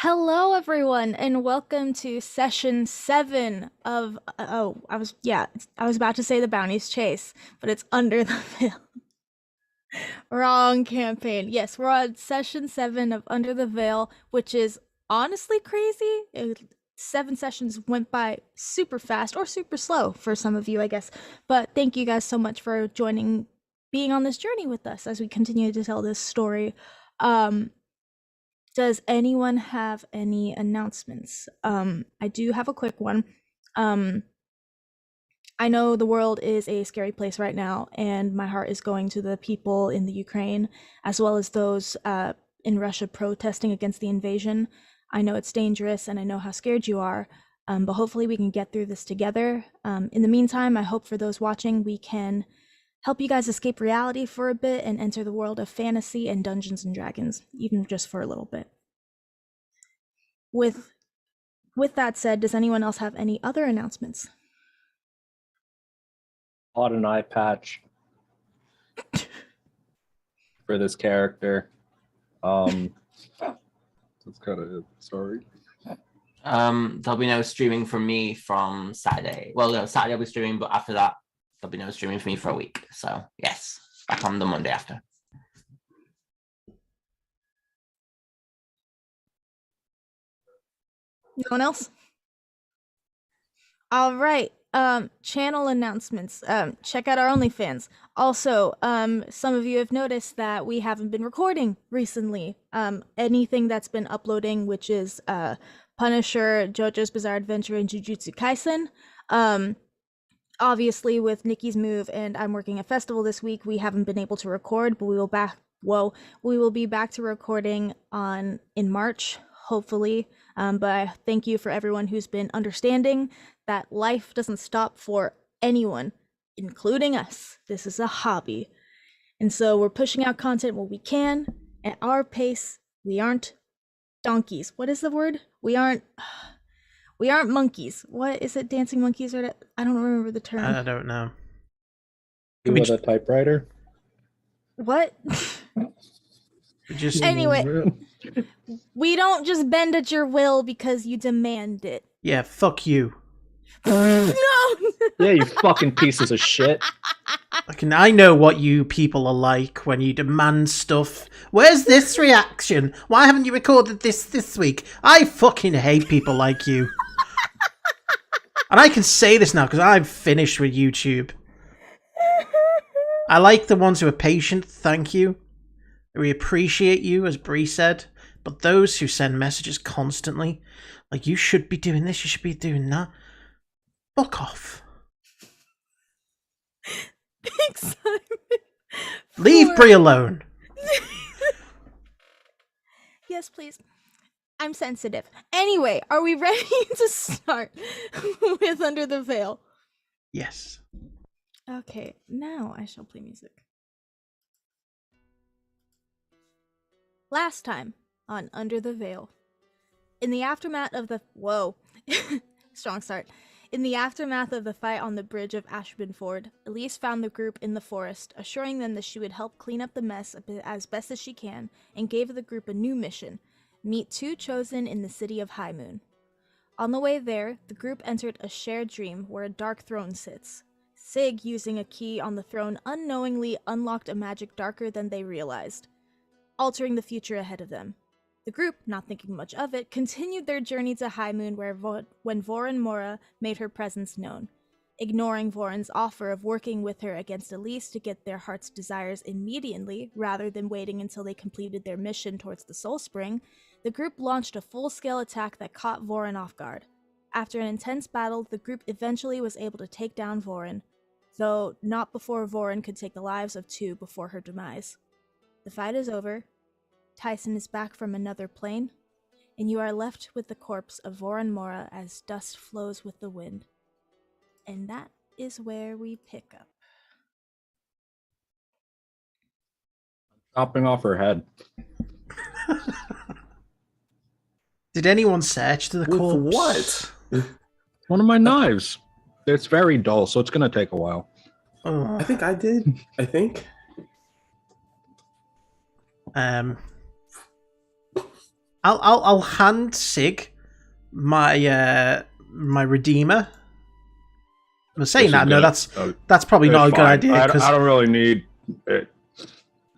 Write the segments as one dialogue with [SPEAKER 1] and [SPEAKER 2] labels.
[SPEAKER 1] Hello everyone and welcome to session 7 of I was about to say the Bounties Chase, but it's Under the Veil. Wrong campaign. Yes, we're on session 7 of Under the Veil, which is honestly crazy. 7 sessions went by super fast or super slow for some of you, I guess. But thank you guys so much for being on this journey with us as we continue to tell this story. Does anyone have any announcements? I do have a quick one. I know the world is a scary place right now, and my heart is going to the people in the Ukraine, as well as those in Russia protesting against the invasion. I know it's dangerous, and I know how scared you are, but hopefully we can get through this together. In the meantime, I hope for those watching, we can help you guys escape reality for a bit and enter the world of fantasy and Dungeons and Dragons, even just for a little bit. With that said, does anyone else have any other announcements?
[SPEAKER 2] Bought an eye patch for this character. That's kind of it. Sorry.
[SPEAKER 3] There'll be no streaming from me from Saturday. Well, no, Saturday I'll be streaming, but after that, there'll be no streaming for me for a week. So, yes, back on the Monday after.
[SPEAKER 1] No one else? All right. Channel announcements. Check out our OnlyFans. Also, some of you have noticed that we haven't been recording recently. Anything that's been uploading, which is Punisher, JoJo's Bizarre Adventure, and Jujutsu Kaisen. Obviously, with Nikki's move and I'm working a festival this week, we haven't been able to record, but we will be back to recording in March, hopefully. But I thank you for everyone who's been understanding that life doesn't stop for anyone, including us. This is a hobby. And so we're pushing out content when we can, at our pace. We aren't donkeys. What is the word? We aren't monkeys. What is it? Dancing monkeys? Or I don't remember the term.
[SPEAKER 4] I don't know.
[SPEAKER 2] With a typewriter?
[SPEAKER 1] What?
[SPEAKER 4] Just
[SPEAKER 1] Anyway, we don't just bend at your will because you demand it.
[SPEAKER 4] yeah, fuck you.
[SPEAKER 1] No!
[SPEAKER 2] Yeah, you fucking pieces of shit.
[SPEAKER 4] I know what you people are like when you demand stuff. Where's this reaction? Why haven't you recorded this week? I fucking hate people like you. And I can say this now because I'm finished with YouTube. I like the ones who are patient, thank you. We appreciate you, as Bree said. But those who send messages constantly, like, you should be doing this, you should be doing that. Fuck off.
[SPEAKER 1] Thanks, Simon.
[SPEAKER 4] Leave Bree alone.
[SPEAKER 1] Yes, please. I'm sensitive. Anyway, are we ready to start with Under the Veil?
[SPEAKER 4] Yes.
[SPEAKER 1] Okay, now I shall play music. Last time on Under the Veil. In the aftermath of the... Whoa. Strong start. In the aftermath of the fight on the bridge of Ashburn Ford, Elise found the group in the forest, assuring them that she would help clean up the mess as best as she can, and gave the group a new mission: meet two chosen in the city of Highmoon. On the way there, the group entered a shared dream where a dark throne sits. Sig, using a key on the throne, unknowingly unlocked a magic darker than they realized, altering the future ahead of them. The group, not thinking much of it, continued their journey to Highmoon when Voran Mora made her presence known. Ignoring Voran's offer of working with her against Elise to get their heart's desires immediately, rather than waiting until they completed their mission towards the Soul Spring, the group launched a full-scale attack that caught Voran off guard. After an intense battle, the group eventually was able to take down Voran, though not before Voran could take the lives of two before her demise. The fight is over. Tyson is back from another plane, and you are left with the corpse of Voran Mora as dust flows with the wind. And that is where we pick up.
[SPEAKER 2] Chopping off her head.
[SPEAKER 4] Did anyone search to the
[SPEAKER 5] With
[SPEAKER 4] corpse?
[SPEAKER 5] what?
[SPEAKER 2] One of my knives. It's very dull, so it's gonna take a while.
[SPEAKER 4] Oh.
[SPEAKER 5] I think I did. I think.
[SPEAKER 4] I'll hand Sig my my redeemer. I'm saying that. No, that's probably not a good idea.
[SPEAKER 2] I don't really need it.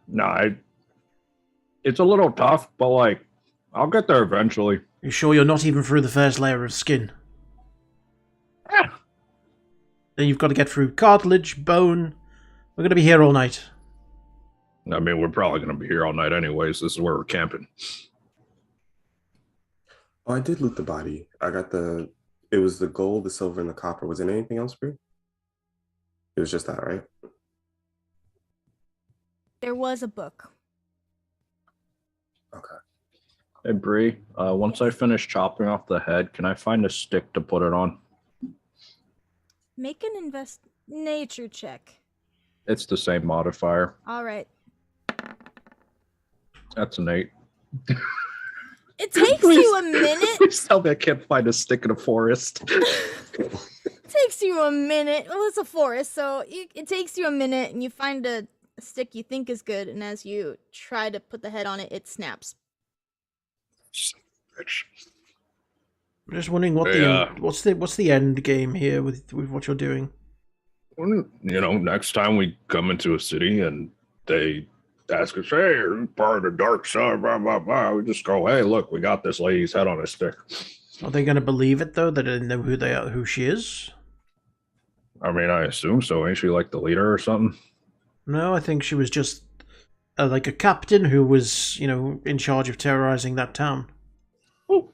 [SPEAKER 2] No, it's a little tough, but like, I'll get there eventually.
[SPEAKER 4] You sure you're not even through the first layer of skin?
[SPEAKER 2] Yeah.
[SPEAKER 4] Then you've got to get through cartilage, bone. We're going to be here all night.
[SPEAKER 2] I mean, we're probably going to be here all night anyways. This is where we're camping.
[SPEAKER 5] Oh, I did loot the body. I got the. It was the gold, the silver, and the copper. Was it anything else, Bree? It was just that, right?
[SPEAKER 1] There was a book.
[SPEAKER 5] Okay.
[SPEAKER 2] Hey, Bree, once I finish chopping off the head, can I find a stick to put it on?
[SPEAKER 1] Make an nature check.
[SPEAKER 2] It's the same modifier.
[SPEAKER 1] All right.
[SPEAKER 2] That's an 8.
[SPEAKER 1] It takes you a minute.
[SPEAKER 2] Please tell me I can't find a stick in a forest.
[SPEAKER 1] It takes you a minute. Well, it's a forest, so it takes you a minute, and you find a stick you think is good, and as you try to put the head on it, it snaps.
[SPEAKER 4] I'm just wondering what what's the end game here with what you're doing.
[SPEAKER 2] You know, next time we come into a city and they ask us, "Hey, are you part of the dark side?" Blah blah blah. We just go, "Hey, look, we got this lady's head on a stick."
[SPEAKER 4] Are they going to believe it though? That they know who they are, who she is?
[SPEAKER 2] I mean, I assume so. Ain't she like the leader or something?
[SPEAKER 4] No, I think she was just like a captain who was, you know, in charge of terrorizing that town.
[SPEAKER 2] Oh,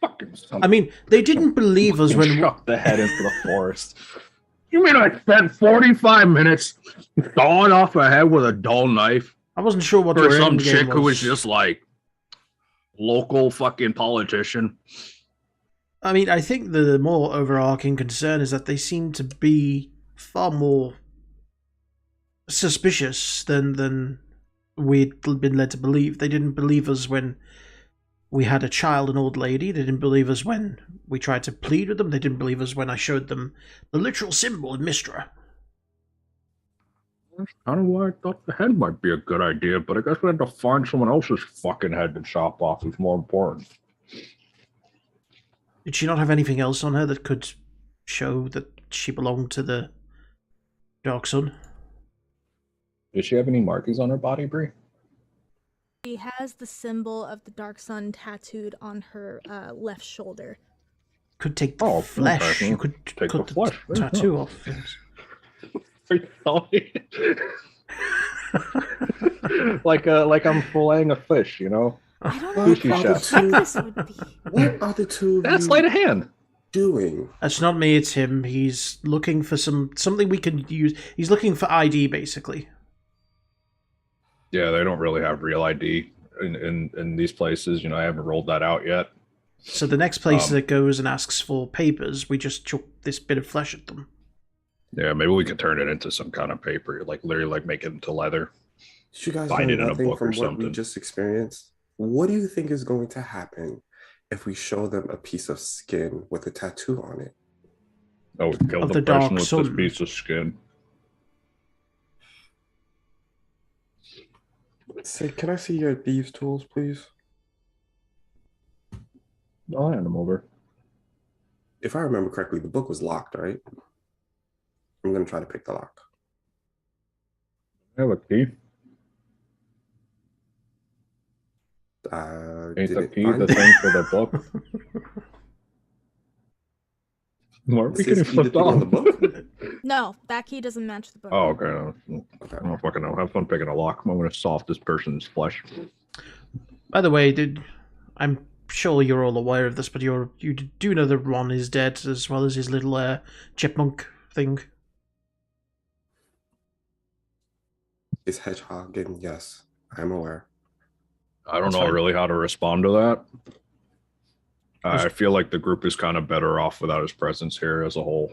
[SPEAKER 2] fucking!
[SPEAKER 4] I mean, they didn't believe us when
[SPEAKER 2] shot the head into the forest. You mean I spent 45 minutes sawing off a head with a dull knife?
[SPEAKER 4] I wasn't sure what
[SPEAKER 2] for
[SPEAKER 4] their
[SPEAKER 2] some
[SPEAKER 4] end game
[SPEAKER 2] chick who was
[SPEAKER 4] was
[SPEAKER 2] just like local fucking politician.
[SPEAKER 4] I mean, I think the more overarching concern is that they seem to be far more suspicious than we'd been led to believe. They didn't believe us when we had a child, an old lady. They didn't believe us when we tried to plead with them. They didn't believe us when I showed them the literal symbol of Mistra.
[SPEAKER 2] That's kind of why I thought the head might be a good idea, but I guess we had to find someone else's fucking head to chop off. Is more important.
[SPEAKER 4] Did she not have anything else on her that could show that she belonged to the Dark Sun?
[SPEAKER 2] Did she have any markings on her body, Brie?
[SPEAKER 1] She has the symbol of the Dark Sun tattooed on her left shoulder.
[SPEAKER 4] Could take the flesh. You could
[SPEAKER 2] take
[SPEAKER 4] cut
[SPEAKER 2] the flesh.
[SPEAKER 4] tattoo off. Yes.
[SPEAKER 2] like I'm filleting a fish, you know.
[SPEAKER 1] I don't know
[SPEAKER 2] Sushi
[SPEAKER 1] what
[SPEAKER 2] chef.
[SPEAKER 1] this would be.
[SPEAKER 5] What are the two of
[SPEAKER 2] That's
[SPEAKER 5] you
[SPEAKER 2] sleight of hand.
[SPEAKER 5] doing?
[SPEAKER 4] That's not me. It's him. He's looking for something we can use. He's looking for ID, basically.
[SPEAKER 2] Yeah, they don't really have real ID in these places. You know, I haven't rolled that out yet.
[SPEAKER 4] So the next place that goes and asks for papers, we just chuck this bit of flesh at them.
[SPEAKER 2] Yeah, maybe we could turn it into some kind of paper, like literally like make it into leather.
[SPEAKER 5] Did you guys
[SPEAKER 2] Find
[SPEAKER 5] know
[SPEAKER 2] it in a
[SPEAKER 5] nothing
[SPEAKER 2] book
[SPEAKER 5] from
[SPEAKER 2] or
[SPEAKER 5] what we
[SPEAKER 2] something.
[SPEAKER 5] just experienced? What do you think is going to happen if we show them a piece of skin with a tattoo on it?
[SPEAKER 2] Oh, we killed
[SPEAKER 4] Of
[SPEAKER 2] the
[SPEAKER 4] the
[SPEAKER 2] person
[SPEAKER 4] Dark
[SPEAKER 2] with this
[SPEAKER 4] Sun.
[SPEAKER 2] piece of skin.
[SPEAKER 5] Say, can I see your thieves' tools, please?
[SPEAKER 2] I'll hand them over.
[SPEAKER 5] If I remember correctly, the book was locked, right? I'm going to try to pick the lock.
[SPEAKER 2] I have a key. Ain't the
[SPEAKER 5] Didn't
[SPEAKER 2] key
[SPEAKER 5] find
[SPEAKER 2] the
[SPEAKER 5] it.
[SPEAKER 2] thing for the book? Why are we
[SPEAKER 5] Is
[SPEAKER 2] getting
[SPEAKER 5] this key the
[SPEAKER 2] flipped
[SPEAKER 5] thing on
[SPEAKER 2] off?
[SPEAKER 5] the book?
[SPEAKER 1] No, that key doesn't match the book.
[SPEAKER 2] Oh, okay.
[SPEAKER 5] Okay.
[SPEAKER 2] I don't fucking know. Have fun picking a lock. I'm going to soft this person's flesh.
[SPEAKER 4] By the way, I'm sure you're all aware of this, but you do know that Ron is dead, as well as his little chipmunk thing.
[SPEAKER 5] Is hedgehog? And yes, I'm aware.
[SPEAKER 2] I don't
[SPEAKER 4] That's
[SPEAKER 2] know
[SPEAKER 4] fine.
[SPEAKER 2] really how to respond to that. I feel like the group is kind of better off without his presence here as a whole.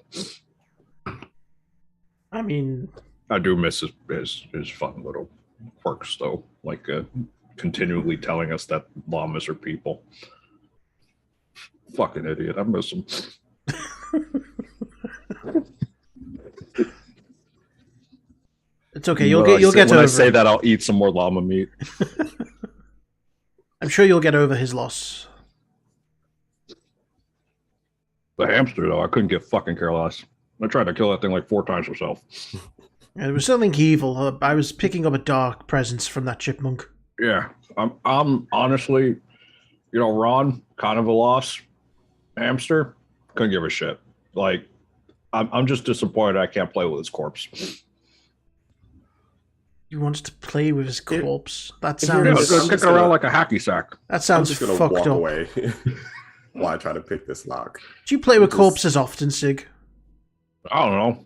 [SPEAKER 4] I mean,
[SPEAKER 2] I do miss his fun little quirks, though, like continually telling us that llamas are people. Fucking idiot. I miss him.
[SPEAKER 4] it's okay. You'll get over
[SPEAKER 2] When I
[SPEAKER 4] it.
[SPEAKER 2] say that, I'll eat some more llama meat.
[SPEAKER 4] I'm sure you'll get over his loss.
[SPEAKER 2] The hamster, though, I couldn't get fucking care less. I tried to kill that thing like 4 times myself.
[SPEAKER 4] It was something evil. I was picking up a dark presence from that chipmunk.
[SPEAKER 2] Yeah, I'm honestly, you know, Ron, kind of a loss. Hamster, couldn't give a shit. Like, I'm just disappointed I can't play with his corpse.
[SPEAKER 4] You wanted to play with his corpse. That
[SPEAKER 5] if you're
[SPEAKER 2] Yeah,
[SPEAKER 4] sounds.
[SPEAKER 5] gonna-
[SPEAKER 2] kick it around like a hacky sack.
[SPEAKER 4] That
[SPEAKER 5] I'm
[SPEAKER 4] sounds
[SPEAKER 5] just going to
[SPEAKER 4] fucked
[SPEAKER 5] walk
[SPEAKER 4] up.
[SPEAKER 5] away while I try to pick this lock.
[SPEAKER 4] Do you play with
[SPEAKER 5] Just-
[SPEAKER 4] corpses often, Sig?
[SPEAKER 2] I don't know.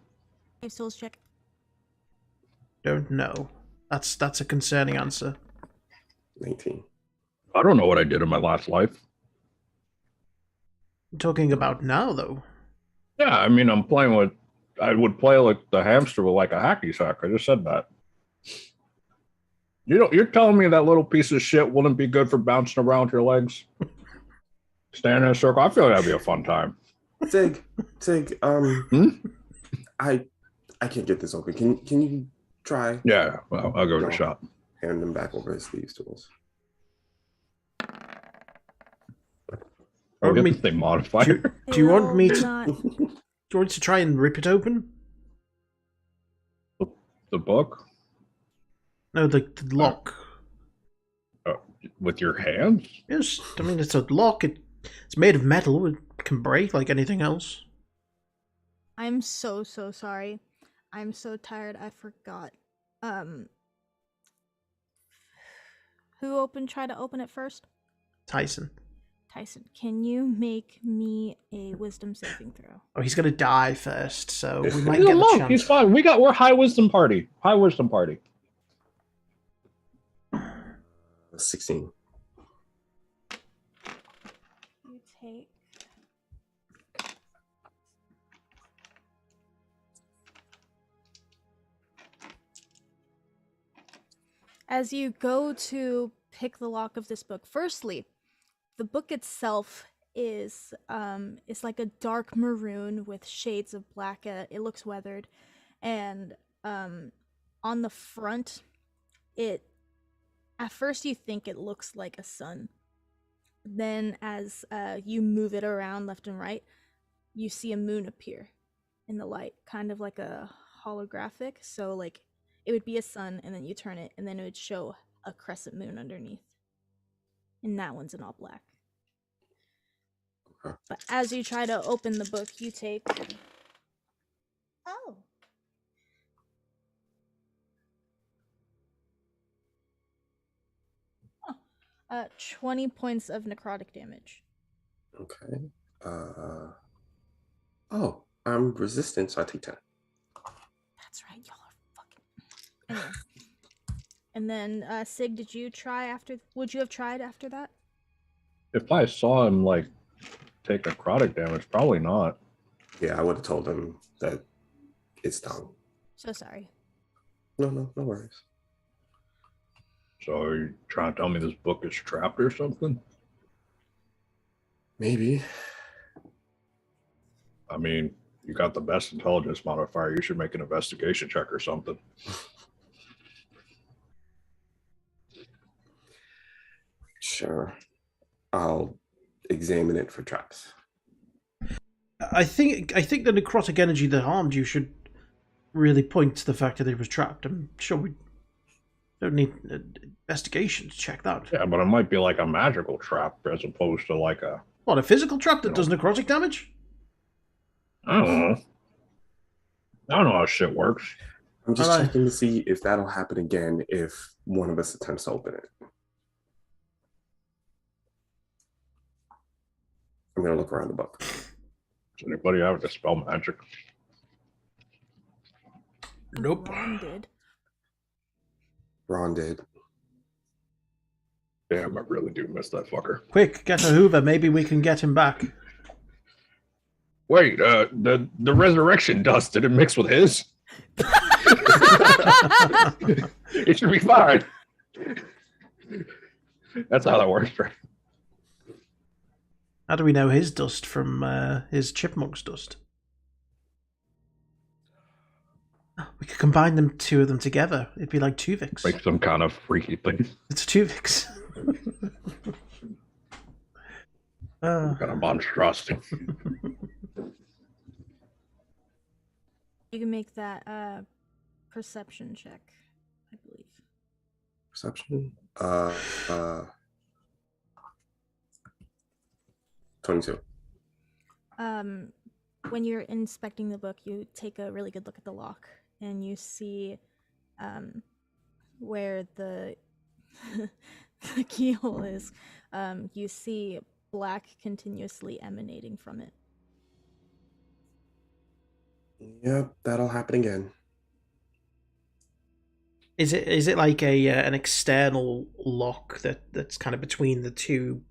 [SPEAKER 1] Thieves' tools check.
[SPEAKER 4] Don't know. That's a concerning answer.
[SPEAKER 5] 19.
[SPEAKER 2] I don't know what I did in my last life.
[SPEAKER 4] I'm talking about now, though.
[SPEAKER 2] Yeah, I mean, I would play like the hamster with like a hacky sack. I just said that. You know, you're telling me that little piece of shit wouldn't be good for bouncing around your legs? Stand in a circle. I feel like that'd be a fun time.
[SPEAKER 5] Sig, I can't get this open. Can you try?
[SPEAKER 2] Yeah, well, I'll give it a shot.
[SPEAKER 5] Hand them back over his thieves' tools.
[SPEAKER 2] Oh,
[SPEAKER 4] me-
[SPEAKER 2] get this thing modified.
[SPEAKER 4] Do you want me
[SPEAKER 1] Will
[SPEAKER 4] to-
[SPEAKER 1] not-
[SPEAKER 4] Do you want to try and rip it open?
[SPEAKER 2] The book
[SPEAKER 4] No, the lock.
[SPEAKER 2] with your hands?
[SPEAKER 4] Yes, I mean it's a lock. It's made of metal. It can break like anything else.
[SPEAKER 1] I'm so sorry. I'm so tired. I forgot. Who tried to open it first?
[SPEAKER 4] Tyson.
[SPEAKER 1] Tyson, can you make me a wisdom saving throw?
[SPEAKER 4] Oh, he's gonna die first, so we might
[SPEAKER 2] He's a
[SPEAKER 4] get the
[SPEAKER 2] monk.
[SPEAKER 4] chance.
[SPEAKER 2] He's fine. We're high wisdom party. High wisdom party.
[SPEAKER 5] 16.
[SPEAKER 1] You take. As you go to pick the lock of this book, firstly, the book itself is like a dark maroon with shades of black. It looks weathered, and on the front, at first you think it looks like a sun, Then as you move it around left and right, you see a moon appear in the light, kind of like a holographic. So like it would be a sun, and then you turn it, and then it would show a crescent moon underneath. And that one's in all black.
[SPEAKER 5] Okay.
[SPEAKER 1] But as you try to open the book, you take 20 points of necrotic damage.
[SPEAKER 5] Okay. Oh, I'm resistant, so I take 10.
[SPEAKER 1] That's right, y'all are fucking. Anyway. And then, Sig, did you try after? Would you have tried after that?
[SPEAKER 2] If I saw him like take necrotic damage, probably not.
[SPEAKER 5] Yeah, I would have told him that it's done.
[SPEAKER 1] So sorry.
[SPEAKER 5] No worries.
[SPEAKER 2] So are you trying to tell me this book is trapped or something?
[SPEAKER 5] Maybe.
[SPEAKER 2] I mean, you got the best intelligence modifier. You should make an investigation check or something.
[SPEAKER 5] Sure. I'll examine it for traps.
[SPEAKER 4] I think the necrotic energy that harmed you should really point to the fact that it was trapped. I'm sure we don't need investigation to check that.
[SPEAKER 2] Yeah, but it might be like a magical trap as opposed to like a...
[SPEAKER 4] What, a physical trap that does necrotic damage?
[SPEAKER 2] I don't know. I don't know how shit works.
[SPEAKER 5] I'm just
[SPEAKER 4] Alright.
[SPEAKER 5] checking to see if that'll happen again if one of us attempts to open it. I'm gonna look around the book.
[SPEAKER 2] Does anybody have to spell magic?
[SPEAKER 4] Nope.
[SPEAKER 1] Ron did.
[SPEAKER 5] Ron did.
[SPEAKER 2] Damn, I really do miss that fucker.
[SPEAKER 4] Quick, get a Hoover. Maybe we can get him back.
[SPEAKER 2] Wait, the resurrection dust, did it mix with his? It should be fine. That's how that works, right?
[SPEAKER 4] How do we know his dust from his chipmunk's dust? We could combine two of them together. It'd be like Tuvix.
[SPEAKER 2] Make some kind of freaky thing.
[SPEAKER 4] It's Tuvix.
[SPEAKER 2] Kind of monstrosity.
[SPEAKER 1] You can make that perception check, I believe.
[SPEAKER 5] Perception. 22.
[SPEAKER 1] When you're inspecting the book, you take a really good look at the lock, and you see where the the keyhole is. You see black continuously emanating from it.
[SPEAKER 5] Yep, that'll happen again.
[SPEAKER 4] Is it like an external lock that's kind of between the two,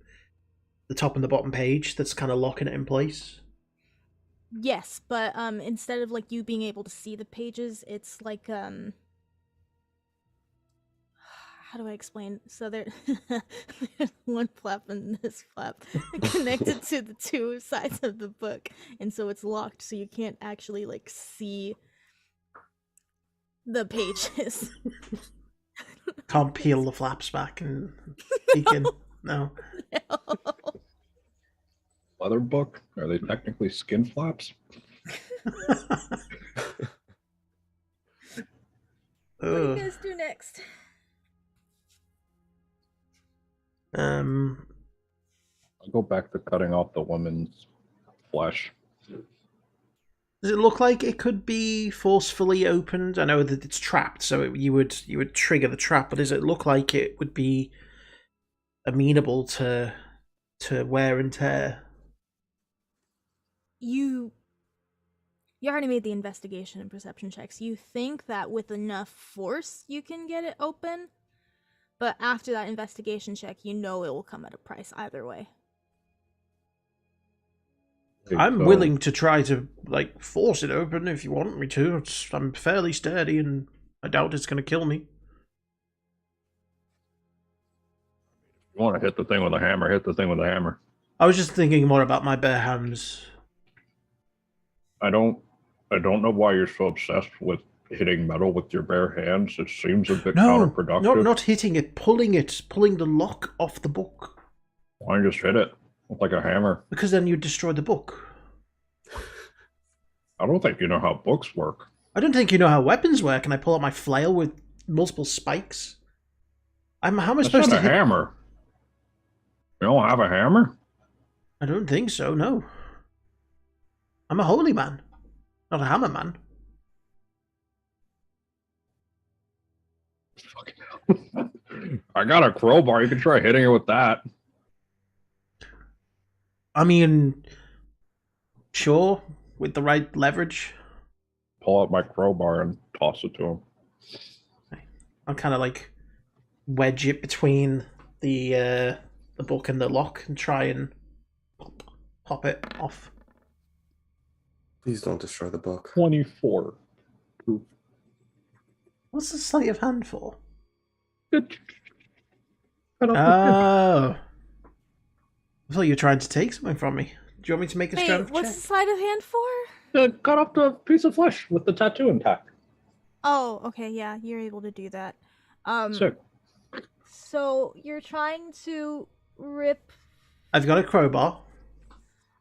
[SPEAKER 4] the top and the bottom page, that's kind of locking it in place?
[SPEAKER 1] Yes, but instead of like you being able to see the pages, it's like how do I explain? So there's one flap and this flap connected to the two sides of the book, and so it's locked, so you can't actually like see the pages.
[SPEAKER 4] Can't peel the flaps back and peek in. No.
[SPEAKER 2] Leather book? Are they technically skin flaps?
[SPEAKER 1] What do you guys do next?
[SPEAKER 2] I'll go back to cutting off the woman's flesh.
[SPEAKER 4] Does it look like it could be forcefully opened? I know that it's trapped, so you would trigger the trap, but does it look like it would be amenable to wear and tear?
[SPEAKER 1] You already made the investigation and perception checks. You think that with enough force you can get it open, but after that investigation check, you know it will come at a price either way.
[SPEAKER 4] I'm
[SPEAKER 2] So,
[SPEAKER 4] willing to try to like force it open if you want me to. I'm fairly sturdy, and I doubt it's going to kill me.
[SPEAKER 2] you want to hit the thing with a hammer, hit the thing with a hammer.
[SPEAKER 4] I was just thinking more about my bare hands.
[SPEAKER 2] I don't know why you're so obsessed with hitting metal with your bare hands. It seems a bit
[SPEAKER 4] No,
[SPEAKER 2] counterproductive.
[SPEAKER 4] not hitting it, pulling the lock off the book.
[SPEAKER 2] Why don't you just hit it with like a hammer?
[SPEAKER 4] Because then you'd destroy the book.
[SPEAKER 2] I don't think you know how books work.
[SPEAKER 4] I don't think you know how weapons work, and I pull out my flail with multiple spikes. How am I
[SPEAKER 2] That's
[SPEAKER 4] supposed
[SPEAKER 2] not
[SPEAKER 4] to
[SPEAKER 2] a
[SPEAKER 4] hit?
[SPEAKER 2] hammer. You don't have a hammer?
[SPEAKER 4] I don't think so, no. I'm a holy man, not a hammer man.
[SPEAKER 2] I got a crowbar. You can try hitting it with that.
[SPEAKER 4] I mean, sure, with the right leverage.
[SPEAKER 2] Pull out my crowbar and toss it to him.
[SPEAKER 4] I'll kind of like wedge it between the book and the lock and try and pop it off.
[SPEAKER 5] Please don't destroy the book.
[SPEAKER 2] 24.
[SPEAKER 4] What's the sleight of hand for?
[SPEAKER 2] Good.
[SPEAKER 4] Oh. I thought you were trying to take something from me. Do you want me to make a
[SPEAKER 1] Wait,
[SPEAKER 4] strength
[SPEAKER 1] what's
[SPEAKER 4] check?
[SPEAKER 1] the sleight of hand for?
[SPEAKER 2] Cut off the piece of flesh with the tattoo intact.
[SPEAKER 1] Oh, okay, yeah, you're able to do that.
[SPEAKER 2] Sick.
[SPEAKER 1] So you're trying to rip.
[SPEAKER 4] I've got a crowbar.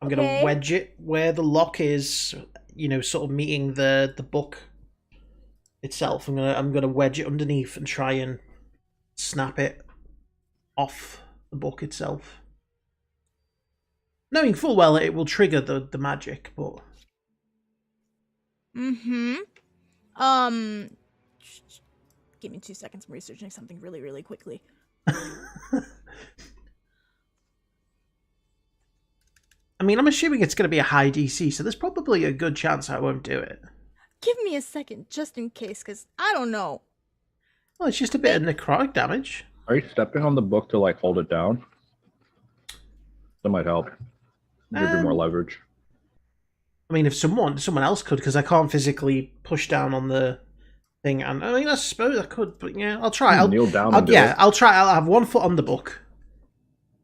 [SPEAKER 4] I'm going
[SPEAKER 1] Okay.
[SPEAKER 4] to wedge it where the lock is, you know, sort of meeting the book itself. I'm gonna wedge it underneath and try and snap it off the book itself. Knowing full well it will trigger the magic, but
[SPEAKER 1] Mm-hmm. Give me 2 seconds. I'm researching something really, really quickly.
[SPEAKER 4] I mean, I'm assuming it's going to be a high DC, so there's probably a good chance I won't do it.
[SPEAKER 1] Give me a second, just in case, because I don't know.
[SPEAKER 4] Well, it's just a bit of necrotic damage.
[SPEAKER 2] Are you stepping on the book to like hold it down? That might help. Give you more leverage.
[SPEAKER 4] I mean, if someone else could, because I can't physically push down on the thing. And I mean, I suppose I could, but yeah, I'll try. I'll
[SPEAKER 2] kneel down and do
[SPEAKER 4] yeah,
[SPEAKER 2] it.
[SPEAKER 4] I'll try. I'll have one foot on the book,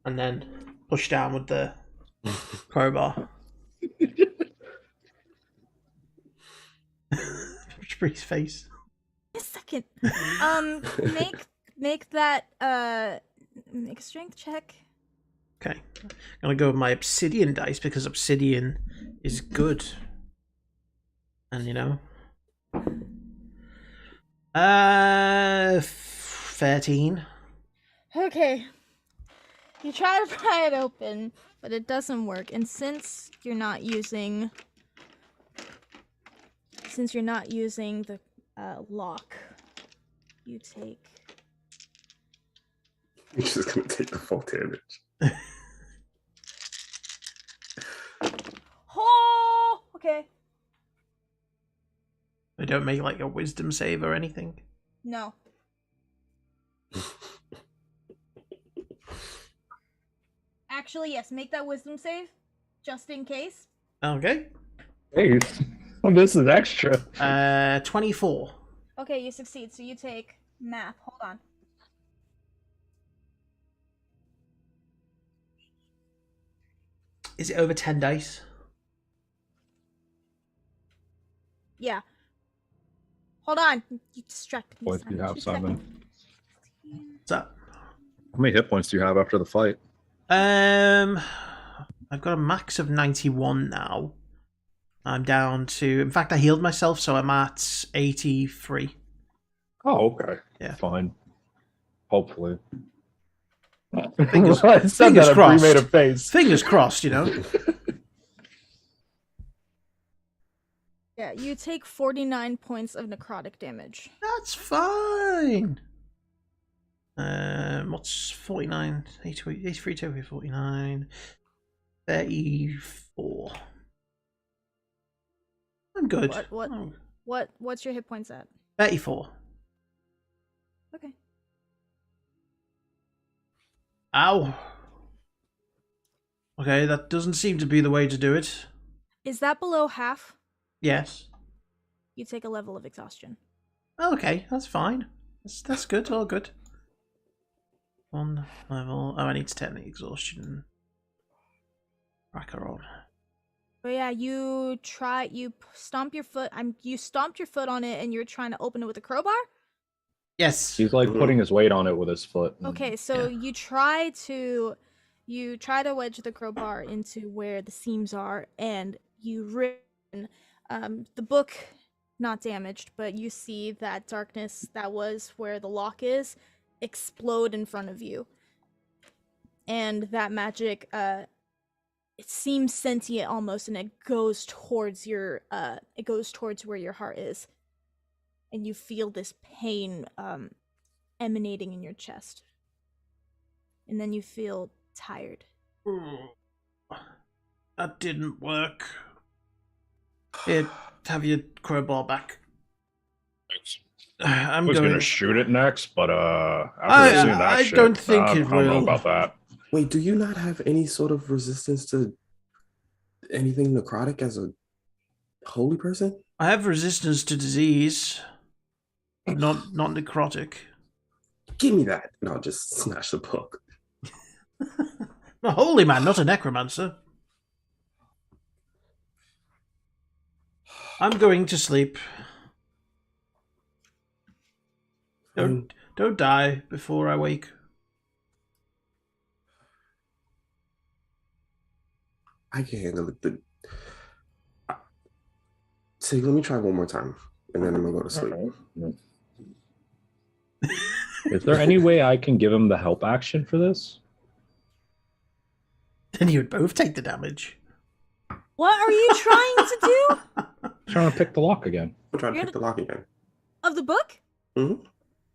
[SPEAKER 4] and then push down with the crowbar. Bree's face.
[SPEAKER 1] A second. Make that make a strength check.
[SPEAKER 4] Okay, I'm gonna go with my obsidian dice because obsidian is good, and you know, 13.
[SPEAKER 1] Okay. You try to pry it open, but it doesn't work. And since you're not using the lock, you take.
[SPEAKER 5] You're just gonna take the full damage.
[SPEAKER 1] Oh, okay.
[SPEAKER 4] I don't make like a wisdom save or anything.
[SPEAKER 1] No. Actually, yes. Make that wisdom save, just in case.
[SPEAKER 4] Okay.
[SPEAKER 2] Hey, this is extra.
[SPEAKER 4] 24.
[SPEAKER 1] Okay, you succeed. So you take math. Hold on.
[SPEAKER 4] Is it over 10 dice?
[SPEAKER 1] Yeah. Hold on. You distracted me.
[SPEAKER 2] What do you have,
[SPEAKER 1] 2
[SPEAKER 2] Simon?
[SPEAKER 1] seconds.
[SPEAKER 4] What's that?
[SPEAKER 2] How many hit points do you have after the fight?
[SPEAKER 4] I've got a max of 91 now. I'm down to. In fact, I healed myself, so I'm at 83.
[SPEAKER 2] Oh, okay.
[SPEAKER 4] Yeah.
[SPEAKER 2] Fine. Hopefully.
[SPEAKER 4] Fingers,
[SPEAKER 2] I said
[SPEAKER 4] fingers
[SPEAKER 2] that,
[SPEAKER 4] crossed.
[SPEAKER 2] Bree made a face.
[SPEAKER 4] Fingers crossed, you know.
[SPEAKER 1] Yeah, you take 49 points of necrotic damage.
[SPEAKER 4] That's fine. What's 49? 83 to 49. 34. I'm good. Oh,
[SPEAKER 1] What's your hit points at?
[SPEAKER 4] 34.
[SPEAKER 1] Okay.
[SPEAKER 4] Ow. Okay, that doesn't seem to be the way to do it.
[SPEAKER 1] Is that below half?
[SPEAKER 4] Yes.
[SPEAKER 1] You take a level of exhaustion.
[SPEAKER 4] Okay, that's fine. That's good, all good. One level. Oh, I need to turn the exhaustion tracker on.
[SPEAKER 1] But yeah, you stomp your foot. You stomped your foot on it, and you're trying to open it with a crowbar.
[SPEAKER 4] Yes.
[SPEAKER 2] He's like putting his weight on it with his foot.
[SPEAKER 1] Okay, so you try to You try to wedge the crowbar into where the seams are, and you rip the book, not damaged, but you see that darkness that was where the lock is explode in front of you. And that magic, it seems sentient almost, and it goes towards your, it goes towards where your heart is. And you feel this pain emanating in your chest. And then you feel tired.
[SPEAKER 4] That didn't work. Here, have your crowbar back.
[SPEAKER 2] Thanks.
[SPEAKER 4] I'm
[SPEAKER 2] I was
[SPEAKER 4] going
[SPEAKER 2] gonna shoot it next, but after seeing that
[SPEAKER 4] I
[SPEAKER 2] shit,
[SPEAKER 4] don't think
[SPEAKER 2] I
[SPEAKER 4] it
[SPEAKER 2] don't know
[SPEAKER 4] will.
[SPEAKER 2] about that.
[SPEAKER 5] Wait, do you not have any sort of resistance to anything necrotic as a holy person?
[SPEAKER 4] I have resistance to disease, not necrotic.
[SPEAKER 5] Give me that. And I'll just smash the book.
[SPEAKER 4] I'm a holy man, not a necromancer. I'm going to sleep. Don't die before I wake.
[SPEAKER 5] I can handle it. See, let me try one more time, and then I'm gonna go to sleep.
[SPEAKER 2] Is there any way I can give him the help action for this?
[SPEAKER 4] Then you would both take the damage.
[SPEAKER 1] What are you trying to do?
[SPEAKER 2] Trying to pick the lock again.
[SPEAKER 5] I'm trying to pick the lock again.
[SPEAKER 1] Of the book?
[SPEAKER 5] Mm-hmm.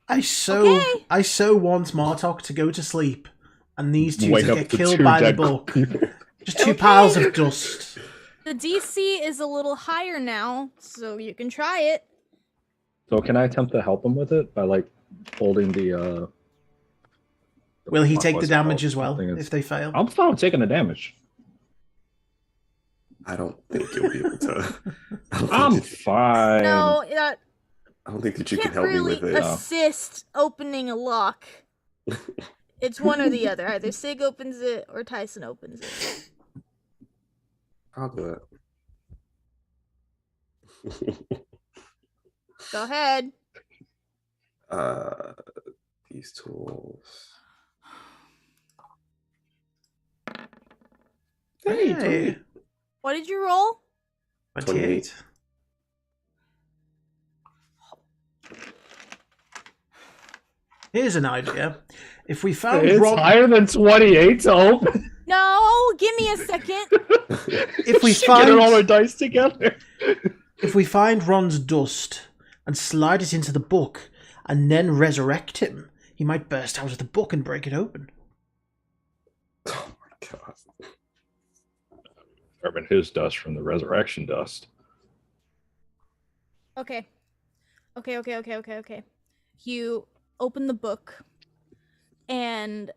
[SPEAKER 4] I so
[SPEAKER 1] Okay.
[SPEAKER 4] want Martok to go to sleep, and these two
[SPEAKER 2] Wake
[SPEAKER 4] to
[SPEAKER 2] up
[SPEAKER 4] get
[SPEAKER 2] the
[SPEAKER 4] killed
[SPEAKER 2] two
[SPEAKER 4] by the
[SPEAKER 2] dead
[SPEAKER 4] book.
[SPEAKER 2] people.
[SPEAKER 4] Just two
[SPEAKER 1] Okay.
[SPEAKER 4] piles of dust.
[SPEAKER 1] The DC is a little higher now, so you can try it.
[SPEAKER 2] So can I attempt to help him with it by like holding the
[SPEAKER 4] Will he
[SPEAKER 2] fuck
[SPEAKER 4] take the
[SPEAKER 2] was it
[SPEAKER 4] damage
[SPEAKER 2] called?
[SPEAKER 4] as well
[SPEAKER 2] Something is-
[SPEAKER 4] if they fail?
[SPEAKER 2] I'm fine with taking the damage.
[SPEAKER 5] I don't think you'll be able to.
[SPEAKER 2] I'm fine.
[SPEAKER 1] No,
[SPEAKER 5] I don't think that you
[SPEAKER 1] can't
[SPEAKER 5] can help
[SPEAKER 1] really
[SPEAKER 5] me with it.
[SPEAKER 1] assist opening a lock. It's one or the other. Either Sig opens it or Tyson opens it.
[SPEAKER 5] I'll do it.
[SPEAKER 1] Go ahead.
[SPEAKER 5] These tools.
[SPEAKER 4] Hey,
[SPEAKER 1] What did you roll?
[SPEAKER 4] 28. Here's an idea. If we found
[SPEAKER 2] It's
[SPEAKER 4] Ron,
[SPEAKER 2] higher than 28 to open.
[SPEAKER 1] No, give me a second.
[SPEAKER 4] if we
[SPEAKER 2] Should get all our
[SPEAKER 4] find
[SPEAKER 2] dice together.
[SPEAKER 4] Ron's dust and slide it into the book and then resurrect him, he might burst out of the book and break it open.
[SPEAKER 5] Oh my god.
[SPEAKER 2] Carbon his dust from the resurrection dust.
[SPEAKER 1] Okay. You open the book and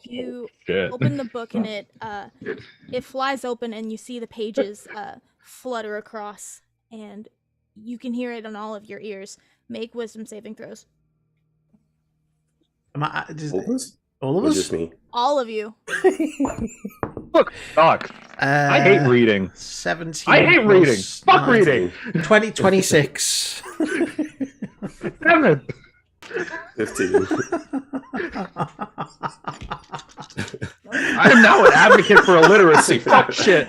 [SPEAKER 1] you
[SPEAKER 2] Shit.
[SPEAKER 1] open the book and it flies open and you see the pages flutter across and you can hear it on all of your ears. Make wisdom saving throws.
[SPEAKER 4] Am I,
[SPEAKER 5] All of us?
[SPEAKER 4] all of
[SPEAKER 5] Or
[SPEAKER 4] us?
[SPEAKER 5] just me?
[SPEAKER 1] All of you.
[SPEAKER 2] Look, Doc. I hate reading.
[SPEAKER 4] 17.
[SPEAKER 2] I hate reading.
[SPEAKER 4] plus
[SPEAKER 2] Fuck
[SPEAKER 4] 9.
[SPEAKER 2] reading.
[SPEAKER 4] 26.
[SPEAKER 2] Damn it.
[SPEAKER 5] 15.
[SPEAKER 2] I am now an advocate for illiteracy. Fuck shit.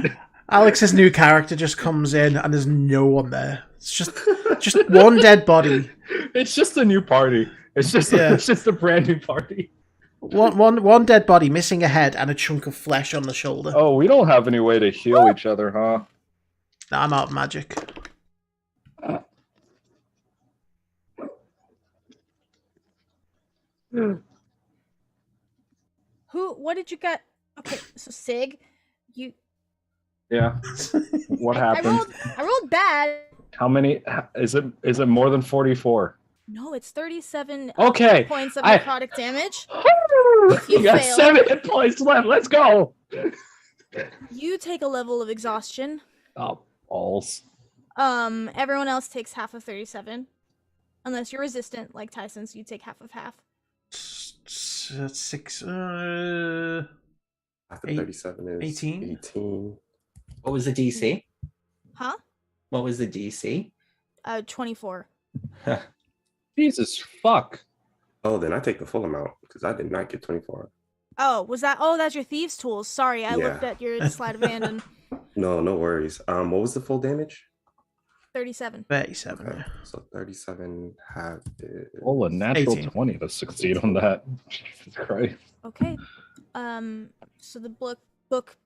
[SPEAKER 4] Alex's new character just comes in and there's no one there. It's just one dead body.
[SPEAKER 2] It's just a new party. It's just a brand new party.
[SPEAKER 4] One dead body missing a head and a chunk of flesh on the shoulder.
[SPEAKER 2] Oh, we don't have any way to heal each other, huh?
[SPEAKER 4] Nah, I'm out of magic.
[SPEAKER 1] What did you get? Okay, so Sig, you
[SPEAKER 2] Yeah. What happened?
[SPEAKER 1] I rolled bad.
[SPEAKER 2] How many is it more than 44?
[SPEAKER 1] No, it's 37
[SPEAKER 2] Okay.
[SPEAKER 1] points of
[SPEAKER 2] I-
[SPEAKER 1] necrotic damage.
[SPEAKER 2] You got
[SPEAKER 1] fail.
[SPEAKER 2] 7 hit points left. Let's go.
[SPEAKER 1] You take a level of exhaustion.
[SPEAKER 2] Oh, balls.
[SPEAKER 1] Everyone else takes half of 37. Unless you're resistant, like Tyson's, you take half of half.
[SPEAKER 4] 6.
[SPEAKER 5] After 37 is
[SPEAKER 4] 18?
[SPEAKER 5] 18.
[SPEAKER 3] What was the DC?
[SPEAKER 1] Huh?
[SPEAKER 3] What was the DC?
[SPEAKER 1] 24.
[SPEAKER 2] Jesus fuck.
[SPEAKER 5] Oh, then I take the full amount because I did not get 24.
[SPEAKER 1] Oh, was that? Oh, that's your thieves' tools. Sorry, I looked
[SPEAKER 5] Yeah.
[SPEAKER 1] at your sleight of hand and
[SPEAKER 5] No, no worries. What was the full damage?
[SPEAKER 1] 37.
[SPEAKER 4] 37.
[SPEAKER 5] Okay,
[SPEAKER 4] Yeah.
[SPEAKER 5] so 37 have it.
[SPEAKER 2] Roll a natural
[SPEAKER 4] 18.
[SPEAKER 2] 20 to succeed on that. Jesus Christ.
[SPEAKER 1] Okay. So the book,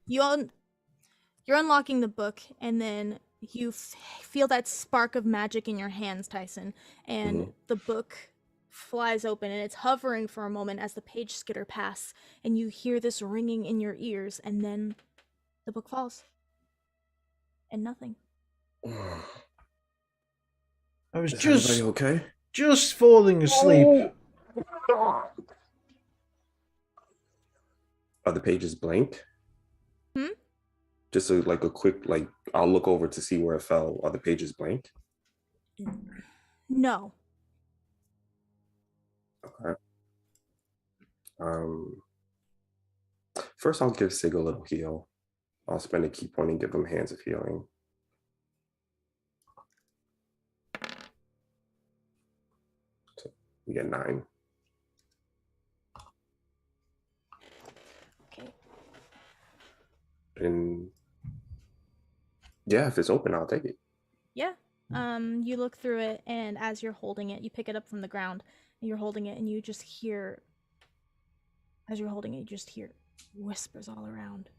[SPEAKER 1] you're unlocking the book, and then you feel that spark of magic in your hands, Tyson, and the book flies open, and it's hovering for a moment as the page skitter past, and you hear this ringing in your ears, and then the book falls, and nothing.
[SPEAKER 4] I was
[SPEAKER 5] Is everybody
[SPEAKER 4] just
[SPEAKER 5] okay?
[SPEAKER 4] falling asleep.
[SPEAKER 5] Are the pages blank?
[SPEAKER 1] Hmm?
[SPEAKER 5] Just like a quick, like, I'll look over to see where it fell. Are the pages blank?
[SPEAKER 1] No.
[SPEAKER 5] Okay. First I'll give Sig a little heal. I'll spend a key point and give him hands of healing. So we get 9.
[SPEAKER 1] Okay.
[SPEAKER 5] And yeah, if it's open, I'll take it.
[SPEAKER 1] Yeah. You look through it, and as you're holding it, you pick it up from the ground, and you're holding it, and you just hear, as you're holding it, you just hear whispers all around.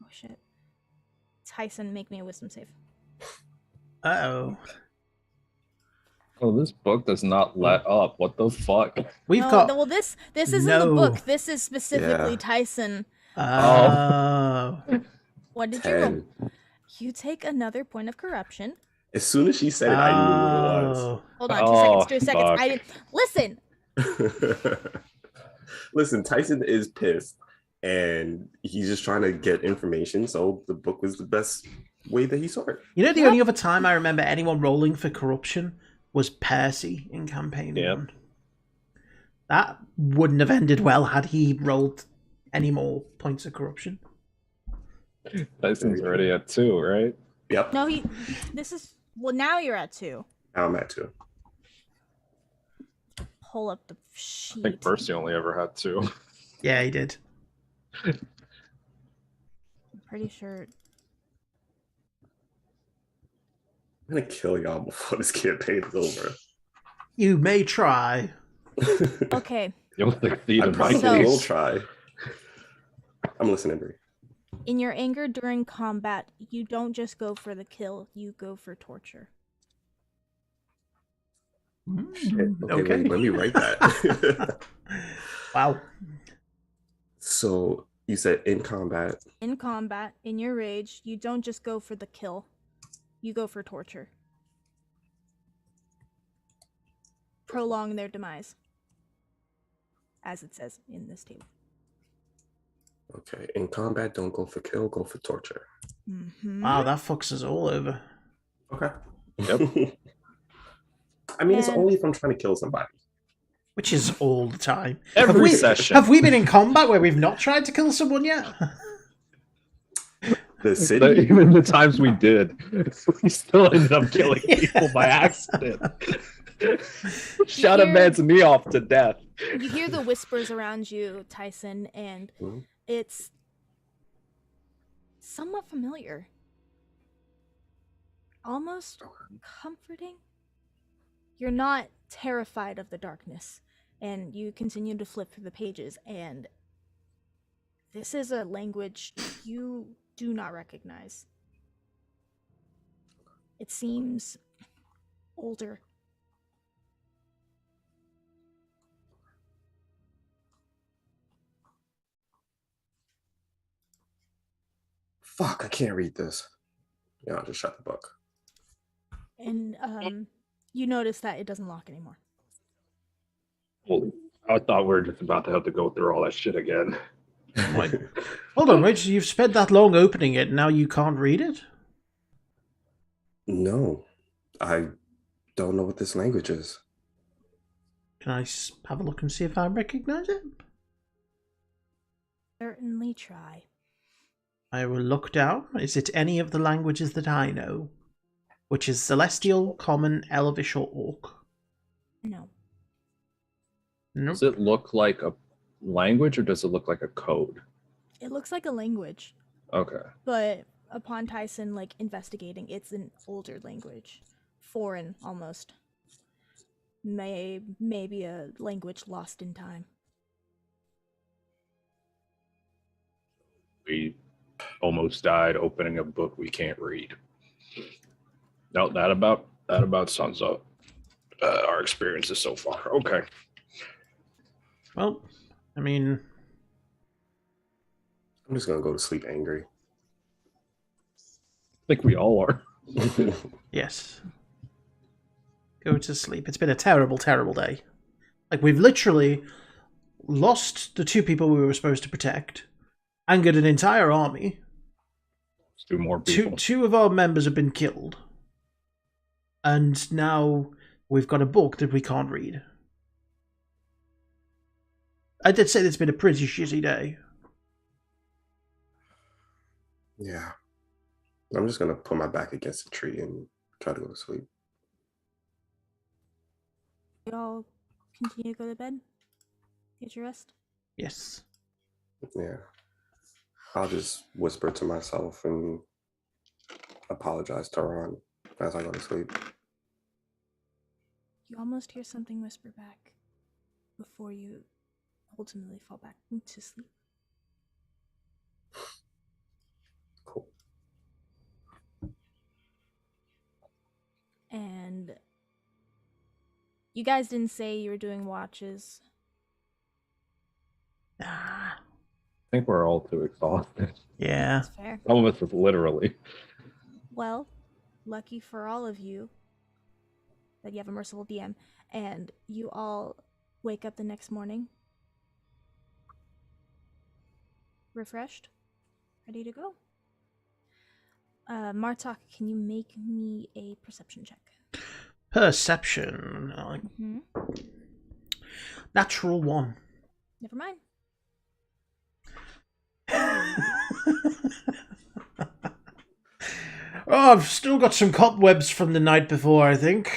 [SPEAKER 1] Oh shit. Tyson, make me a wisdom save.
[SPEAKER 4] Uh-oh.
[SPEAKER 2] Oh, this book does not let up. What the fuck?
[SPEAKER 4] We've
[SPEAKER 1] No,
[SPEAKER 4] got...
[SPEAKER 1] well, this isn't
[SPEAKER 4] No.
[SPEAKER 1] the book. This is specifically
[SPEAKER 5] Yeah.
[SPEAKER 1] Tyson.
[SPEAKER 4] Oh.
[SPEAKER 1] What did you roll?
[SPEAKER 5] 10.
[SPEAKER 1] You take another point of corruption.
[SPEAKER 5] As soon as she said it, I knew what it was.
[SPEAKER 1] Hold on, 2 seconds. 2 seconds.
[SPEAKER 2] fuck.
[SPEAKER 1] I didn't listen.
[SPEAKER 5] Listen, Tyson is pissed and he's just trying to get information. So the book was the best way that he saw it.
[SPEAKER 4] You know, the only other time I remember anyone rolling for corruption was Percy in campaign 1. That wouldn't have ended well had he rolled any more points of corruption.
[SPEAKER 2] Tyson's already at 2, right?
[SPEAKER 5] Yep.
[SPEAKER 1] No, well, now you're at 2.
[SPEAKER 5] Now I'm at 2.
[SPEAKER 1] Pull up the
[SPEAKER 2] I
[SPEAKER 1] sheet.
[SPEAKER 2] think Percy only ever had 2.
[SPEAKER 4] Yeah, he did.
[SPEAKER 1] I'm pretty sure.
[SPEAKER 5] I'm gonna kill y'all before this campaign is over.
[SPEAKER 4] You may try.
[SPEAKER 1] Okay.
[SPEAKER 2] You'll succeed
[SPEAKER 5] I
[SPEAKER 2] in my
[SPEAKER 5] probably will
[SPEAKER 2] case.
[SPEAKER 5] try. I'm listening, Brie.
[SPEAKER 1] In your anger during combat, you don't just go for the kill, you go for torture.
[SPEAKER 5] Shit. Okay,
[SPEAKER 4] Okay.
[SPEAKER 5] wait, let me write that.
[SPEAKER 4] Wow.
[SPEAKER 5] So you said in combat.
[SPEAKER 1] In combat, in your rage, you don't just go for the kill, you go for torture. Prolong their demise, as it says in this table.
[SPEAKER 5] Okay, in combat, don't go for kill, go for torture.
[SPEAKER 1] Mm-hmm.
[SPEAKER 4] Wow, that fucks us all over.
[SPEAKER 5] Okay.
[SPEAKER 2] Yep.
[SPEAKER 5] I mean, it's
[SPEAKER 1] And-
[SPEAKER 5] only if I'm trying to kill somebody.
[SPEAKER 4] Which is all the time.
[SPEAKER 2] Every session.
[SPEAKER 4] Have we been in combat where we've not tried to kill someone yet?
[SPEAKER 5] The city.
[SPEAKER 2] Even the times we did, we still ended up killing people by accident. Shot a
[SPEAKER 1] hear-
[SPEAKER 2] man's knee off to death.
[SPEAKER 1] You hear the whispers around you, Tyson, and
[SPEAKER 5] Mhm.
[SPEAKER 1] it's somewhat familiar. Almost comforting. You're not terrified of the darkness, and you continue to flip through the pages, and this is a language you do not recognize. It seems older.
[SPEAKER 5] Fuck, I can't read this. Yeah, I'll just shut the book.
[SPEAKER 1] And you notice that it doesn't lock anymore.
[SPEAKER 2] Holy, I thought we were just about to have to go through all that shit again.
[SPEAKER 4] Wait. Hold on, Rich. You've spent that long opening it, now you can't read it?
[SPEAKER 5] No, I don't know what this language is.
[SPEAKER 4] Can I have a look and see if I recognize it?
[SPEAKER 1] Certainly try.
[SPEAKER 4] I will look down. Is it any of the languages that I know? Which is Celestial, Common, Elvish, or Orc?
[SPEAKER 1] No.
[SPEAKER 4] Nope.
[SPEAKER 2] Does it look like a language or does it look like a code?
[SPEAKER 1] It looks like a language,
[SPEAKER 2] Okay.
[SPEAKER 1] but upon Tyson like investigating, it's an older language, foreign almost. Maybe a language lost in time.
[SPEAKER 2] We almost died opening a book we can't read. No, that about sums up our experiences so far. Okay.
[SPEAKER 4] Well, I mean,
[SPEAKER 5] I'm just gonna go to sleep angry.
[SPEAKER 2] I think we all are.
[SPEAKER 4] yes. Go to sleep. It's been a terrible, terrible day. Like, we've literally lost the 2 people we were supposed to protect, angered an entire army.
[SPEAKER 2] Let's do more people.
[SPEAKER 4] Two of our members have been killed. And now we've got a book that we can't read. I did say it's been a pretty shitty day.
[SPEAKER 5] Yeah. I'm just gonna put my back against the tree and try to go to sleep.
[SPEAKER 1] You all continue to go to bed? Get your rest?
[SPEAKER 4] Yes.
[SPEAKER 5] Yeah. I'll just whisper to myself and apologize to Ron as I go to sleep.
[SPEAKER 1] You almost hear something whisper back before you ultimately fall back to sleep.
[SPEAKER 5] Cool.
[SPEAKER 1] And you guys didn't say you were doing watches.
[SPEAKER 4] Ah,
[SPEAKER 2] I think we're all too exhausted.
[SPEAKER 4] yeah.
[SPEAKER 1] That's fair.
[SPEAKER 2] Some of us is literally.
[SPEAKER 1] Well, lucky for all of you that you have a merciful DM, and you all wake up the next morning refreshed, ready to go. Martok, can you make me a perception check?
[SPEAKER 4] Perception. Natural 1.
[SPEAKER 1] Never mind.
[SPEAKER 4] Oh, I've still got some cobwebs from the night before, I think.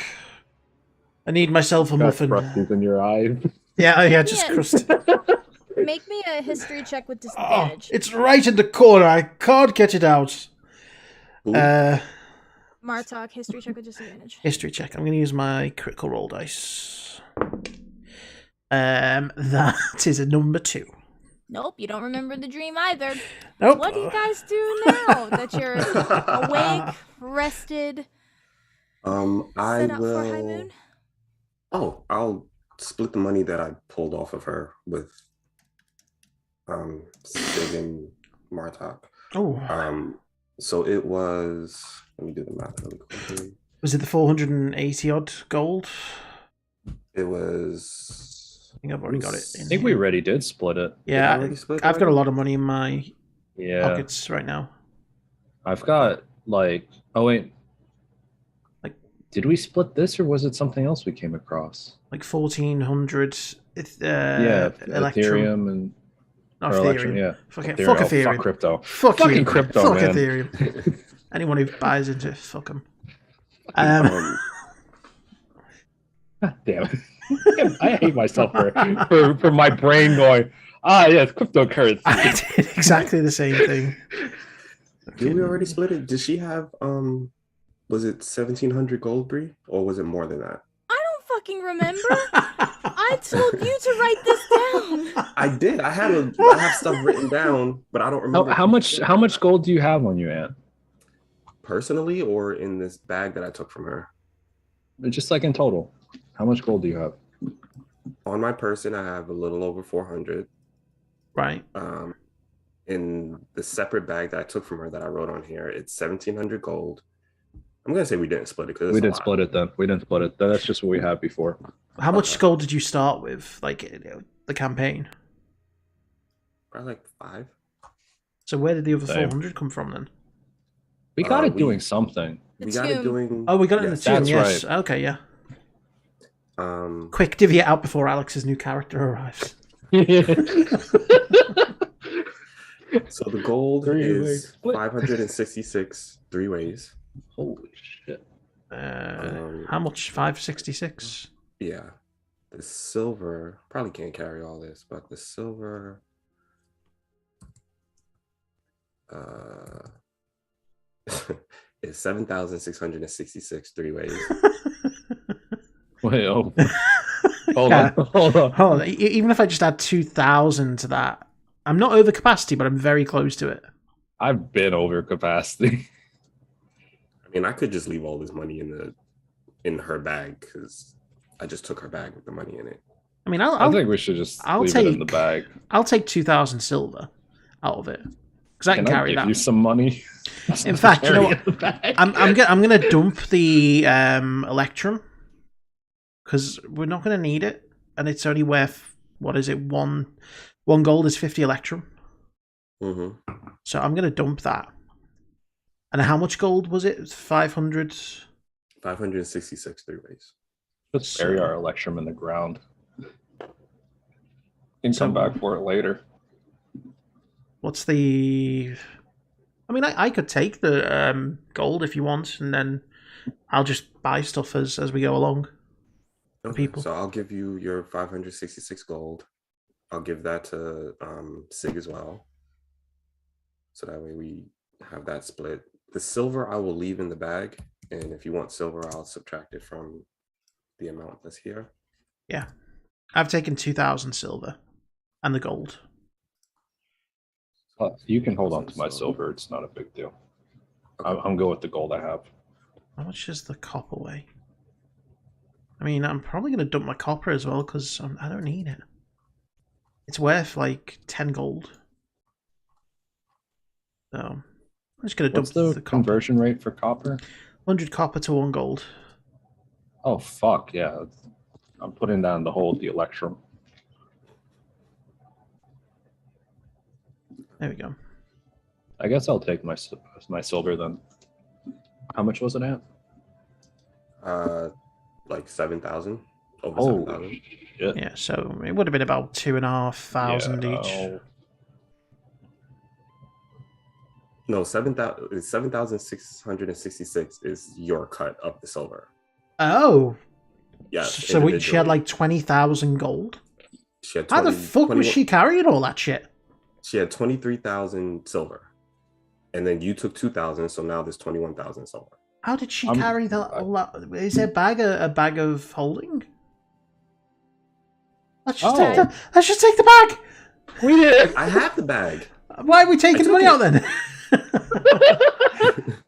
[SPEAKER 4] I need myself a
[SPEAKER 2] Got
[SPEAKER 4] muffin.
[SPEAKER 2] crusties in your eyes.
[SPEAKER 4] Yeah, just
[SPEAKER 1] Yeah.
[SPEAKER 4] crusty.
[SPEAKER 1] Make me a history check with
[SPEAKER 4] Oh,
[SPEAKER 1] disadvantage.
[SPEAKER 4] it's right in the corner. I can't get it out.
[SPEAKER 5] Ooh.
[SPEAKER 1] Martok, history check with disadvantage.
[SPEAKER 4] History check. I'm going to use my critical roll dice. That is a number 2.
[SPEAKER 1] Nope, you don't remember the dream either.
[SPEAKER 4] Nope.
[SPEAKER 1] What do you guys do now that you're awake, rested,
[SPEAKER 5] I
[SPEAKER 1] set up
[SPEAKER 5] will.
[SPEAKER 1] for Highmoon?
[SPEAKER 5] Oh, I'll split the money that I pulled off of her with Sig and Martok.
[SPEAKER 4] Oh.
[SPEAKER 5] So it was. Let me do the math really quickly.
[SPEAKER 4] Was it the 480 odd gold?
[SPEAKER 5] It was.
[SPEAKER 4] I think I've already got it.
[SPEAKER 2] I think we already did split it.
[SPEAKER 4] Yeah,
[SPEAKER 5] already split
[SPEAKER 4] I've got a
[SPEAKER 5] already?
[SPEAKER 4] lot of money in my
[SPEAKER 2] Yeah.
[SPEAKER 4] pockets right now.
[SPEAKER 2] I've got like, oh wait.
[SPEAKER 4] Like,
[SPEAKER 2] did we split this or was it something else we came across?
[SPEAKER 4] Like 1,400
[SPEAKER 2] Yeah,
[SPEAKER 4] Electrum.
[SPEAKER 2] Ethereum and
[SPEAKER 4] Not
[SPEAKER 2] or
[SPEAKER 4] Ethereum.
[SPEAKER 2] Electrum, yeah.
[SPEAKER 4] Fuck
[SPEAKER 2] Ethereum.
[SPEAKER 4] fuck
[SPEAKER 2] Oh,
[SPEAKER 4] Ethereum.
[SPEAKER 2] fuck crypto.
[SPEAKER 4] Fuck
[SPEAKER 2] Fucking
[SPEAKER 4] you.
[SPEAKER 2] crypto,
[SPEAKER 4] Fuck
[SPEAKER 2] man.
[SPEAKER 4] Ethereum. Anyone who buys into it, fuck them.
[SPEAKER 5] Um,
[SPEAKER 2] God damn it. I hate myself for my brain going, yes, cryptocurrency.
[SPEAKER 4] I did exactly the same thing.
[SPEAKER 5] Did we already split it? Did she have was it 1,700 gold, Bree, or was it more than that?
[SPEAKER 1] I don't fucking remember. I told you to write this down.
[SPEAKER 5] I did. I have stuff written down, but I don't remember.
[SPEAKER 2] How much gold do you have on you, Aunt?
[SPEAKER 5] Personally, or in this bag that I took from her?
[SPEAKER 2] Just like in total. How much gold do you have?
[SPEAKER 5] On my person, I have a little over 400.
[SPEAKER 4] Right.
[SPEAKER 5] In the separate bag that I took from her that I wrote on here, it's 1,700 gold. I'm gonna say we didn't split it because
[SPEAKER 2] We didn't split it then. We didn't split it. That's just what we had before.
[SPEAKER 4] How much gold did you start with, like, the campaign?
[SPEAKER 5] Probably like 5.
[SPEAKER 4] So where did the other
[SPEAKER 2] Same.
[SPEAKER 4] 400 come from then?
[SPEAKER 2] We got it
[SPEAKER 5] we-
[SPEAKER 2] doing something.
[SPEAKER 1] The
[SPEAKER 5] We got it
[SPEAKER 1] tomb.
[SPEAKER 5] doing.
[SPEAKER 4] Oh, we got it in the
[SPEAKER 5] yes.
[SPEAKER 4] tomb,
[SPEAKER 2] That's
[SPEAKER 4] yes.
[SPEAKER 2] right.
[SPEAKER 4] Okay, yeah.
[SPEAKER 5] Um,
[SPEAKER 4] Quick, divvy it out before Alex's new character arrives.
[SPEAKER 5] so the gold
[SPEAKER 2] Three-way
[SPEAKER 5] is
[SPEAKER 2] split.
[SPEAKER 5] 566 3 ways.
[SPEAKER 2] Holy shit.
[SPEAKER 4] How much? 566?
[SPEAKER 5] Yeah. The silver probably can't carry all this, but the silver is 7,666 three ways.
[SPEAKER 2] Wait, oh, hold
[SPEAKER 4] Yeah.
[SPEAKER 2] on, hold on.
[SPEAKER 4] Hold on. Even if I just add 2,000 to that, I'm not over capacity, but I'm very close to it.
[SPEAKER 2] I've been over capacity.
[SPEAKER 5] I mean, I could just leave all this money in her bag because I just took her bag with the money in it.
[SPEAKER 4] I mean,
[SPEAKER 2] I think we should just leave it in the bag.
[SPEAKER 4] I'll take 2,000 silver out of it because I can carry
[SPEAKER 2] give
[SPEAKER 4] that.
[SPEAKER 2] you some money.
[SPEAKER 4] In fact, you know what? I'm gonna dump the electrum because we're not gonna need it, and it's only worth, what is it? One gold is 50 electrum.
[SPEAKER 5] Mm-hmm.
[SPEAKER 4] So I'm gonna dump that. And how much gold was it? 500.
[SPEAKER 5] 566 three ways.
[SPEAKER 2] Let's bury our electrum in the ground. Can come back for it later.
[SPEAKER 4] What's the? I mean, I could take the gold if you want, and then I'll just buy stuff as we go along.
[SPEAKER 5] Okay,
[SPEAKER 4] People.
[SPEAKER 5] So I'll give you your 566 gold. I'll give that to Sig as well. So that way we have that split. The silver I will leave in the bag, and if you want silver, I'll subtract it from the amount that's here.
[SPEAKER 4] Yeah, I've taken 2,000 silver and the gold.
[SPEAKER 2] You can hold on to my silver. It's not a big deal.
[SPEAKER 5] Okay.
[SPEAKER 2] I'm going with the gold I have.
[SPEAKER 4] How much is the copper weigh? I mean, I'm probably going to dump my copper as well because I don't need it. It's worth like 10 gold. So I'm just going to dump
[SPEAKER 2] What's
[SPEAKER 4] the
[SPEAKER 2] conversion rate for copper?
[SPEAKER 4] 100 copper to 1 gold.
[SPEAKER 2] Oh, fuck, yeah. I'm putting down the electrum.
[SPEAKER 4] There we go.
[SPEAKER 2] I guess I'll take my silver then. How much was it at?
[SPEAKER 5] Like 7,000. Over 7,000.
[SPEAKER 2] Shit.
[SPEAKER 4] Yeah, so it would have been about 2,500 each.
[SPEAKER 5] No, 7,666 is your cut of the silver.
[SPEAKER 4] Oh.
[SPEAKER 5] Yeah.
[SPEAKER 4] So she had like 20,000 gold?
[SPEAKER 5] She had
[SPEAKER 4] How the fuck was she carrying all that shit?
[SPEAKER 5] She had 23,000 silver. And then you took 2,000, so now there's 21,000 silver.
[SPEAKER 4] How did she carry that? Is her bag a bag of holding? Let's just take the bag.
[SPEAKER 2] We did.
[SPEAKER 5] I have the bag.
[SPEAKER 4] Why are we taking the money out then?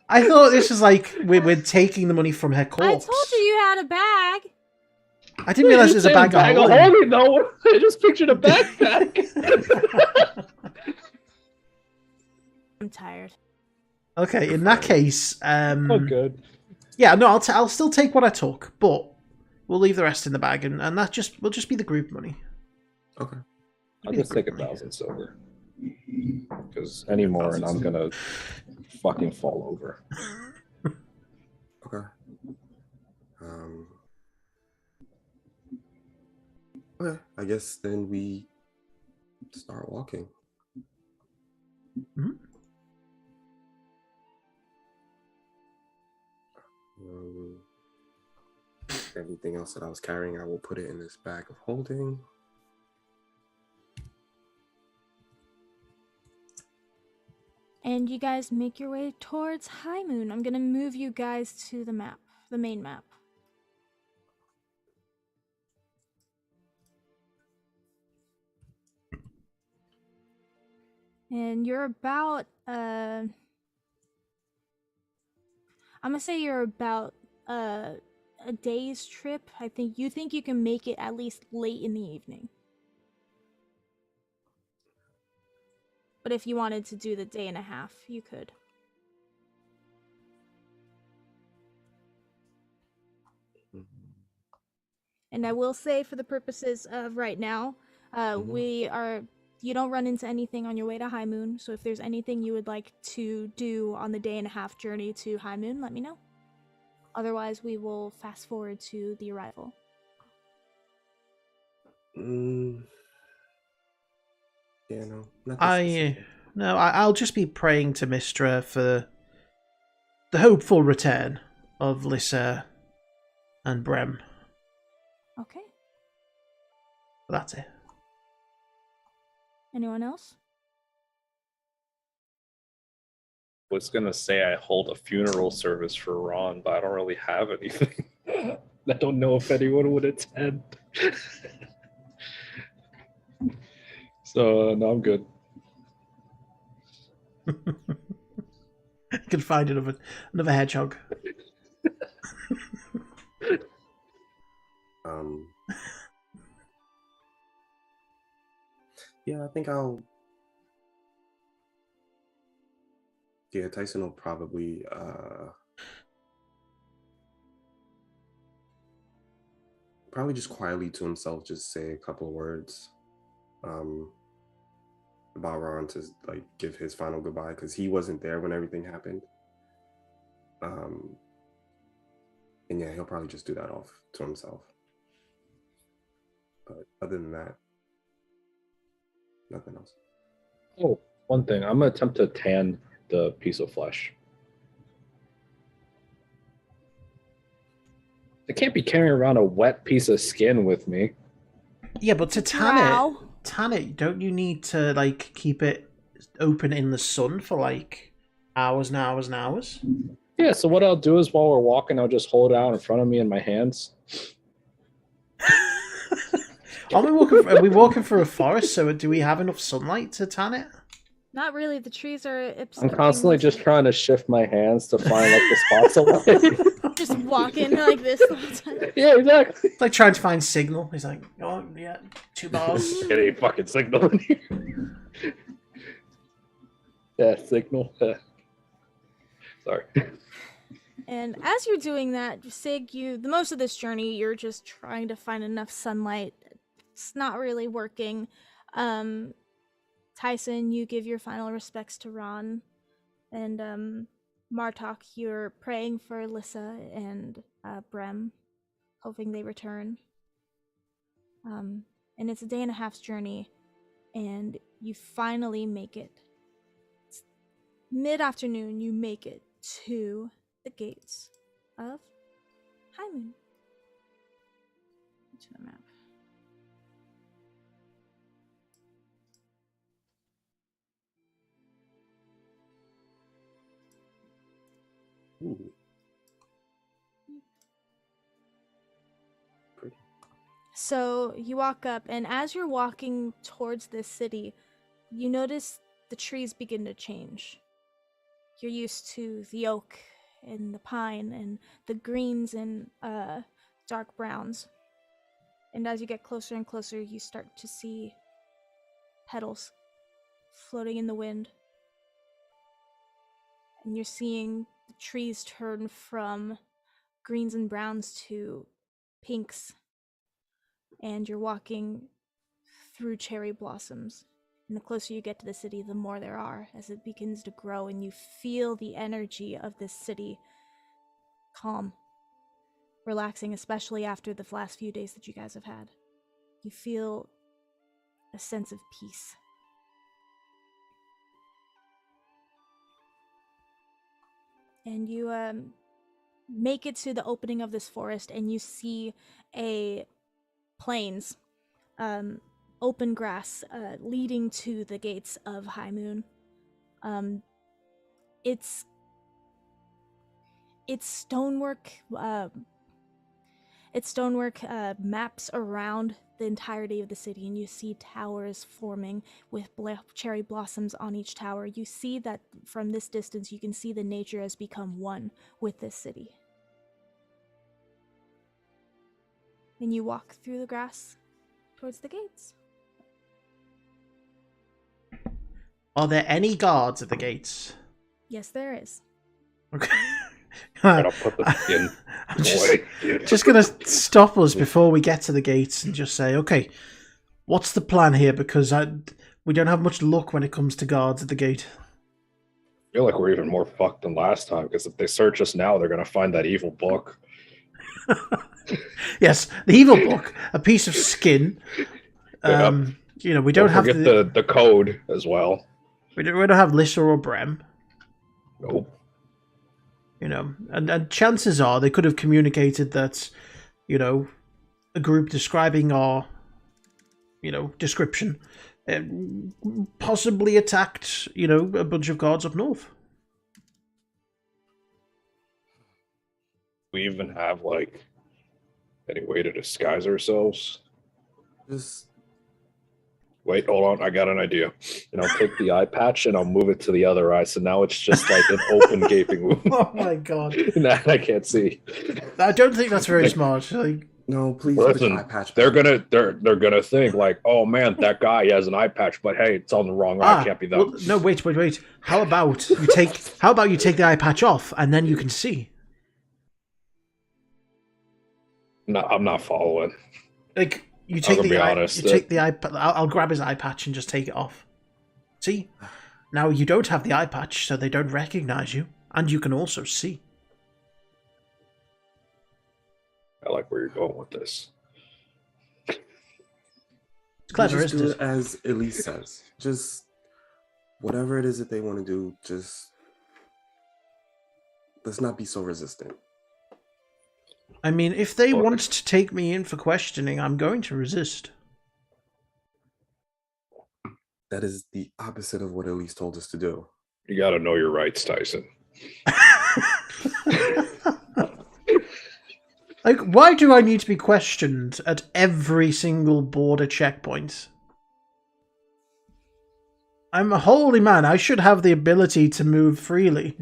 [SPEAKER 4] I thought this was like we're taking the money from her corpse.
[SPEAKER 1] I told you had a bag.
[SPEAKER 4] I didn't realize it was a bag of holding.
[SPEAKER 2] No, I just pictured a backpack.
[SPEAKER 1] I'm tired.
[SPEAKER 4] Okay, in that case,
[SPEAKER 2] Oh, good.
[SPEAKER 4] yeah, no, I'll still take what I took, but we'll leave the rest in the bag, and that will just be the group money.
[SPEAKER 5] Okay.
[SPEAKER 2] I'll just take 1,000 silver. Because any more and I'm gonna fucking fall over.
[SPEAKER 5] Okay. Okay, I guess then we start walking.
[SPEAKER 4] Mm-hmm.
[SPEAKER 5] Everything else that I was carrying, I will put it in this bag of holding.
[SPEAKER 1] And you guys make your way towards Highmoon. I'm gonna move you guys to the map, the main map. And you're about, I'm gonna say you're about a day's trip. You think you can make it at least late in the evening. But if you wanted to do the day and a half, you could. And I will say, for the purposes of right now, you don't run into anything on your way to Highmoon. So if there's anything you would like to do on the day and a half journey to Highmoon, let me know. Otherwise, we will fast forward to the arrival.
[SPEAKER 5] Yeah, no.
[SPEAKER 4] I'll just be praying to Mistra for the hopeful return of Lissa and Brem.
[SPEAKER 1] Okay.
[SPEAKER 4] That's it.
[SPEAKER 1] Anyone else?
[SPEAKER 2] Was gonna say I hold a funeral service for Ron, but I don't really have anything. I don't know if anyone would attend. So no, I'm good.
[SPEAKER 4] I can find another hedgehog.
[SPEAKER 5] Yeah, I think Tyson will probably just quietly to himself just say a couple of words about Ron to like give his final goodbye, because he wasn't there when everything happened. And yeah, he'll probably just do that off to himself. But other than that, nothing else.
[SPEAKER 2] Oh, one thing. I'm gonna attempt to tan the piece of flesh. I can't be carrying around a wet piece of skin with me.
[SPEAKER 4] Yeah, but to
[SPEAKER 1] Drow.
[SPEAKER 4] tan it, don't you need to like keep it open in the sun for like hours and hours and hours?
[SPEAKER 2] Yeah, so what I'll do is while we're walking, I'll just hold it out in front of me in my hands.
[SPEAKER 4] Are we walking through a forest, so do we have enough sunlight to tan it?
[SPEAKER 1] Not really. The trees are.
[SPEAKER 2] I'm constantly just trying to shift my hands to find like the spots away.
[SPEAKER 1] Just walking like this the whole time.
[SPEAKER 2] Yeah, exactly.
[SPEAKER 4] It's like trying to find signal. He's like, oh yeah, 2 bars.
[SPEAKER 2] Get a fucking signal in here. Yeah, signal. Sorry.
[SPEAKER 1] And as you're doing that, Sig, the most of this journey, you're just trying to find enough sunlight. It's not really working. Tyson, you give your final respects to Ron. And Martok, you're praying for Lissa and Brem, hoping they return. And it's a 1.5 day journey, and you finally make it. It's mid-afternoon, you make it to the gates of Highmoon. To the map.
[SPEAKER 5] Ooh. Pretty.
[SPEAKER 1] So you walk up, and as you're walking towards this city, you notice the trees begin to change. You're used to the oak and the pine and the greens and dark browns. And as you get closer and closer, you start to see petals floating in the wind. And you're seeing the trees turn from greens and browns to pinks. And you're walking through cherry blossoms. And the closer you get to the city, the more there are as it begins to grow, and you feel the energy of this city calm, relaxing, especially after the last few days that you guys have had. You feel a sense of peace. And you make it to the opening of this forest, and you see a plains, open grass leading to the gates of Highmoon. It's stonework. Maps around the entirety of the city, and you see towers forming with cherry blossoms on each tower. You see that from this distance, you can see the nature has become one with this city. And you walk through the grass towards the gates.
[SPEAKER 4] Are there any guards at the gates?
[SPEAKER 1] Yes, there is.
[SPEAKER 4] Okay.
[SPEAKER 2] I'll put the skin
[SPEAKER 4] I'm
[SPEAKER 2] away.
[SPEAKER 4] just going to stop us before we get to the gates and just say, okay, what's the plan here? Because we don't have much luck when it comes to guards at the gate.
[SPEAKER 2] I feel like we're even more fucked than last time, because if they search us now, they're going to find that evil book.
[SPEAKER 4] Yes, the evil book, a piece of skin.
[SPEAKER 2] Yep.
[SPEAKER 4] You know, we don't have
[SPEAKER 2] the code as well.
[SPEAKER 4] We don't have Lissa or Brem.
[SPEAKER 2] Nope.
[SPEAKER 4] You know, and chances are they could have communicated that, you know, a group describing our, description, possibly attacked, a bunch of guards up north.
[SPEAKER 2] We even have like any way to disguise ourselves?
[SPEAKER 5] Just
[SPEAKER 2] Wait, hold on. I got an idea. And I'll take the eye patch and I'll move it to the other eye. So now it's just like an open gaping wound.
[SPEAKER 4] Oh my god.
[SPEAKER 2] Nah, I can't see.
[SPEAKER 4] I don't think that's very smart. Like,
[SPEAKER 5] no, please. Put the
[SPEAKER 2] Listen,
[SPEAKER 5] eye patch
[SPEAKER 2] they're
[SPEAKER 5] back.
[SPEAKER 2] gonna think like, oh man, that guy has an eye patch, but hey, it's on the wrong eye. It can't be that.
[SPEAKER 4] well, no, wait. How about you take the eye patch off and then you can see?
[SPEAKER 2] No, I'm not following.
[SPEAKER 4] Like, you
[SPEAKER 2] I'm
[SPEAKER 4] take
[SPEAKER 2] gonna
[SPEAKER 4] the
[SPEAKER 2] be
[SPEAKER 4] eye,
[SPEAKER 2] honest,
[SPEAKER 4] you take the eye. I'll grab his eye patch and just take it off. See, now you don't have the eye patch, so they don't recognize you, and you can also see.
[SPEAKER 2] I like where you're going with this.
[SPEAKER 4] It's clever,
[SPEAKER 5] Just do
[SPEAKER 4] isn't
[SPEAKER 5] it
[SPEAKER 4] it?
[SPEAKER 5] as Elise says. Just whatever it is that they want to do. Just let's not be so resistant.
[SPEAKER 4] I mean, if they
[SPEAKER 2] Look.
[SPEAKER 4] want to take me in for questioning, I'm going to resist.
[SPEAKER 5] That is the opposite of what Elise told us to do.
[SPEAKER 2] You got to know your rights, Tyson.
[SPEAKER 4] Like, why do I need to be questioned at every single border checkpoint? I'm a holy man. I should have the ability to move freely.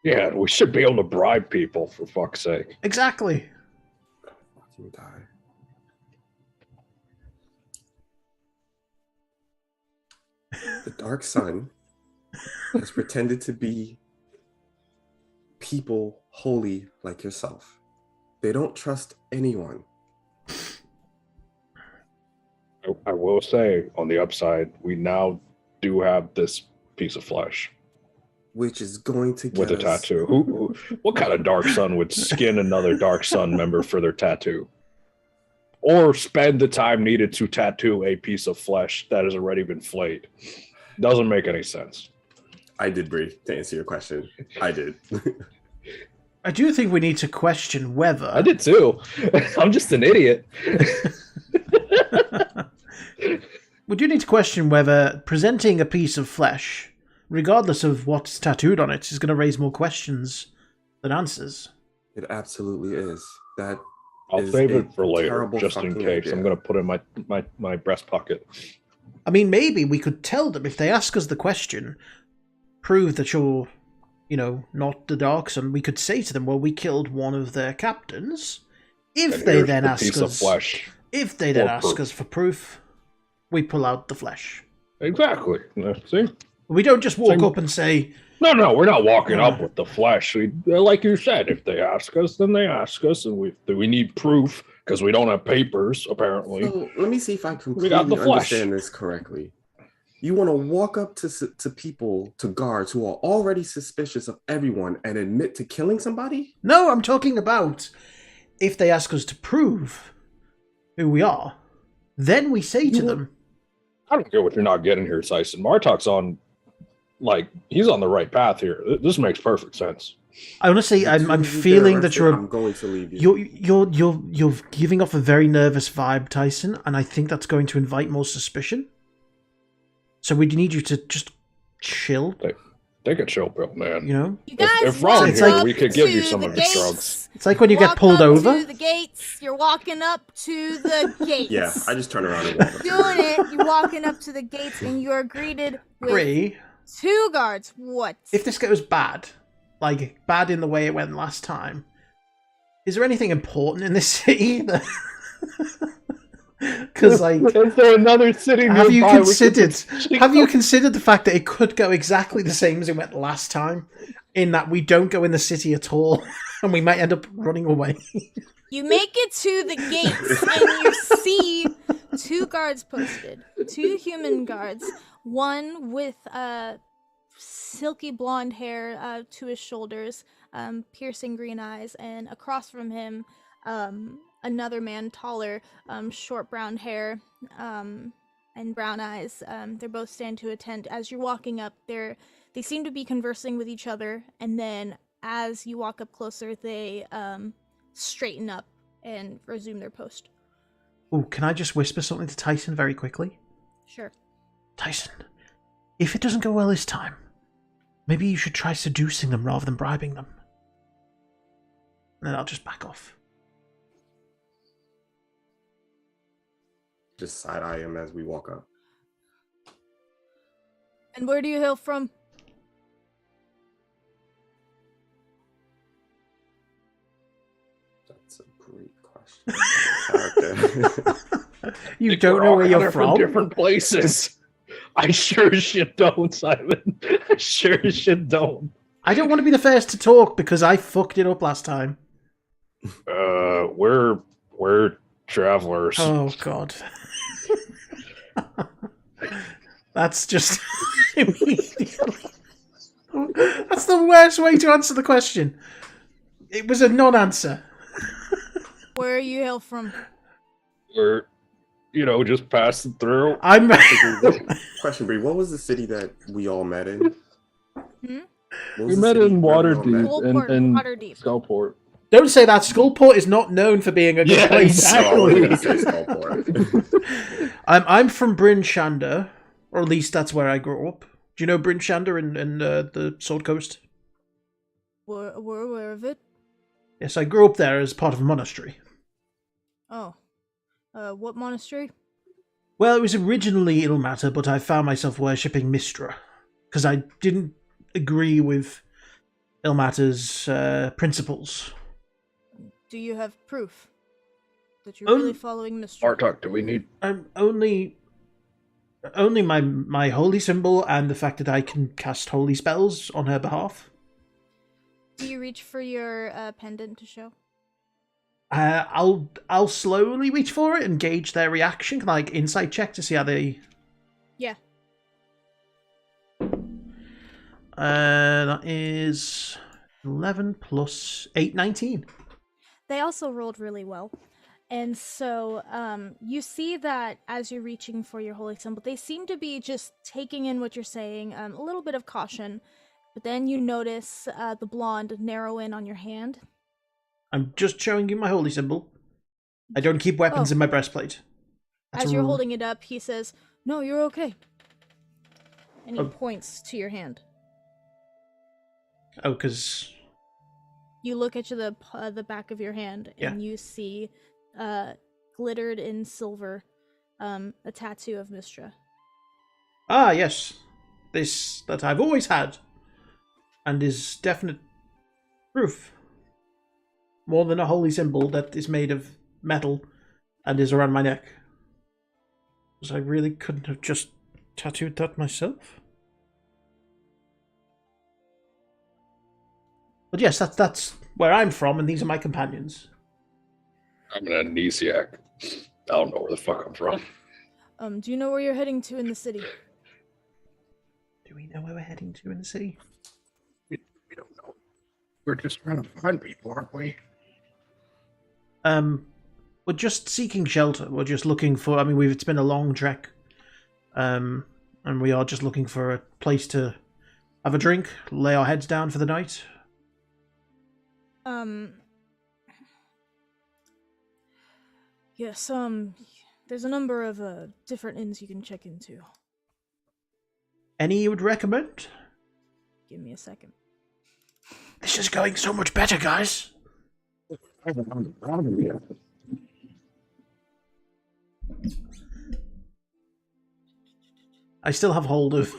[SPEAKER 2] Yeah, we should be able to bribe people, for fuck's sake.
[SPEAKER 4] Exactly.
[SPEAKER 5] Fucking die. The Dark Sun has pretended to be people holy like yourself. They don't trust anyone.
[SPEAKER 2] I will say, on the upside, we now do have this piece of flesh
[SPEAKER 5] Which is going to get
[SPEAKER 2] with a
[SPEAKER 5] us-
[SPEAKER 2] tattoo. What kind of Dark Sun would skin another Dark Sun member for their tattoo? Or spend the time needed to tattoo a piece of flesh that has already been flayed? Doesn't make any sense.
[SPEAKER 5] I did, Bree, to answer your question. I did.
[SPEAKER 4] I do think we need to question whether...
[SPEAKER 2] I did too. I'm just an idiot.
[SPEAKER 4] We do need to question whether presenting a piece of flesh, regardless of what's tattooed on it, is going to raise more questions than answers.
[SPEAKER 5] It absolutely is. That
[SPEAKER 2] I'll
[SPEAKER 5] is
[SPEAKER 2] save
[SPEAKER 5] a
[SPEAKER 2] it for later,
[SPEAKER 5] terrible
[SPEAKER 2] just in
[SPEAKER 5] fucking
[SPEAKER 2] case.
[SPEAKER 5] idea.
[SPEAKER 2] I'm going to put it in my breast pocket.
[SPEAKER 4] I mean, maybe we could tell them, if they ask us the question, prove that you're, not the Dark Sun, we could say to them, well, we killed one of their captains. If
[SPEAKER 2] And
[SPEAKER 4] they
[SPEAKER 2] here's
[SPEAKER 4] then
[SPEAKER 2] the
[SPEAKER 4] ask
[SPEAKER 2] piece of
[SPEAKER 4] us...
[SPEAKER 2] flesh.
[SPEAKER 4] If they then
[SPEAKER 2] for
[SPEAKER 4] ask
[SPEAKER 2] proof.
[SPEAKER 4] us for proof, we pull out the flesh.
[SPEAKER 2] Exactly. See?
[SPEAKER 4] We don't just walk
[SPEAKER 2] Same-
[SPEAKER 4] up and say,
[SPEAKER 2] No, we're not walking up with the flesh. We, like you said, if they ask us, then they ask us, and we need proof because we don't have papers, apparently.
[SPEAKER 5] So let me see if I
[SPEAKER 2] got
[SPEAKER 5] completely
[SPEAKER 2] the flesh.
[SPEAKER 5] understand this correctly. You want to walk up to people, to guards who are already suspicious of everyone and admit to killing somebody?
[SPEAKER 4] no, I'm talking about if they ask us to prove who we are, then we say to them,
[SPEAKER 2] I don't get what you're not getting here, Tyson. Martok's on, he's on the right path here. This makes perfect sense.
[SPEAKER 4] honestly,
[SPEAKER 5] As soon
[SPEAKER 4] I'm
[SPEAKER 5] as you get
[SPEAKER 4] feeling that
[SPEAKER 5] arrested, I'm going to leave you.
[SPEAKER 4] you're giving off a very nervous vibe, Tyson, and I think that's going to invite more suspicion. So we need you to just chill,
[SPEAKER 2] Take a chill pill, man.
[SPEAKER 1] You guys
[SPEAKER 2] If
[SPEAKER 1] walk
[SPEAKER 2] wrong
[SPEAKER 4] It's like-
[SPEAKER 1] up
[SPEAKER 2] we could give you
[SPEAKER 1] to
[SPEAKER 2] some
[SPEAKER 1] the
[SPEAKER 2] of the
[SPEAKER 1] gates.
[SPEAKER 2] drugs.
[SPEAKER 4] It's like when you get
[SPEAKER 1] Walk
[SPEAKER 4] pulled
[SPEAKER 1] up
[SPEAKER 4] over.
[SPEAKER 1] to the gates. You're walking up to the gates.
[SPEAKER 5] Yeah, I just turn around and walk up.
[SPEAKER 1] doing it. You're walking up to the gates, and you are greeted with
[SPEAKER 4] Bree,
[SPEAKER 1] 2 guards. What?
[SPEAKER 4] if this goes bad, like bad in the way it went last time, is there anything important in this city? Because
[SPEAKER 2] Is there another city
[SPEAKER 4] have you
[SPEAKER 2] nearby we could
[SPEAKER 4] considered?
[SPEAKER 2] potentially
[SPEAKER 4] Have you
[SPEAKER 2] go?
[SPEAKER 4] considered the fact that it could go exactly the same as it went last time? In that we don't go in the city at all, and we might end up running away.
[SPEAKER 1] You make it to the gates, and you see 2 guards posted. 2 human guards. One with silky blonde hair to his shoulders, piercing green eyes, and across from him, another man, taller, short brown hair, and brown eyes. They're both stand to attend. As you're walking up, they seem to be conversing with each other, and then as you walk up closer, they straighten up and resume their post.
[SPEAKER 4] Oh, can I just whisper something to Tyson very quickly?
[SPEAKER 1] Sure.
[SPEAKER 4] Tyson, if it doesn't go well this time, maybe you should try seducing them rather than bribing them. And then I'll just back off.
[SPEAKER 5] Just side-eye him as we walk up.
[SPEAKER 1] And where do you hail from?
[SPEAKER 5] That's a great question.
[SPEAKER 4] You
[SPEAKER 2] Think
[SPEAKER 4] don't
[SPEAKER 2] we're
[SPEAKER 4] know
[SPEAKER 2] all
[SPEAKER 4] where you're
[SPEAKER 2] kinda
[SPEAKER 4] from?
[SPEAKER 2] different places. I sure as shit don't, Simon. I sure as shit don't.
[SPEAKER 4] I don't want to be the first to talk because I fucked it up last time.
[SPEAKER 2] We're travelers.
[SPEAKER 4] Oh, God. That's just immediately. That's the worst way to answer the question. It was a non-answer.
[SPEAKER 1] Where you hail from?
[SPEAKER 2] We're, just passing through.
[SPEAKER 4] I'm.
[SPEAKER 5] Question, Bree, what was the city that we all met in?
[SPEAKER 1] Hmm?
[SPEAKER 5] What
[SPEAKER 2] We
[SPEAKER 5] was the
[SPEAKER 2] met
[SPEAKER 5] city
[SPEAKER 2] in
[SPEAKER 5] where we all
[SPEAKER 2] Waterdeep
[SPEAKER 5] met?
[SPEAKER 1] Skullport,
[SPEAKER 2] and
[SPEAKER 1] Waterdeep.
[SPEAKER 2] Skullport.
[SPEAKER 4] Don't say that. Skullport is not known for being a good
[SPEAKER 2] Yeah,
[SPEAKER 4] place.
[SPEAKER 5] No, I wasn't
[SPEAKER 2] exactly.
[SPEAKER 5] gonna say Skullport.
[SPEAKER 4] I'm from Bryn Shander, or at least that's where I grew up. Do you know Bryn Shander in the Sword Coast?
[SPEAKER 1] We're aware of it.
[SPEAKER 4] Yes, I grew up there as part of a monastery.
[SPEAKER 1] Oh. What monastery?
[SPEAKER 4] Well, it was originally Ilmater, but I found myself worshipping Mistra, because I didn't agree with Ilmater's principles.
[SPEAKER 1] Do you have proof that you're really
[SPEAKER 4] Um,
[SPEAKER 1] following Mr.
[SPEAKER 2] Bartok, do we need...
[SPEAKER 4] Only my holy symbol and the fact that I can cast holy spells on her behalf.
[SPEAKER 1] Do you reach for your pendant to show?
[SPEAKER 4] I'll slowly reach for it and gauge their reaction. Can I insight check to see how they?
[SPEAKER 1] Yeah.
[SPEAKER 4] That is 11 plus 8, 19.
[SPEAKER 1] They also rolled really well. And so you see that as you're reaching for your holy symbol, they seem to be just taking in what you're saying, a little bit of caution. But then you notice the blonde narrow in on your hand.
[SPEAKER 4] I'm just showing you my holy symbol. I don't keep weapons
[SPEAKER 1] Oh.
[SPEAKER 4] in my breastplate. That's
[SPEAKER 1] As
[SPEAKER 4] a
[SPEAKER 1] you're
[SPEAKER 4] rule.
[SPEAKER 1] holding it up, he says, "No, you're okay." And he
[SPEAKER 4] Oh.
[SPEAKER 1] points to your hand.
[SPEAKER 4] Oh, because
[SPEAKER 1] You look at the back of your hand,
[SPEAKER 4] Yeah.
[SPEAKER 1] and you see, glittered in silver, a tattoo of Mistra.
[SPEAKER 4] yes, this that I've always had, and is definite proof. More than a holy symbol that is made of metal and is around my neck. Because I really couldn't have just tattooed that myself. But yes, that's where I'm from, and these are my companions.
[SPEAKER 2] I'm an amnesiac. I don't know where the fuck I'm from.
[SPEAKER 1] Do you know where you're heading to in the city?
[SPEAKER 4] Do we know where we're heading to in the city?
[SPEAKER 2] We don't know. We're just trying to find people, aren't we?
[SPEAKER 4] We're just seeking shelter. We're just looking for. I mean, it's been a long trek, and we are just looking for a place to have a drink, lay our heads down for the night.
[SPEAKER 1] Yes, there's a number of, different inns you can check into.
[SPEAKER 4] Any you would recommend?
[SPEAKER 1] Give me a second.
[SPEAKER 4] This is going so much better, guys. I still have hold of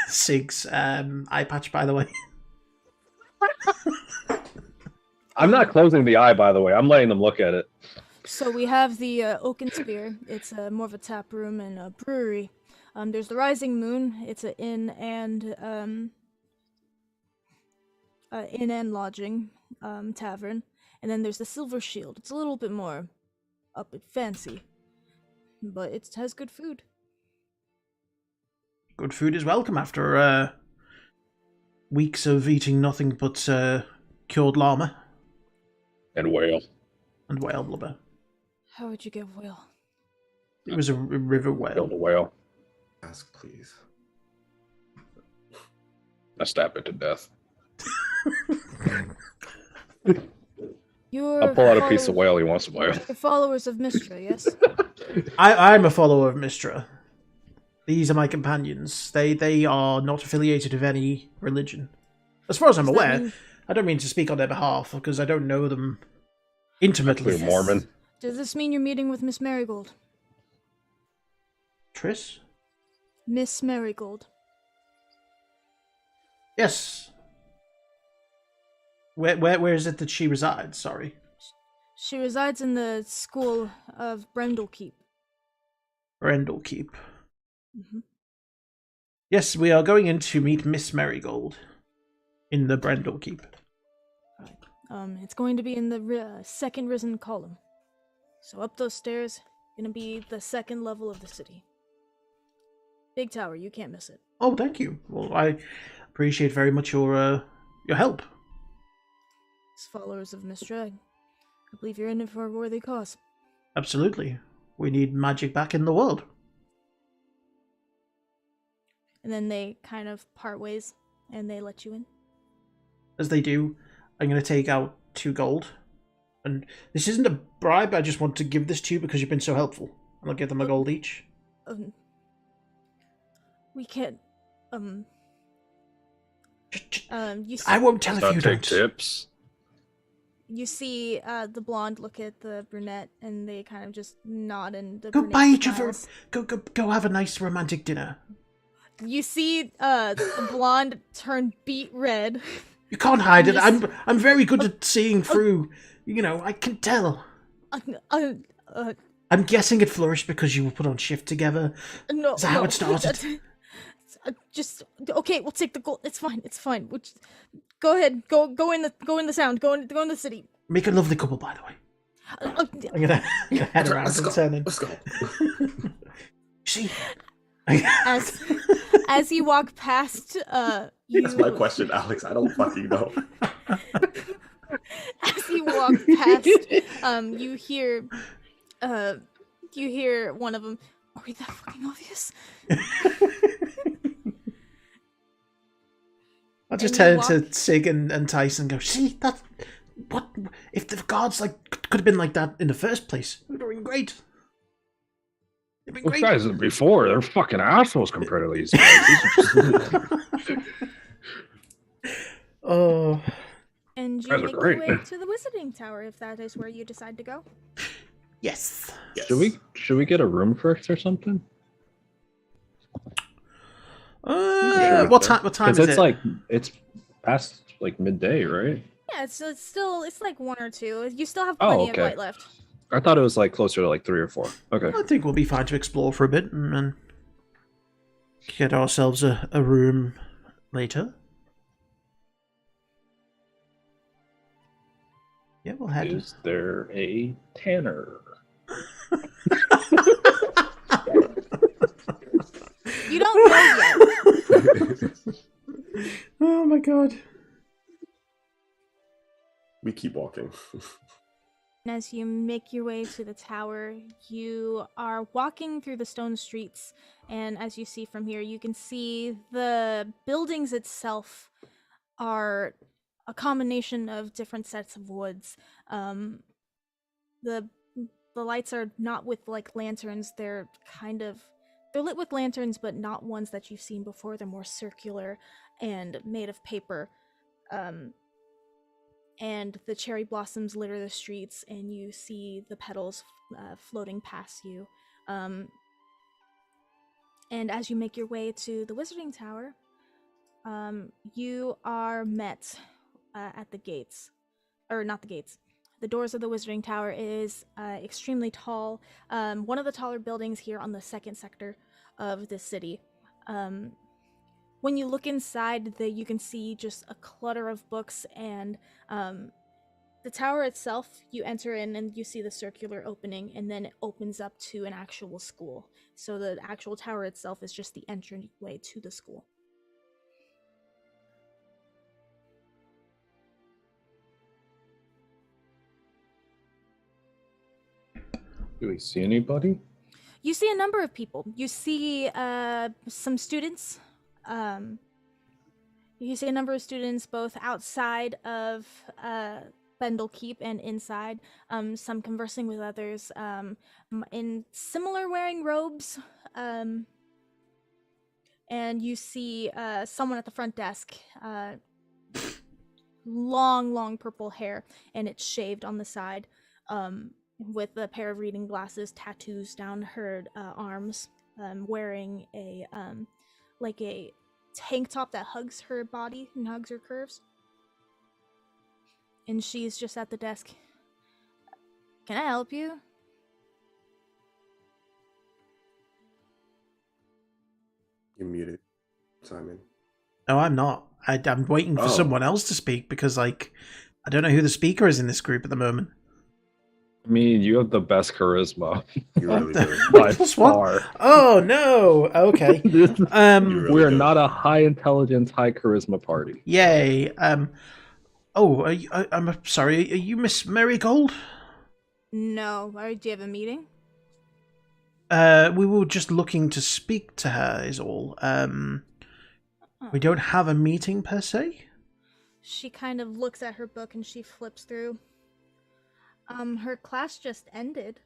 [SPEAKER 4] Sig's eye patch, by the way.
[SPEAKER 2] I'm not closing the eye, by the way. I'm letting them look at it.
[SPEAKER 1] So we have the Oaken Spear. It's more of a tap room and a brewery. There's the Rising Moon. It's an inn and lodging tavern. And then there's the Silver Shield. It's a little bit more up and fancy, but it has good food.
[SPEAKER 4] Good food is welcome after weeks of eating nothing but cured llama
[SPEAKER 2] And whale.
[SPEAKER 4] and whale blubber.
[SPEAKER 1] How would you get whale?
[SPEAKER 4] It was a river
[SPEAKER 2] Killed
[SPEAKER 4] whale.
[SPEAKER 2] a whale.
[SPEAKER 5] Ask, please.
[SPEAKER 2] I stabbed it to death.
[SPEAKER 1] You're
[SPEAKER 2] I'll pull out a piece of
[SPEAKER 1] follow-
[SPEAKER 2] whale he wants to whale.
[SPEAKER 1] You're followers of Mistra, yes?
[SPEAKER 4] I'm a follower of Mistra. These are my companions. They are not affiliated with any religion. As far as I'm
[SPEAKER 1] Does that
[SPEAKER 4] aware,
[SPEAKER 1] mean-
[SPEAKER 4] I don't mean to speak on their behalf because I don't know them intimately.
[SPEAKER 2] You're Mormon.
[SPEAKER 1] Does this mean you're meeting with Miss Marigold?
[SPEAKER 4] Triss?
[SPEAKER 1] Miss Marigold.
[SPEAKER 4] Yes. Where is it that she resides? Sorry.
[SPEAKER 1] She resides in the school of Brendel-keep.
[SPEAKER 4] Brendel-keep.
[SPEAKER 1] Mhm.
[SPEAKER 4] Yes, we are going in to meet Miss Marigold in the Brendel-keep.
[SPEAKER 1] It's going to be in the second risen column. So up those stairs, gonna be the second level of the city. Big tower, you can't miss it.
[SPEAKER 4] Oh, thank you. Well, I appreciate very much your help.
[SPEAKER 1] As followers of Mistra, I believe you're in it for a worthy cause.
[SPEAKER 4] Absolutely. We need magic back in the world.
[SPEAKER 1] And then they kind of part ways, and they let you in.
[SPEAKER 4] As they do, I'm going to take out 2 gold. And this isn't a bribe, I just want to give this to you because you've been so helpful. And I'll give them a gold each.
[SPEAKER 1] We can't. You.
[SPEAKER 4] I won't tell
[SPEAKER 2] Does
[SPEAKER 4] if
[SPEAKER 2] not
[SPEAKER 4] you
[SPEAKER 2] take
[SPEAKER 4] don't.
[SPEAKER 2] tips.
[SPEAKER 1] You see the blonde look at the brunette, and they kind of just nod, and the
[SPEAKER 4] Go
[SPEAKER 1] brunette
[SPEAKER 4] buy each other.
[SPEAKER 1] smiles.
[SPEAKER 4] Go have a nice romantic dinner.
[SPEAKER 1] You see the blonde turn beet red.
[SPEAKER 4] You can't hide it.
[SPEAKER 1] Yes.
[SPEAKER 4] I'm very good at seeing through. You know, I can tell. I'm guessing it flourished because you were put on shift together.
[SPEAKER 1] No,
[SPEAKER 4] Is that how
[SPEAKER 1] no.
[SPEAKER 4] it started?
[SPEAKER 1] Just okay. We'll take the gold. It's fine. It's fine. We'll just, go ahead. Go in the sound. Go in the city.
[SPEAKER 4] Make a lovely couple, by the way. I'm gonna head around and turn in.
[SPEAKER 5] Let's go.
[SPEAKER 4] See,
[SPEAKER 1] As you walk past, you.
[SPEAKER 5] That's my question, Alex. I don't fucking know.
[SPEAKER 1] As you walk past, you hear one of them. Are we that fucking obvious?
[SPEAKER 4] I'll just
[SPEAKER 1] And you
[SPEAKER 4] turn to Sig and Tyson and go, see, that, what, if the guards, could have been like that in the first place, it would have been great. It'd been
[SPEAKER 2] Those
[SPEAKER 4] great.
[SPEAKER 2] guys before, they're fucking assholes compared to these guys.
[SPEAKER 4] Oh,
[SPEAKER 1] And you
[SPEAKER 2] Guys are
[SPEAKER 1] make your
[SPEAKER 2] great.
[SPEAKER 1] way to the Wizarding Tower if that is where you decide to go.
[SPEAKER 4] yes.
[SPEAKER 5] Yes.
[SPEAKER 2] Should we get a room first or something?
[SPEAKER 5] Sure.
[SPEAKER 4] What time
[SPEAKER 2] Because
[SPEAKER 4] is
[SPEAKER 2] it's
[SPEAKER 4] it?
[SPEAKER 2] it's past midday, right?
[SPEAKER 1] Yeah, it's still like 1 or 2. You still have
[SPEAKER 2] Oh,
[SPEAKER 1] plenty
[SPEAKER 2] okay.
[SPEAKER 1] of light left.
[SPEAKER 2] I thought it was closer to 3 or 4. Okay.
[SPEAKER 4] I think we'll be fine to explore for a bit and then get ourselves a room later. Yeah, we'll head.
[SPEAKER 2] Is there a tanner?
[SPEAKER 1] You don't know yet.
[SPEAKER 4] Oh my god.
[SPEAKER 5] We keep walking.
[SPEAKER 1] And as you make your way to the tower, you are walking through the stone streets, and as you see from here, you can see the buildings itself are a combination of different sets of woods. The lights are not with lanterns, they're lit with lanterns, but not ones that you've seen before. They're more circular and made of paper. And the cherry blossoms litter the streets, and you see the petals floating past you. And as you make your way to the Wizarding Tower, you are met at the gates. Or not the gates. The doors of the Wizarding Tower is extremely tall. One of the taller buildings here on the second sector of the city. When you look inside, you can see just a clutter of books, and the tower itself, you enter in and you see the circular opening, and then it opens up to an actual school. So the actual tower itself is just the entryway to the school.
[SPEAKER 2] Do we see anybody?
[SPEAKER 1] You see a number of people. You see some students. You see a number of students both outside of Bendel Keep, and inside, some conversing with others, in similar wearing robes, and you see someone at the front desk, long purple hair, and it's shaved on the side, with a pair of reading glasses, tattoos down her arms, wearing a like a tank top that hugs her body and hugs her curves. And she's just at the desk. Can I help you?
[SPEAKER 5] You're muted, Simon.
[SPEAKER 4] No, I'm not. I'm waiting for someone else to speak because, like, I don't know who the speaker is in this group at the moment.
[SPEAKER 2] I mean, you have the best charisma.
[SPEAKER 5] You really do.
[SPEAKER 2] By
[SPEAKER 4] Plus
[SPEAKER 2] far.
[SPEAKER 4] what? Oh no. Okay.
[SPEAKER 5] really
[SPEAKER 2] We're
[SPEAKER 5] do.
[SPEAKER 2] not a high intelligence, high charisma party.
[SPEAKER 4] Yay. Oh, I'm sorry. Are you Miss Marigold?
[SPEAKER 1] No. Do you have a meeting?
[SPEAKER 4] We were just looking to speak to her. Is all. We don't have a meeting per se.
[SPEAKER 1] She kind of looks at her book and she flips through. Her class just ended.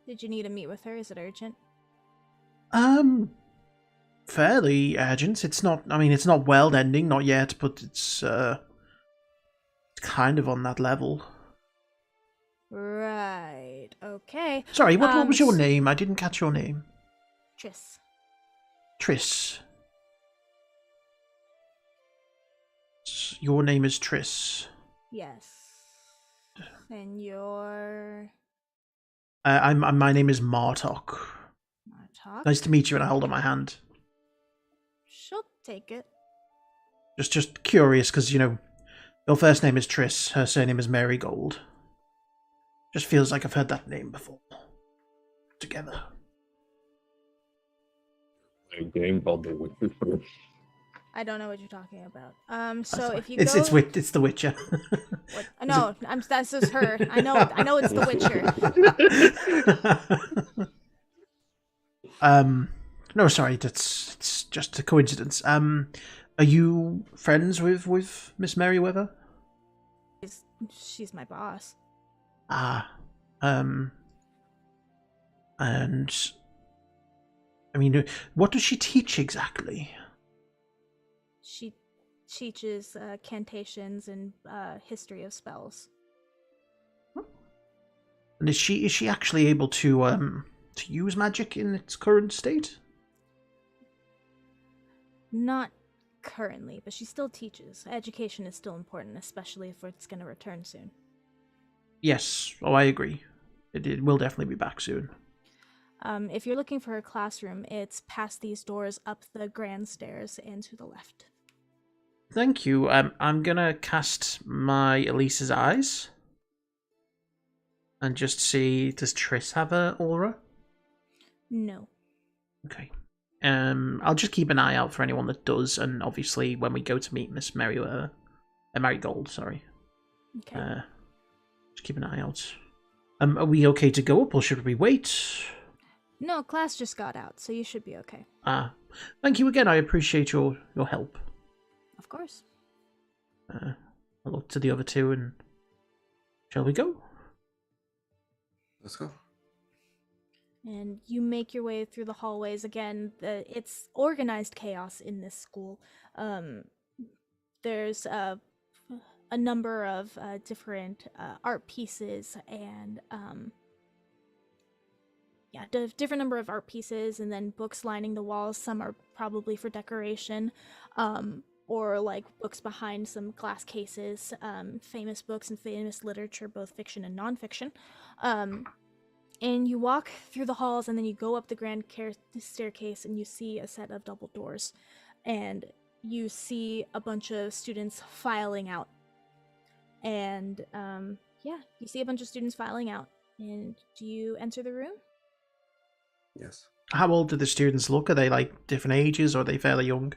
[SPEAKER 1] Did you need to meet with her? Is it urgent?
[SPEAKER 4] Fairly urgent. It's not. I mean, it's not world ending, not yet, but it's kind of on that level.
[SPEAKER 1] Right. Okay.
[SPEAKER 4] Sorry, what was your name? I didn't catch your name.
[SPEAKER 1] Triss.
[SPEAKER 4] Triss. Your name is Triss.
[SPEAKER 1] Yes. And your
[SPEAKER 4] My name is Martok.
[SPEAKER 1] Martok?
[SPEAKER 4] Nice to meet you, and I hold up my hand.
[SPEAKER 1] She'll take it.
[SPEAKER 4] Just curious, because, you know, your first name is Triss, her surname is Marigold. Just feels like I've heard that name before. Together.
[SPEAKER 2] A game called The Witcher.
[SPEAKER 1] I don't know what you're talking about. So if you
[SPEAKER 4] it's
[SPEAKER 1] go...
[SPEAKER 4] it's The Witcher.
[SPEAKER 1] What? No, that's just her. I know it's The Witcher.
[SPEAKER 4] No, sorry, it's just a coincidence. Are you friends with Miss Merriweather?
[SPEAKER 1] She's my boss.
[SPEAKER 4] And I mean, what does she teach exactly?
[SPEAKER 1] She teaches cantations and history of spells.
[SPEAKER 4] And is she actually able to use magic in its current state?
[SPEAKER 1] Not currently, but she still teaches. Education is still important, especially if it's going to return soon.
[SPEAKER 4] Yes. Oh, I agree. It will definitely be back soon.
[SPEAKER 1] If you're looking for her classroom, it's past these doors, up the grand stairs, and to the left.
[SPEAKER 4] Thank you. I'm gonna cast my Elise's eyes and just see, does Triss have a aura?
[SPEAKER 1] No.
[SPEAKER 4] Okay. I'll just keep an eye out for anyone that does, and obviously when we go to meet Miss Marigold, sorry.
[SPEAKER 1] Okay.
[SPEAKER 4] Just keep an eye out. Are we okay to go up, or should we wait?
[SPEAKER 1] No, class just got out, so you should be okay.
[SPEAKER 4] Thank you again. I appreciate your help.
[SPEAKER 1] Of course.
[SPEAKER 4] I'll look to the other two, and shall we go?
[SPEAKER 5] Let's go.
[SPEAKER 1] And you make your way through the hallways again. It's organized chaos in this school. There's a number of different art pieces and different number of art pieces, and then books lining the walls. Some are probably for decoration, or like books behind some glass cases, famous books and famous literature, both fiction and nonfiction. And you walk through the halls, and then you go up the grand staircase, and you see a set of double doors, and you see a bunch of students filing out. And you see a bunch of students filing out. And do you enter the room?
[SPEAKER 5] Yes.
[SPEAKER 4] How old do the students look? Are they like different ages, or are they fairly young?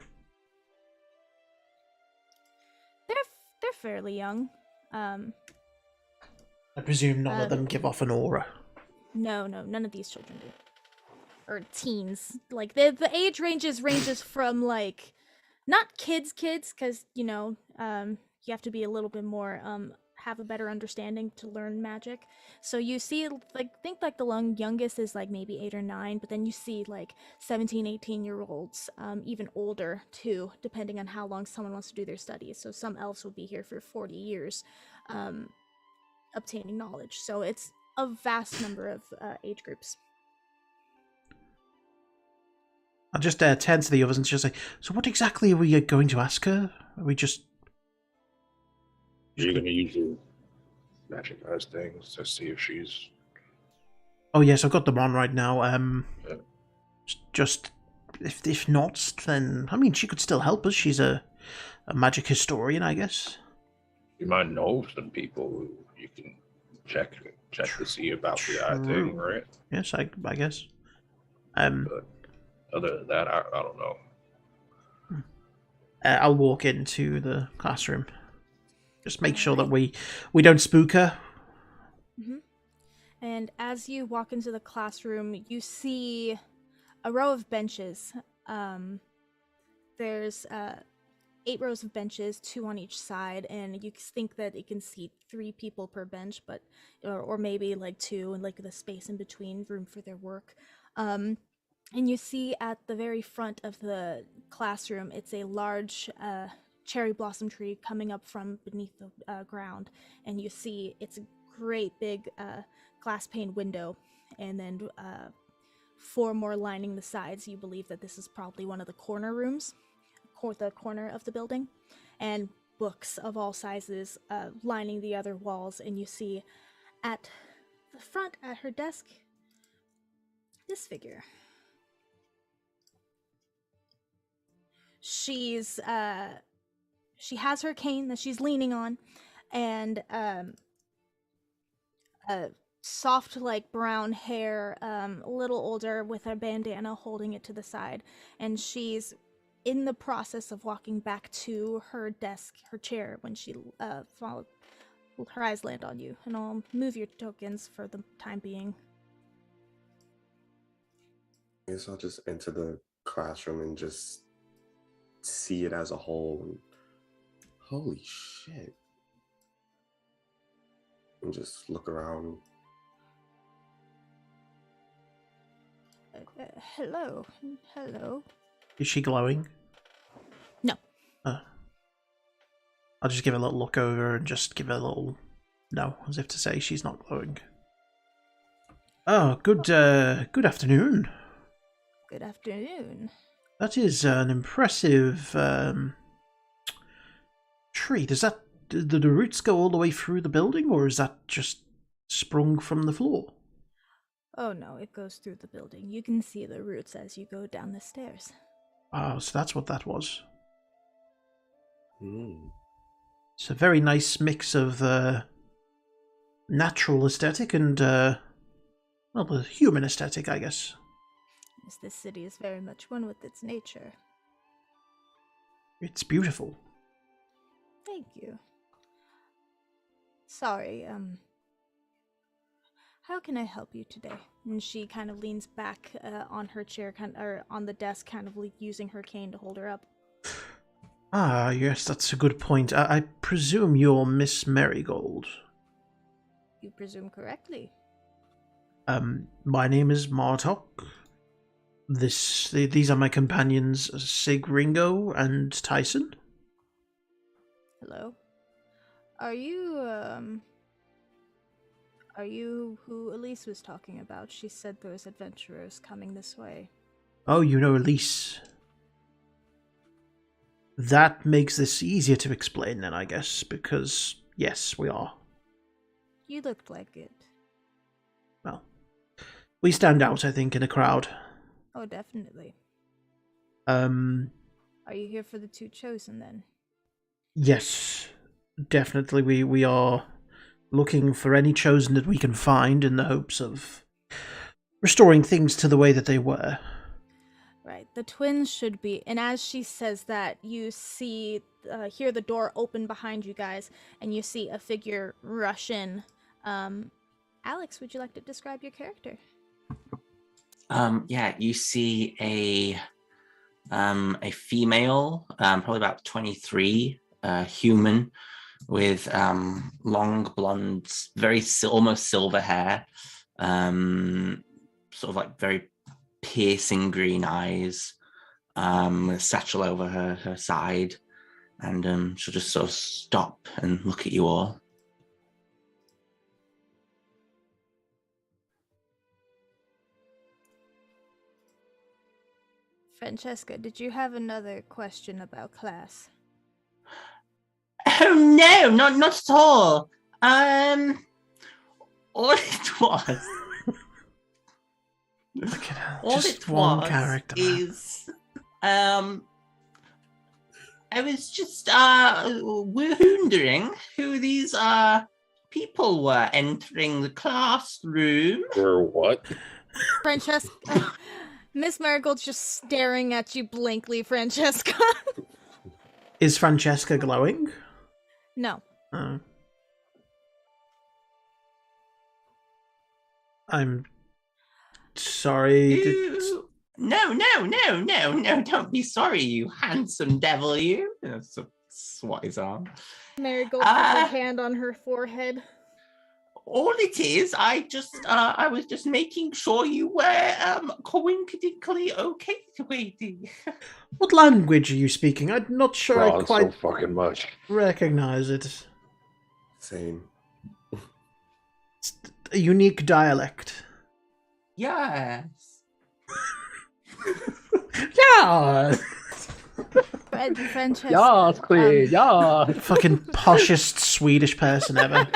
[SPEAKER 1] They're fairly young.
[SPEAKER 4] I presume none of them give off an aura.
[SPEAKER 1] No, none of these children do. Or teens. Like the age ranges from like not kids, because you have to be a little bit more have a better understanding to learn magic. So you see, think like the youngest is like maybe 8 or 9, but then you see like 17, 18-year-olds, even older too, depending on how long someone wants to do their studies. So some elves will be here for 40 years, obtaining knowledge. So it's a vast number of age groups.
[SPEAKER 4] I'll just turn to the others and just say, so what exactly are we going to ask her? Are we just...
[SPEAKER 2] You're gonna use your magic eyes things to see if she's...
[SPEAKER 4] Oh yes, I've got them on right now. Just if not, then I mean she could still help us. She's a magic historian, I guess.
[SPEAKER 2] You might know some people who you can check to see about the eye thing, right?
[SPEAKER 4] Yes, I guess.
[SPEAKER 2] But other than that, I don't know.
[SPEAKER 4] I'll walk into the classroom. Just make sure that we don't spook her.
[SPEAKER 1] Mm-hmm. And as you walk into the classroom, you see a row of benches. There's 8 rows of benches, 2 on each side, and you think that it can seat 3 people per bench, but or maybe like 2, and like the space in between, room for their work. And you see at the very front of the classroom, it's a large cherry blossom tree coming up from beneath the ground, and you see it's a great big glass pane window, and then 4 more lining the sides. You believe that this is probably one of the corner rooms, the corner of the building, and books of all sizes lining the other walls. And you see at the front at her desk this figure. She has her cane that she's leaning on, and soft like brown hair, a little older, with a bandana holding it to the side, and she's in the process of walking back to her desk, her chair, when she followed. Her eyes land on you, and I'll move your tokens for the time being.
[SPEAKER 5] I guess I'll just enter the classroom and just see it as a whole. And holy shit. And just look around.
[SPEAKER 1] Hello.
[SPEAKER 4] Is she glowing?
[SPEAKER 1] No.
[SPEAKER 4] I'll just give her a little look over and just give her a little no, as if to say she's not glowing. Oh, good afternoon.
[SPEAKER 1] Good afternoon.
[SPEAKER 4] That is an impressive tree. Does that the roots go all the way through the building, or is that just sprung from the floor?
[SPEAKER 1] Oh no, it goes through the building. You can see the roots as you go down the stairs.
[SPEAKER 4] Oh, so that's what that was.
[SPEAKER 5] Mm.
[SPEAKER 4] It's a very nice mix of natural aesthetic and well, the human aesthetic, I guess.
[SPEAKER 1] Yes, this city is very much one with its nature.
[SPEAKER 4] It's beautiful.
[SPEAKER 1] Thank you. Sorry, how can I help you today? And she kind of leans back on her chair, or on the desk, kind of using her cane to hold her up.
[SPEAKER 4] Ah, yes, that's a good point. I presume you're Miss Marigold.
[SPEAKER 1] You presume correctly.
[SPEAKER 4] My name is Martok. These are my companions, Sig, Ringo, and Tyson.
[SPEAKER 1] Hello. Are you who Elise was talking about? She said there was adventurers coming this way.
[SPEAKER 4] Oh, you know Elise. That makes this easier to explain then, I guess, because, yes, we are.
[SPEAKER 1] You looked like it.
[SPEAKER 4] Well, we stand out, I think, in a crowd.
[SPEAKER 1] Oh, definitely.
[SPEAKER 4] Are
[SPEAKER 1] you here for the 2 chosen, then?
[SPEAKER 4] Yes, definitely. We are looking for any chosen that we can find in the hopes of restoring things to the way that they were.
[SPEAKER 1] Right, the twins should be. And as she says that, you hear the door open behind you guys, and you see a figure rush in. Alex, would you like to describe your character?
[SPEAKER 3] Yeah, you see a female, probably about 23, human, with long blonde, very almost silver hair, sort of like very piercing green eyes, with a satchel over her side, and she'll just sort of stop and look at you all.
[SPEAKER 1] Francesca, did you have another question about class?
[SPEAKER 3] Oh no, not at all. All it was.
[SPEAKER 4] Look at her.
[SPEAKER 3] All
[SPEAKER 4] Just
[SPEAKER 3] it
[SPEAKER 4] one
[SPEAKER 3] was
[SPEAKER 4] character. Man.
[SPEAKER 3] is I was just wondering who these people were entering the classroom.
[SPEAKER 2] Or what?
[SPEAKER 1] Francesca, Miss Marigold's just staring at you blankly, Francesca.
[SPEAKER 4] Is Francesca glowing?
[SPEAKER 1] No.
[SPEAKER 4] Oh. I'm sorry.
[SPEAKER 3] No, don't be sorry, you handsome devil, you. So swat his arm.
[SPEAKER 1] Marigold puts her hand on her forehead.
[SPEAKER 3] All it is, I was just making sure you were coincidentally okay, sweetie.
[SPEAKER 4] What language are you speaking? I'm not sure I quite
[SPEAKER 2] so fucking much.
[SPEAKER 4] recognize it.
[SPEAKER 5] Same.
[SPEAKER 4] It's a unique dialect.
[SPEAKER 3] Yes.
[SPEAKER 4] Yeah.
[SPEAKER 1] Francesca.
[SPEAKER 2] Yes, please. Yeah.
[SPEAKER 4] Fucking poshest Swedish person ever.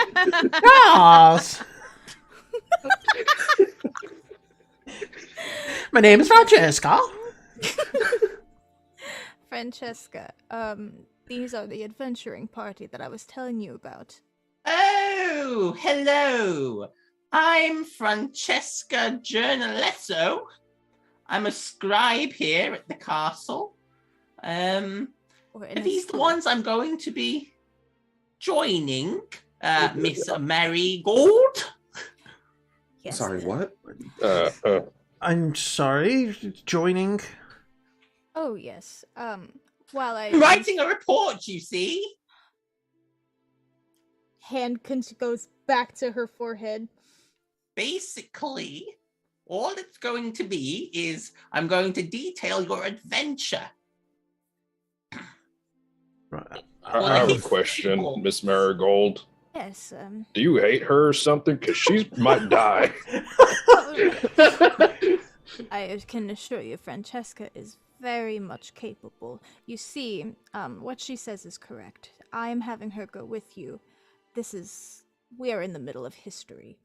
[SPEAKER 4] Yes. My name is Francesca.
[SPEAKER 1] Francesca, these are the adventuring party that I was telling you about.
[SPEAKER 3] Oh, hello. I'm Francesca Journaletto. I'm a scribe here at the castle. Are these the ones I'm going to be joining, Miss Marigold?
[SPEAKER 1] Yes.
[SPEAKER 5] Sorry, what?
[SPEAKER 4] I'm sorry, joining.
[SPEAKER 1] Oh, yes. While I...
[SPEAKER 3] I'm writing a report, you see.
[SPEAKER 1] Hand goes back to her forehead.
[SPEAKER 3] Basically, all it's going to be is I'm going to detail your adventure.
[SPEAKER 4] Right.
[SPEAKER 2] I have a question, Miss Marigold.
[SPEAKER 1] Yes,
[SPEAKER 2] Do you hate her or something? Because she might die.
[SPEAKER 1] I can assure you, Francesca is very much capable. You see, what she says is correct. I am having her go with you. We are in the middle of history,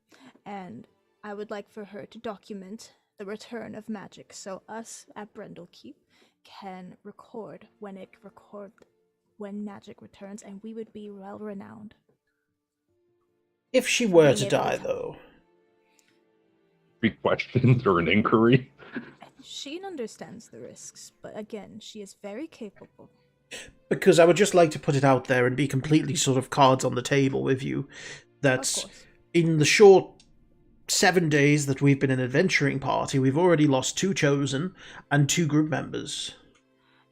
[SPEAKER 1] and I would like for her to document the return of magic, so us at Brendlekeep can record when magic returns, and we would be well renowned.
[SPEAKER 4] If she were
[SPEAKER 1] Being
[SPEAKER 4] to
[SPEAKER 1] able
[SPEAKER 4] die,
[SPEAKER 1] to-
[SPEAKER 4] though.
[SPEAKER 2] Be questioned or an inquiry.
[SPEAKER 1] She understands the risks, but again, she is very capable.
[SPEAKER 4] Because I would just like to put it out there and be completely sort of cards on the table with you
[SPEAKER 1] Of
[SPEAKER 4] that
[SPEAKER 1] course.
[SPEAKER 4] in the short 7 days that we've been an adventuring party, we've already lost 2 chosen and 2 group members.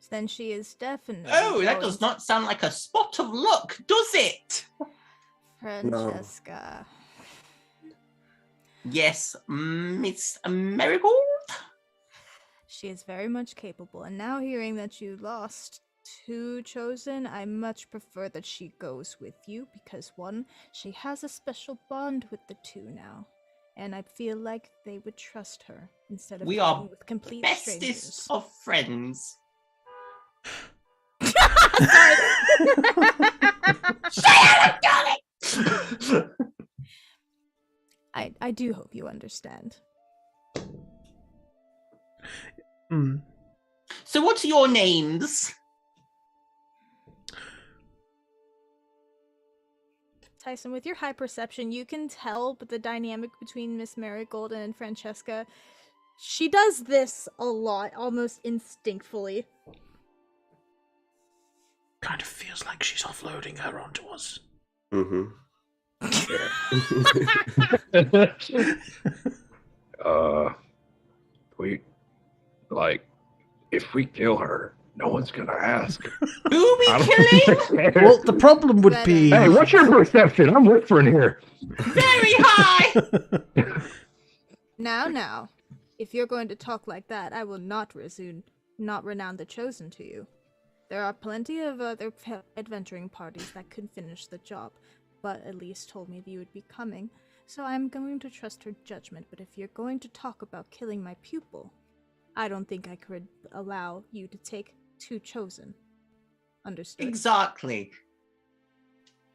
[SPEAKER 1] Then she is definitely.
[SPEAKER 3] Oh, that
[SPEAKER 1] going
[SPEAKER 3] does
[SPEAKER 1] to-
[SPEAKER 3] not sound like a spot of luck, does it?
[SPEAKER 1] Francesca.
[SPEAKER 3] Yes, Miss Marigold?
[SPEAKER 1] She is very much capable, and now hearing that you lost 2 chosen, I much prefer that she goes with you because 1, she has a special bond with the 2 now, and I feel like they would trust her instead of
[SPEAKER 3] We
[SPEAKER 1] going
[SPEAKER 3] are
[SPEAKER 1] with complete
[SPEAKER 3] Bestest
[SPEAKER 1] strangers.
[SPEAKER 3] of friends.
[SPEAKER 1] I do hope you understand.
[SPEAKER 4] Hmm.
[SPEAKER 3] So what are your names?
[SPEAKER 1] Tyson, with your high perception, you can tell but the dynamic between Miss Marigold and Francesca. She does this a lot, almost instinctfully.
[SPEAKER 4] Kind of feels like she's offloading her onto us.
[SPEAKER 5] Mm-hmm.
[SPEAKER 2] We, like, if we kill her, No one's gonna ask.
[SPEAKER 3] Who are we
[SPEAKER 2] I
[SPEAKER 3] killing?
[SPEAKER 2] don't care.
[SPEAKER 4] Well, the problem would be...
[SPEAKER 2] Hey, what's your perception? I'm whispering here.
[SPEAKER 3] Very high.
[SPEAKER 1] Now, if you're going to talk like that, I will not renown the Chosen to you. There are plenty of other adventuring parties that could finish the job, but Elise told me that you would be coming, so I'm going to trust her judgment. But if you're going to talk about killing my pupil, I don't think I could allow you to take 2 Chosen. Understood?
[SPEAKER 3] Exactly.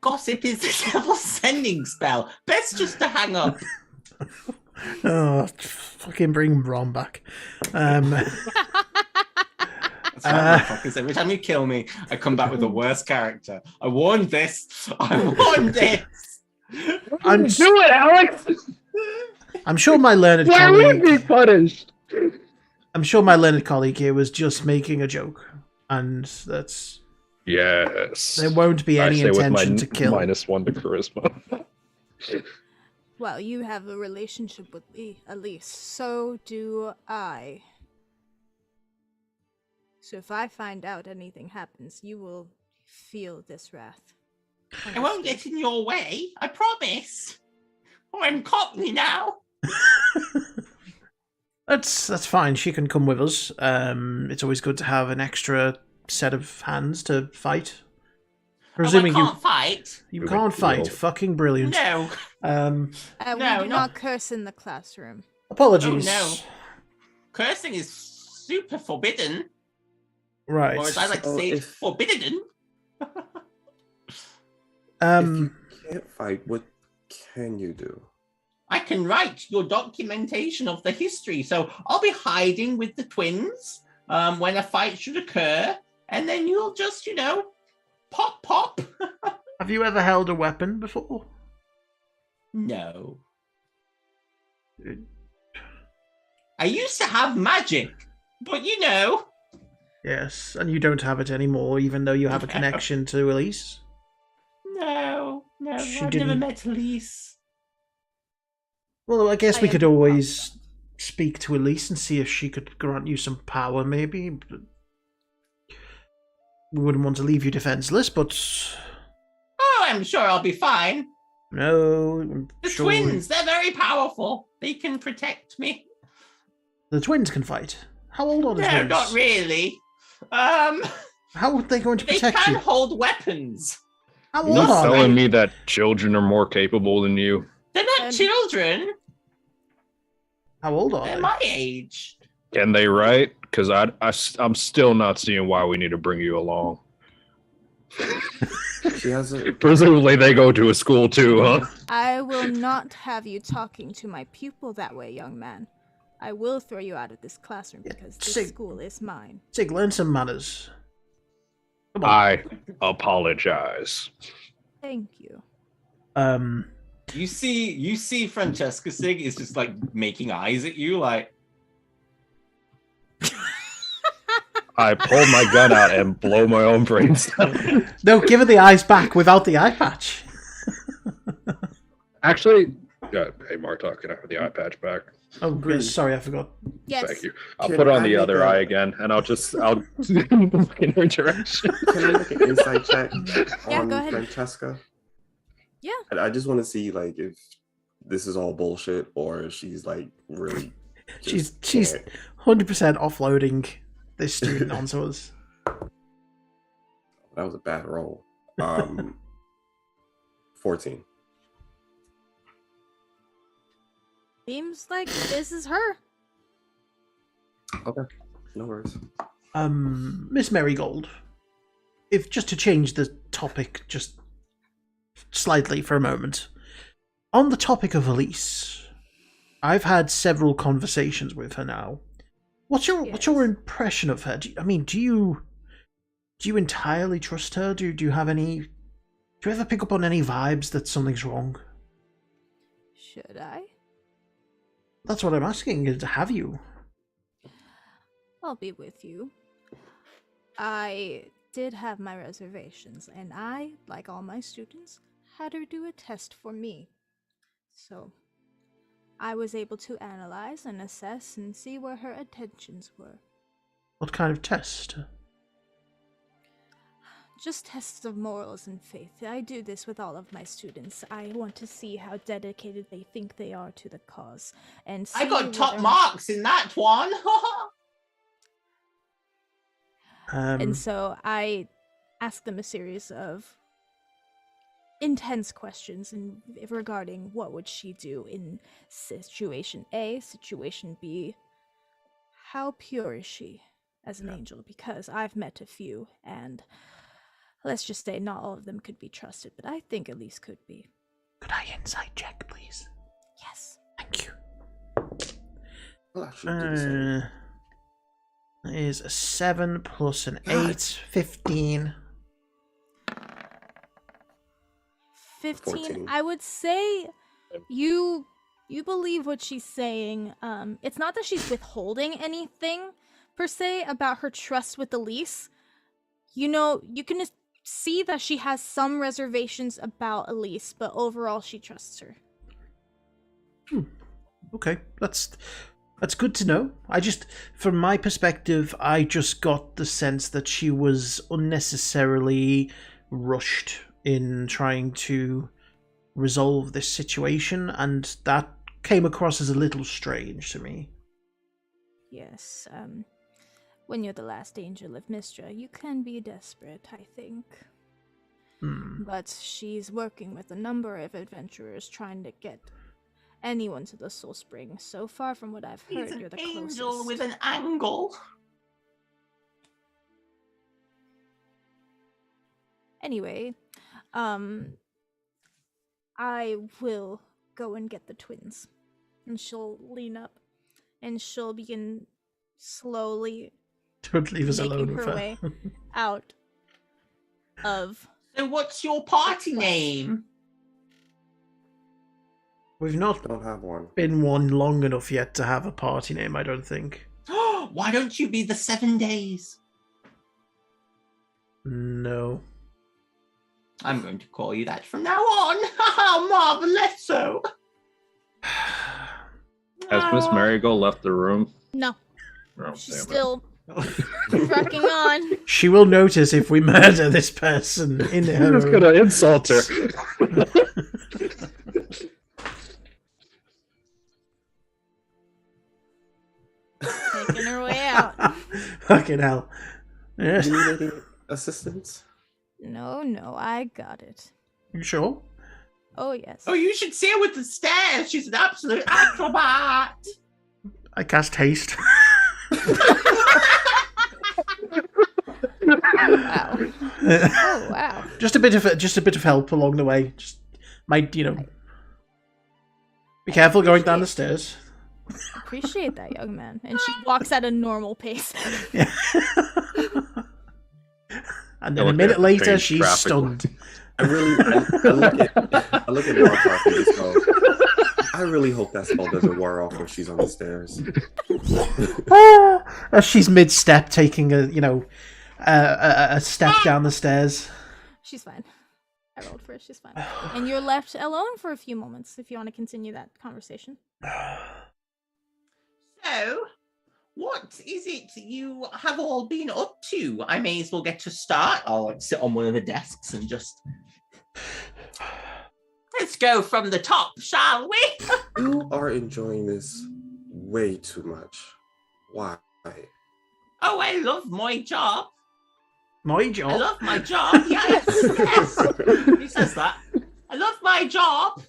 [SPEAKER 3] Gossip is the devil's sending spell. Best just to hang up.
[SPEAKER 4] Oh, fucking bring Ron back.
[SPEAKER 3] That's right, motherfuckers. Every time you kill me, I come back with the worst character. I warned this. I warned this.
[SPEAKER 2] Do it, Alex.
[SPEAKER 4] I'm sure my learned
[SPEAKER 2] Why would be
[SPEAKER 4] colleague...
[SPEAKER 2] punished?
[SPEAKER 4] I'm sure my learned colleague here was just making a joke. And that's...
[SPEAKER 2] Yes.
[SPEAKER 4] There won't be any intention to kill.
[SPEAKER 2] -1 to charisma.
[SPEAKER 1] Well, you have a relationship with Elise. So do I. So if I find out anything happens, you will feel this wrath.
[SPEAKER 3] I won't get in your way. I promise. Oh, I'm Cockney now.
[SPEAKER 4] That's fine. She can come with us. It's always good to have an extra set of hands to fight. Presuming
[SPEAKER 3] I can't fight.
[SPEAKER 4] you can't fight.
[SPEAKER 2] Cool.
[SPEAKER 4] Fucking brilliant.
[SPEAKER 3] No.
[SPEAKER 1] We
[SPEAKER 3] No,
[SPEAKER 1] do not curse in the classroom.
[SPEAKER 4] Apologies.
[SPEAKER 3] Oh, no. Cursing is super forbidden.
[SPEAKER 4] Right.
[SPEAKER 3] Or as I like to
[SPEAKER 5] So
[SPEAKER 3] say,
[SPEAKER 5] if-
[SPEAKER 3] forbidden.
[SPEAKER 5] If you can't fight, what can you do?
[SPEAKER 3] I can write your documentation of the history. So I'll be hiding with the twins when a fight should occur. And then you'll just, pop, pop.
[SPEAKER 4] Have you ever held a weapon before?
[SPEAKER 3] No. I used to have magic, but
[SPEAKER 4] Yes, and you don't have it anymore, even though you have a
[SPEAKER 3] No.
[SPEAKER 4] connection to Elise.
[SPEAKER 3] No,
[SPEAKER 4] She
[SPEAKER 3] I've never
[SPEAKER 4] didn't-
[SPEAKER 3] met Elise.
[SPEAKER 4] Well, I guess
[SPEAKER 1] I
[SPEAKER 4] we could
[SPEAKER 1] am-
[SPEAKER 4] always speak to Elise and see if she could grant you some power, maybe. But we wouldn't want to leave you defenseless, but
[SPEAKER 3] Oh, I'm sure I'll be fine.
[SPEAKER 4] no. I'm
[SPEAKER 3] The
[SPEAKER 4] sure
[SPEAKER 3] twins, they're very powerful. They can protect me.
[SPEAKER 4] The twins can fight. How old are the
[SPEAKER 3] No,
[SPEAKER 4] twins?
[SPEAKER 3] not really.
[SPEAKER 4] How are they going to
[SPEAKER 3] They
[SPEAKER 4] protect
[SPEAKER 3] can
[SPEAKER 4] you?
[SPEAKER 3] hold weapons.
[SPEAKER 4] How
[SPEAKER 2] You're
[SPEAKER 4] old
[SPEAKER 2] not
[SPEAKER 4] are
[SPEAKER 2] telling
[SPEAKER 4] they?
[SPEAKER 2] me that children are more capable than you.
[SPEAKER 3] They're not children.
[SPEAKER 4] How old are
[SPEAKER 3] They're
[SPEAKER 4] they?
[SPEAKER 3] my age.
[SPEAKER 2] Can they write? Because I'm still not seeing why we need to bring you along.
[SPEAKER 5] She has a
[SPEAKER 2] Presumably they go to a school too, huh?
[SPEAKER 1] I will not have you talking to my pupil that way, young man. I will throw you out of this classroom because this
[SPEAKER 4] Sig-
[SPEAKER 1] school is mine.
[SPEAKER 4] Sig, learn some manners. Come on.
[SPEAKER 2] I apologize.
[SPEAKER 1] Thank you.
[SPEAKER 3] You see Francesca Sig is just like making eyes at you like
[SPEAKER 2] I pull my gun out and blow my own brains out.
[SPEAKER 4] No, give her the eyes back without the eye patch.
[SPEAKER 2] Actually, hey Marta, can I have the eye patch back?
[SPEAKER 4] Oh, Chris, sorry, I forgot.
[SPEAKER 1] Yes.
[SPEAKER 2] Thank you. I'll
[SPEAKER 5] Can
[SPEAKER 2] put it on
[SPEAKER 5] I
[SPEAKER 2] the
[SPEAKER 5] make
[SPEAKER 2] other
[SPEAKER 5] a-
[SPEAKER 2] eye again, and I'll look in her direction.
[SPEAKER 5] Can I make an insight check
[SPEAKER 1] Yeah,
[SPEAKER 5] on
[SPEAKER 1] go ahead.
[SPEAKER 5] Francesca?
[SPEAKER 1] Yeah.
[SPEAKER 5] I just want to see like if this is all bullshit or if she's like really.
[SPEAKER 4] She's
[SPEAKER 5] just
[SPEAKER 4] she's
[SPEAKER 5] can't.
[SPEAKER 4] 100% offloading this student onto us.
[SPEAKER 5] That was a bad roll. 14.
[SPEAKER 1] Seems like this is her.
[SPEAKER 5] Okay, no worries.
[SPEAKER 4] Miss Marigold, if just to change the topic just slightly for a moment, on the topic of Elise, I've had several conversations with her now. What's your impression of her? Do you entirely trust her? Do you have any? Do you ever pick up on any vibes that something's wrong?
[SPEAKER 1] Should I?
[SPEAKER 4] That's what I'm asking. Is have you?
[SPEAKER 1] I'll be with you. I did have my reservations, and I, like all my students, had her do a test for me. So, I was able to analyze and assess and see where her attentions were.
[SPEAKER 4] What kind of test?
[SPEAKER 1] just tests of morals and faith. I do this with all of my students. I want to see how dedicated they think they are to the cause. And
[SPEAKER 3] I
[SPEAKER 1] see
[SPEAKER 3] got top
[SPEAKER 1] whether-
[SPEAKER 3] marks in that one.
[SPEAKER 1] And so I ask them a series of intense questions regarding what would she do in situation A, situation B. How pure is she as an angel? Because I've met a few, and let's just say not all of them could be trusted, but I think at least could be.
[SPEAKER 4] Could I insight check, please?
[SPEAKER 1] Yes.
[SPEAKER 4] Thank you.
[SPEAKER 5] I'll actually do the same.
[SPEAKER 4] That is a 7 plus an
[SPEAKER 5] God.
[SPEAKER 4] 8, 15.
[SPEAKER 1] 15.
[SPEAKER 5] 14.
[SPEAKER 1] I would say you believe what she's saying. It's not that she's withholding anything per se about her trust with Elise. You know, you can just see that she has some reservations about Elise, but overall she trusts her.
[SPEAKER 4] Okay, that's good to know. From my perspective, I just got the sense that she was unnecessarily rushed in trying to resolve this situation, and that came across as a little strange to me.
[SPEAKER 1] Yes, when you're the last angel of Mistra, you can be desperate, I think. But she's working with a number of adventurers trying to get anyone to the Soul Spring. So far from what I've heard,
[SPEAKER 3] He's an
[SPEAKER 1] you're the
[SPEAKER 3] angel
[SPEAKER 1] closest.
[SPEAKER 3] with an angle.
[SPEAKER 1] Anyway, I will go and get the twins. And she'll lean up and she'll begin slowly
[SPEAKER 4] Don't leave us
[SPEAKER 1] making
[SPEAKER 4] alone
[SPEAKER 1] her
[SPEAKER 4] with her.
[SPEAKER 1] way out of...
[SPEAKER 3] So what's your party name?
[SPEAKER 4] We've not
[SPEAKER 5] Don't have one.
[SPEAKER 4] been one long enough yet to have a party name, I don't think.
[SPEAKER 3] Why don't you be the 7 days?
[SPEAKER 4] No.
[SPEAKER 3] I'm going to call you that from now on. How marvelous! So.
[SPEAKER 2] Has Miss Marigold left the room?
[SPEAKER 1] No,
[SPEAKER 2] Oh,
[SPEAKER 1] she's
[SPEAKER 2] damn it.
[SPEAKER 1] still trucking on.
[SPEAKER 4] She will notice if we murder this person in her
[SPEAKER 2] I'm just
[SPEAKER 4] own-
[SPEAKER 2] gonna insult her.
[SPEAKER 1] Making her way out.
[SPEAKER 4] Fucking hell. Yeah.
[SPEAKER 5] Do you need any assistance?
[SPEAKER 1] No, I got it.
[SPEAKER 4] You sure?
[SPEAKER 1] Oh, yes.
[SPEAKER 3] Oh, you should see her with the stairs. She's an absolute acrobat.
[SPEAKER 4] I cast haste.
[SPEAKER 1] Wow. Oh, wow.
[SPEAKER 4] Just a bit of help along the way. Just might, be careful going down the stairs.
[SPEAKER 1] Appreciate that, young man. And she walks at a normal pace.
[SPEAKER 4] Yeah. And then
[SPEAKER 2] Don't
[SPEAKER 4] a minute
[SPEAKER 2] have to
[SPEAKER 4] later,
[SPEAKER 2] change
[SPEAKER 4] she's
[SPEAKER 2] traffic.
[SPEAKER 4] stunned.
[SPEAKER 5] I look at Martok and just go, I really hope that spell doesn't wear off when she's on the stairs.
[SPEAKER 4] As she's mid-step, taking a step down the stairs.
[SPEAKER 1] She's fine. I rolled for it. She's fine. And you're left alone for a few moments if you want to continue that conversation.
[SPEAKER 3] So, what is it you have all been up to? I may as well get to start. I'll sit on one of the desks and just... Let's go from the top, shall we?
[SPEAKER 5] You are enjoying this way too much. Why?
[SPEAKER 3] Oh, I love my job.
[SPEAKER 4] My job.
[SPEAKER 3] I love my job. Yes, yes. Who says that? I love my job.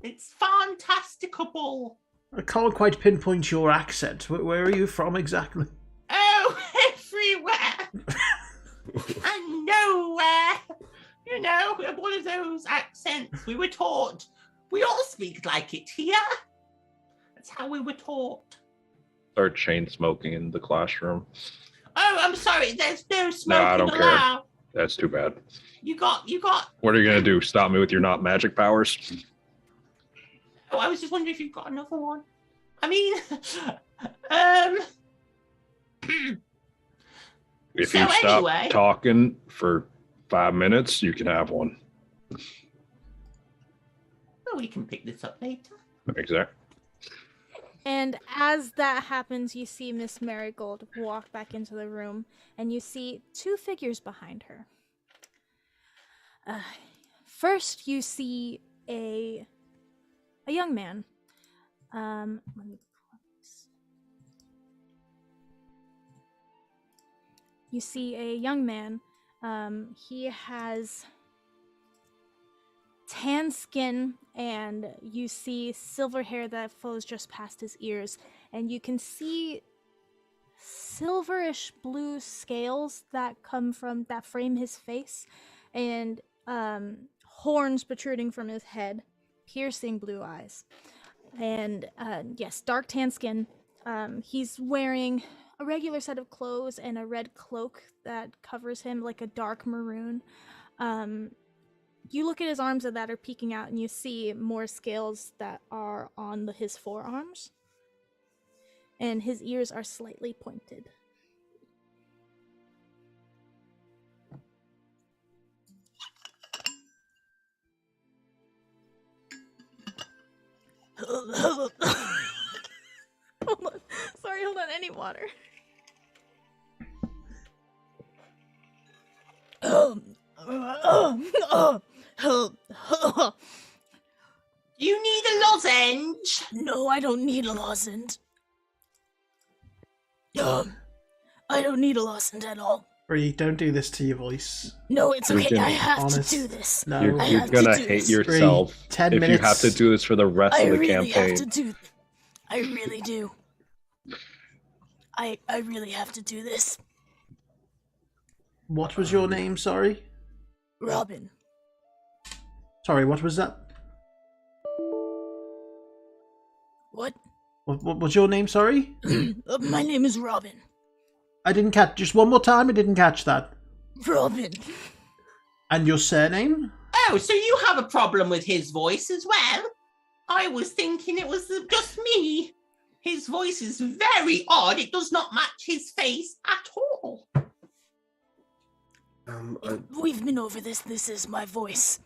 [SPEAKER 3] It's fantasticable.
[SPEAKER 4] I can't quite pinpoint your accent. Where are you from exactly?
[SPEAKER 3] Oh, everywhere and nowhere. You know, one of those accents we were taught. We all speak like it here. That's how we were taught.
[SPEAKER 2] Start chain smoking in the classroom.
[SPEAKER 3] Oh, I'm sorry. There's no smoking
[SPEAKER 2] I don't care.
[SPEAKER 3] allowed.
[SPEAKER 2] That's too bad.
[SPEAKER 3] You got.
[SPEAKER 2] What are you gonna do? Stop me with your not magic powers?
[SPEAKER 3] Oh, I was just wondering if you've got another one. I mean,
[SPEAKER 2] If
[SPEAKER 3] So
[SPEAKER 2] you stop
[SPEAKER 3] anyway-
[SPEAKER 2] talking for 5 minutes, you can have one.
[SPEAKER 3] well, we can pick this up later.
[SPEAKER 2] Exactly.
[SPEAKER 1] And as that happens, you see Miss Marigold walk back into the room, and you see two figures behind her. First, you see a young man. Let me pull up this. You see a young man. He has tan skin, and you see silver hair that flows just past his ears, and you can see silverish blue scales that frame his face, and horns protruding from his head, piercing blue eyes, and yes, dark tan skin. He's wearing a regular set of clothes and a red cloak that covers him, like a dark maroon. You look at his arms that are peeking out, and you see more scales that are on his forearms, and his ears are slightly pointed. Hold on. Sorry, hold on. Any water?
[SPEAKER 3] You need a lozenge?
[SPEAKER 1] No, I don't need a lozenge. I don't need a lozenge at all.
[SPEAKER 4] Bree, don't do this to your voice.
[SPEAKER 1] No, it's
[SPEAKER 2] You're
[SPEAKER 1] okay.
[SPEAKER 2] gonna-
[SPEAKER 1] I have
[SPEAKER 4] honest.
[SPEAKER 1] to do this.
[SPEAKER 4] No.
[SPEAKER 2] You're
[SPEAKER 1] I have
[SPEAKER 2] gonna
[SPEAKER 1] to do
[SPEAKER 2] hate
[SPEAKER 1] this.
[SPEAKER 2] yourself
[SPEAKER 4] 10
[SPEAKER 2] if
[SPEAKER 4] minutes.
[SPEAKER 2] you have to do this for the rest
[SPEAKER 1] I
[SPEAKER 2] of the
[SPEAKER 1] really
[SPEAKER 2] campaign.
[SPEAKER 1] have to do this. I really do. I really have to do this.
[SPEAKER 4] What was your name, sorry?
[SPEAKER 1] Robin.
[SPEAKER 4] Sorry, what was that?
[SPEAKER 1] What?
[SPEAKER 4] What was your name, sorry?
[SPEAKER 1] My name is Robin.
[SPEAKER 4] I didn't catch, just one more time, I didn't catch that.
[SPEAKER 1] Robin.
[SPEAKER 4] And your surname?
[SPEAKER 3] Oh, so you have a problem with his voice as well? I was thinking it was just me. His voice is very odd. It does not match his face at all.
[SPEAKER 1] We've been over this. This is my voice.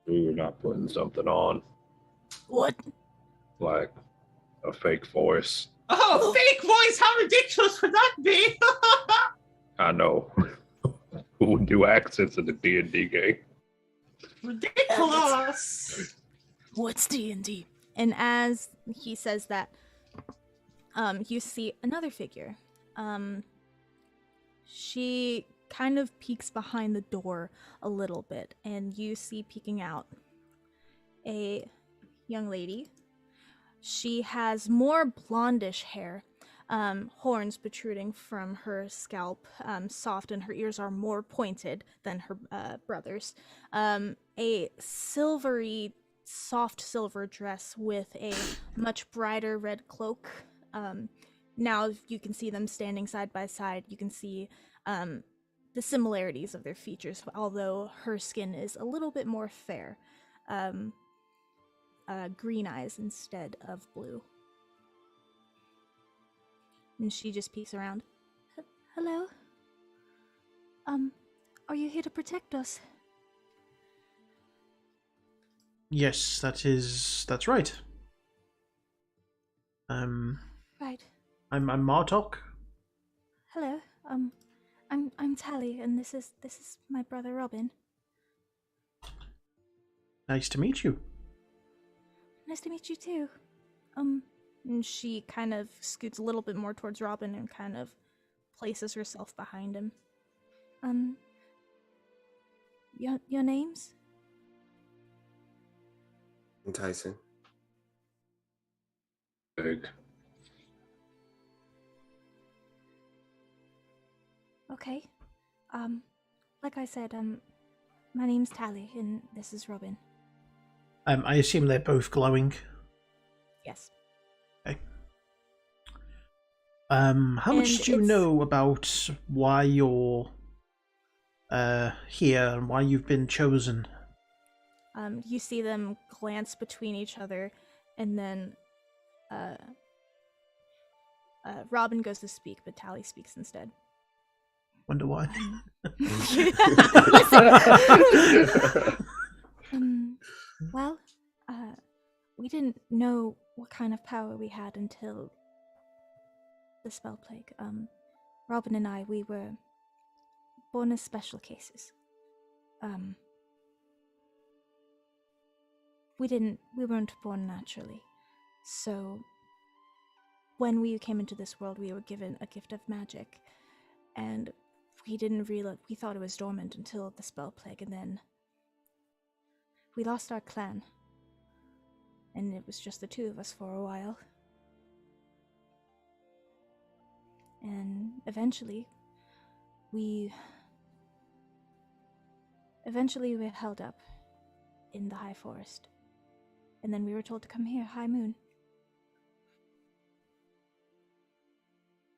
[SPEAKER 2] You're not putting something on,
[SPEAKER 1] What?
[SPEAKER 2] like a fake voice.
[SPEAKER 3] Oh, fake voice! How ridiculous would that be?
[SPEAKER 2] I know. Who would do accents in the D&D game?
[SPEAKER 3] Ridiculous.
[SPEAKER 1] What's D&D? And as he says that, you see another figure. She kind of peeks behind the door a little bit, and you see peeking out a young lady. She has more blondish hair, horns protruding from her scalp, soft, and her ears are more pointed than her brother's. A silvery, soft silver dress with a much brighter red cloak. Now you can see them standing side by side. You can see the similarities of their features, although her skin is a little bit more fair. Green eyes instead of blue. And she just peeks around. Hello? Are you here to protect us?
[SPEAKER 4] Yes, that's right.
[SPEAKER 1] Right.
[SPEAKER 4] I'm Martok.
[SPEAKER 1] Hello. I'm Tally, and this is my brother Robin.
[SPEAKER 4] Nice to meet you.
[SPEAKER 1] Nice to meet you too. And she kind of scoots a little bit more towards Robin and kind of places herself behind him. Your names?
[SPEAKER 5] Enticing.
[SPEAKER 2] Big.
[SPEAKER 1] Okay. Like I said, my name's Tally, and this is Robin.
[SPEAKER 4] I assume they're both glowing.
[SPEAKER 1] Yes.
[SPEAKER 4] Okay. How much
[SPEAKER 1] And
[SPEAKER 4] do you
[SPEAKER 1] it's-
[SPEAKER 4] know about why you're here and why you've been chosen?
[SPEAKER 1] You see them glance between each other, and then Robin goes to speak, but Tally speaks instead.
[SPEAKER 4] Wonder why.
[SPEAKER 1] Well, we didn't know what kind of power we had until the spell plague. Robin and I, we were born as special cases. we weren't born naturally. So when we came into this world, we were given a gift of magic, and we didn't realize, we thought it was dormant until the spell plague, and then we lost our clan, and it was just the two of us for a while. And eventually we were held up in the high forest, and then we were told to come here, Highmoon.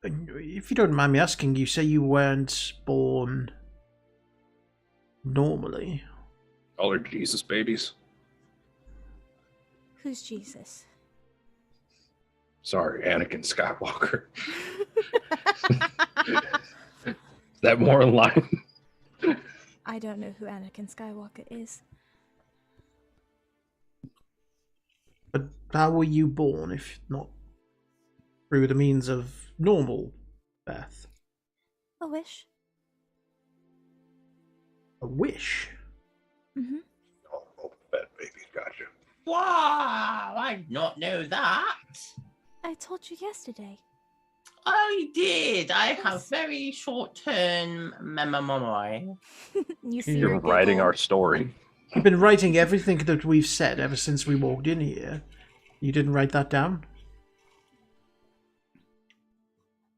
[SPEAKER 4] If you don't mind me asking, you say you weren't born normally.
[SPEAKER 2] All are Jesus babies.
[SPEAKER 1] Who's Jesus?
[SPEAKER 2] Sorry, Anakin Skywalker. Is that more in line?
[SPEAKER 1] I don't know who Anakin Skywalker is.
[SPEAKER 4] But how were you born, if not through the means of normal birth?
[SPEAKER 1] A wish.
[SPEAKER 4] A wish?
[SPEAKER 1] Mm-hmm.
[SPEAKER 2] Oh, bad babies, gotcha.
[SPEAKER 3] Wow, I did not know that.
[SPEAKER 1] I told you yesterday.
[SPEAKER 3] Oh, you did. I
[SPEAKER 1] Yes.
[SPEAKER 3] have very short-term memory.
[SPEAKER 1] You see
[SPEAKER 2] You're
[SPEAKER 1] her
[SPEAKER 2] writing
[SPEAKER 1] giggle?
[SPEAKER 2] our story.
[SPEAKER 4] You've been writing everything that we've said ever since we walked in here. You didn't write that down?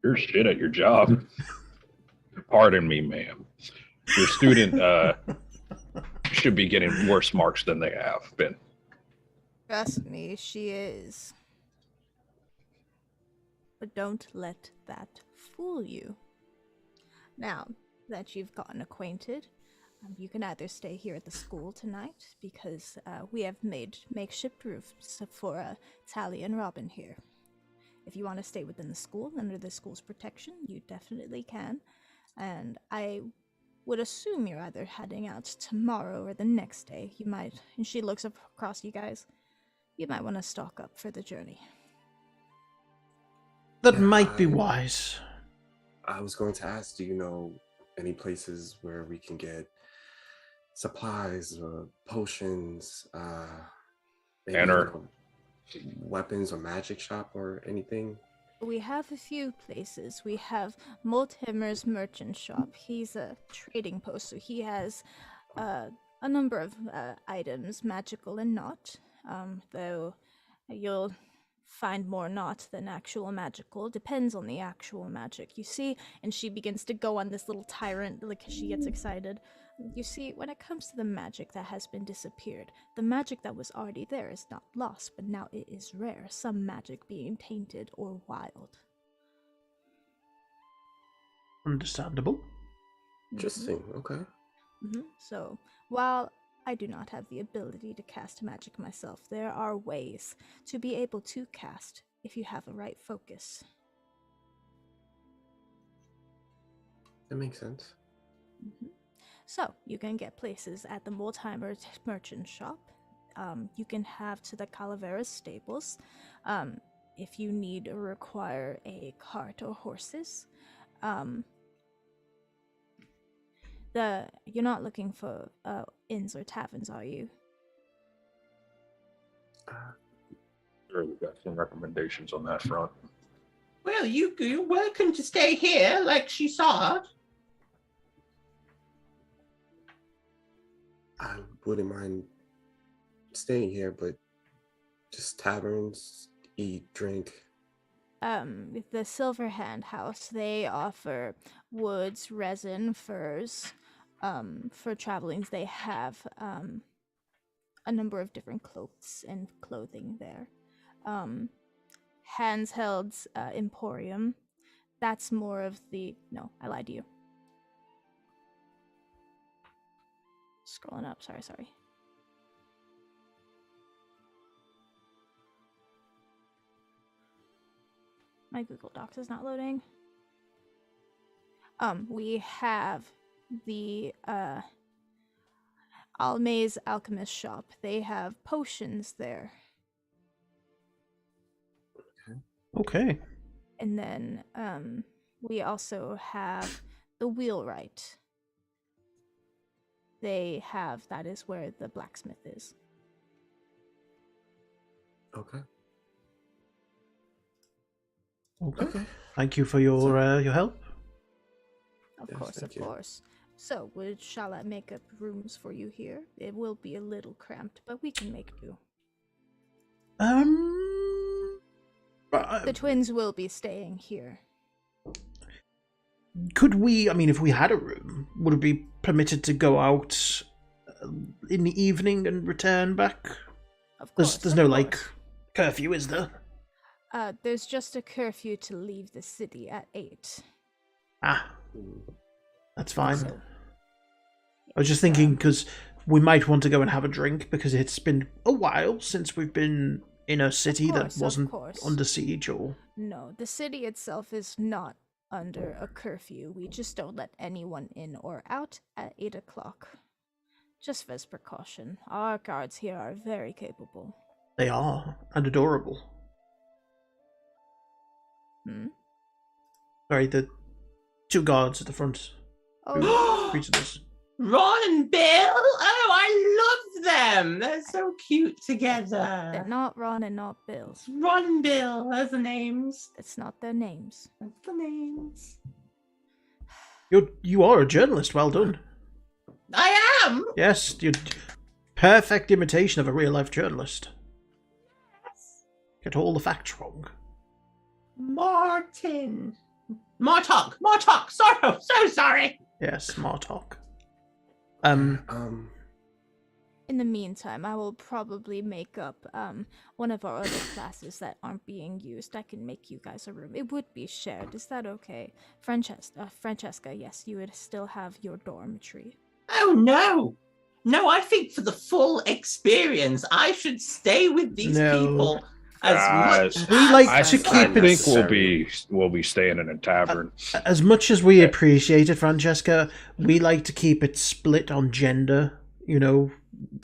[SPEAKER 2] You're shit at your job. Pardon me, ma'am. Your student should be getting worse marks than they have been.
[SPEAKER 1] Trust me, she is. But don't let that fool you. Now that you've gotten acquainted, you can either stay here at the school tonight, because we have made makeshift roofs for Tally and Robin here. If you want to stay within the school, under the school's protection, you definitely can. And I would assume you're either heading out tomorrow or the next day. You might, and she looks up across you guys, you might want to stock up for the journey.
[SPEAKER 4] That
[SPEAKER 5] Yeah,
[SPEAKER 4] might be wise.
[SPEAKER 5] I was going to ask, do you know any places where we can get supplies, potions, maybe
[SPEAKER 2] Banner.
[SPEAKER 5] weapons or magic shop or anything?
[SPEAKER 1] We have a few places. We have Moltheimer's merchant shop. He's a trading post, so he has a number of items, magical and not. Though you'll find more not than actual magical. Depends on the actual magic. You see, and she begins to go on this little tyrant, like she gets excited. You see, when it comes to the magic that has been disappeared, the magic that was already there is not lost, but now it is rare, some magic being tainted or wild.
[SPEAKER 4] Understandable.
[SPEAKER 5] Interesting. Okay.
[SPEAKER 1] So, while I do not have the ability to cast magic myself, there are ways to be able to cast if you have a right focus.
[SPEAKER 5] That makes sense.
[SPEAKER 1] So, you can get places at the Moltheimer merchant shop. You can have to the Calavera's stables. If you need or require a cart or horses. You're not looking for inns or taverns, are you?
[SPEAKER 2] Sure, we've got some recommendations on that front.
[SPEAKER 3] Well, you're welcome to stay here, like she said.
[SPEAKER 5] I wouldn't mind staying here, but just taverns, eat, drink.
[SPEAKER 1] With the Silverhand House, they offer woods, resin, furs. For travelings, they have a number of different cloaks and clothing there. Handsheld's Emporium, that's more of the... No, I lied to you. Scrolling up, sorry. My Google Docs is not loading. We have the Almay's Alchemist shop. They have potions there.
[SPEAKER 4] Okay.
[SPEAKER 1] And then we also have the Wheelwright. that is where the blacksmith is.
[SPEAKER 5] Okay.
[SPEAKER 4] Okay. Thank you for your help.
[SPEAKER 1] Of
[SPEAKER 5] Yes,
[SPEAKER 1] course,
[SPEAKER 5] thank
[SPEAKER 1] of
[SPEAKER 5] you.
[SPEAKER 1] course. So, shall I make up rooms for you here? It will be a little cramped, but we can make do. The twins will be staying here.
[SPEAKER 4] Could we? I mean, if we had a room, would it be permitted to go out in the evening and return back?
[SPEAKER 1] Of course.
[SPEAKER 4] There's
[SPEAKER 1] of
[SPEAKER 4] no
[SPEAKER 1] course.
[SPEAKER 4] like curfew, is there?
[SPEAKER 1] There's just a curfew to leave the city at 8.
[SPEAKER 4] Ah, that's fine.
[SPEAKER 1] So,
[SPEAKER 4] I was just thinking because we might want to go and have a drink because it's been a while since we've been in a city that wasn't under siege or.
[SPEAKER 1] No, the city itself is not under a curfew. We just don't let anyone in or out at 8 o'clock. Just as precaution. Our guards here are very capable.
[SPEAKER 4] They are, and adorable. Sorry, the 2 guards at the front who
[SPEAKER 1] Oh,
[SPEAKER 4] greeted us.
[SPEAKER 3] Ron and Bill? Oh, I love them. They're so cute together.
[SPEAKER 1] they're not Ron and not Bill.
[SPEAKER 3] Ron and Bill, those are names.
[SPEAKER 1] It's not their names.
[SPEAKER 3] That's the names.
[SPEAKER 4] You are a journalist. Well done.
[SPEAKER 3] I am.
[SPEAKER 4] Yes, you're perfect imitation of a real life journalist. Get all the facts wrong.
[SPEAKER 3] Martin. Martok. So sorry.
[SPEAKER 4] Yes, Martok.
[SPEAKER 1] In the meantime, I will probably make up one of our other classes that aren't being used. I can make you guys a room. It would be shared. Is that okay? Francesca, yes, you would still have your dormitory.
[SPEAKER 3] Oh, no. No, I think for the full experience, I should stay with these people as much
[SPEAKER 4] We
[SPEAKER 3] as
[SPEAKER 4] like
[SPEAKER 2] I
[SPEAKER 4] to
[SPEAKER 2] think
[SPEAKER 4] keep it.
[SPEAKER 2] we'll be staying in a tavern.
[SPEAKER 4] As much as we appreciate it, Francesca, we like to keep it split on gender. You know,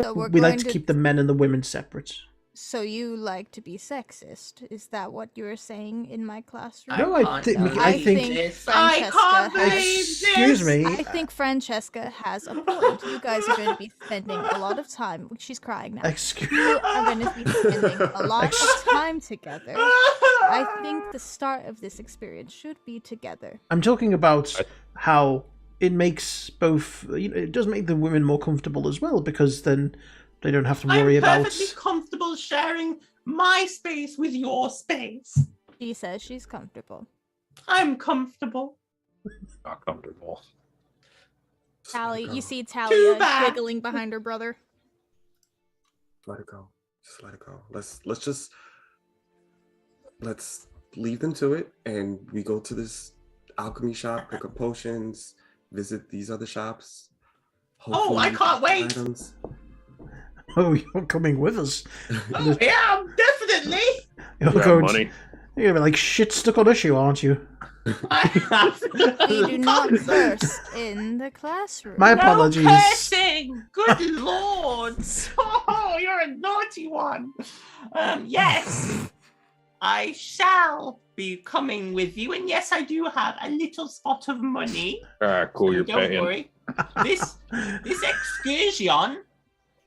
[SPEAKER 1] So we're
[SPEAKER 4] we like
[SPEAKER 1] going
[SPEAKER 4] to keep the men and the women separate.
[SPEAKER 1] So you like to be sexist? Is that what you were saying in my classroom?
[SPEAKER 4] No, I think
[SPEAKER 3] I
[SPEAKER 1] think
[SPEAKER 3] I can't
[SPEAKER 1] Francesca has-
[SPEAKER 3] believe
[SPEAKER 4] Excuse
[SPEAKER 3] this.
[SPEAKER 4] me.
[SPEAKER 1] I think Francesca has a point. You guys are going to be spending a lot of time. She's crying now.
[SPEAKER 4] Excuse.
[SPEAKER 1] You are going to be spending a lot of time together. I think the start of this experience should be together.
[SPEAKER 4] I'm talking about how it makes both. You know, it does make the women more comfortable as well because then they don't have to worry
[SPEAKER 3] I'm
[SPEAKER 4] about.
[SPEAKER 3] perfectly comfortable sharing my space with your space.
[SPEAKER 1] She says she's comfortable.
[SPEAKER 3] I'm comfortable.
[SPEAKER 2] Not comfortable.
[SPEAKER 1] Tally, you see
[SPEAKER 3] Too
[SPEAKER 1] Talia
[SPEAKER 3] bad.
[SPEAKER 1] giggling behind her brother.
[SPEAKER 5] Let it go. Just let it go. Let's leave them to it, and we go to this alchemy shop, pick up potions, visit these other shops.
[SPEAKER 3] Oh, I can't wait.
[SPEAKER 5] Items.
[SPEAKER 4] Oh, you're coming with us.
[SPEAKER 3] Oh, yeah, definitely.
[SPEAKER 4] You're
[SPEAKER 2] Grab
[SPEAKER 4] going.
[SPEAKER 2] money.
[SPEAKER 4] You're gonna be like shit stuck on a shoe, aren't you?
[SPEAKER 1] We do not curse in the classroom.
[SPEAKER 4] My apologies.
[SPEAKER 3] No cursing. Good lord. Oh, you're a naughty one. Yes, I shall be coming with you, and yes, I do have a little spot of money.
[SPEAKER 2] All right, cool.
[SPEAKER 3] So
[SPEAKER 2] You're
[SPEAKER 3] don't
[SPEAKER 2] paying.
[SPEAKER 3] worry. This excursion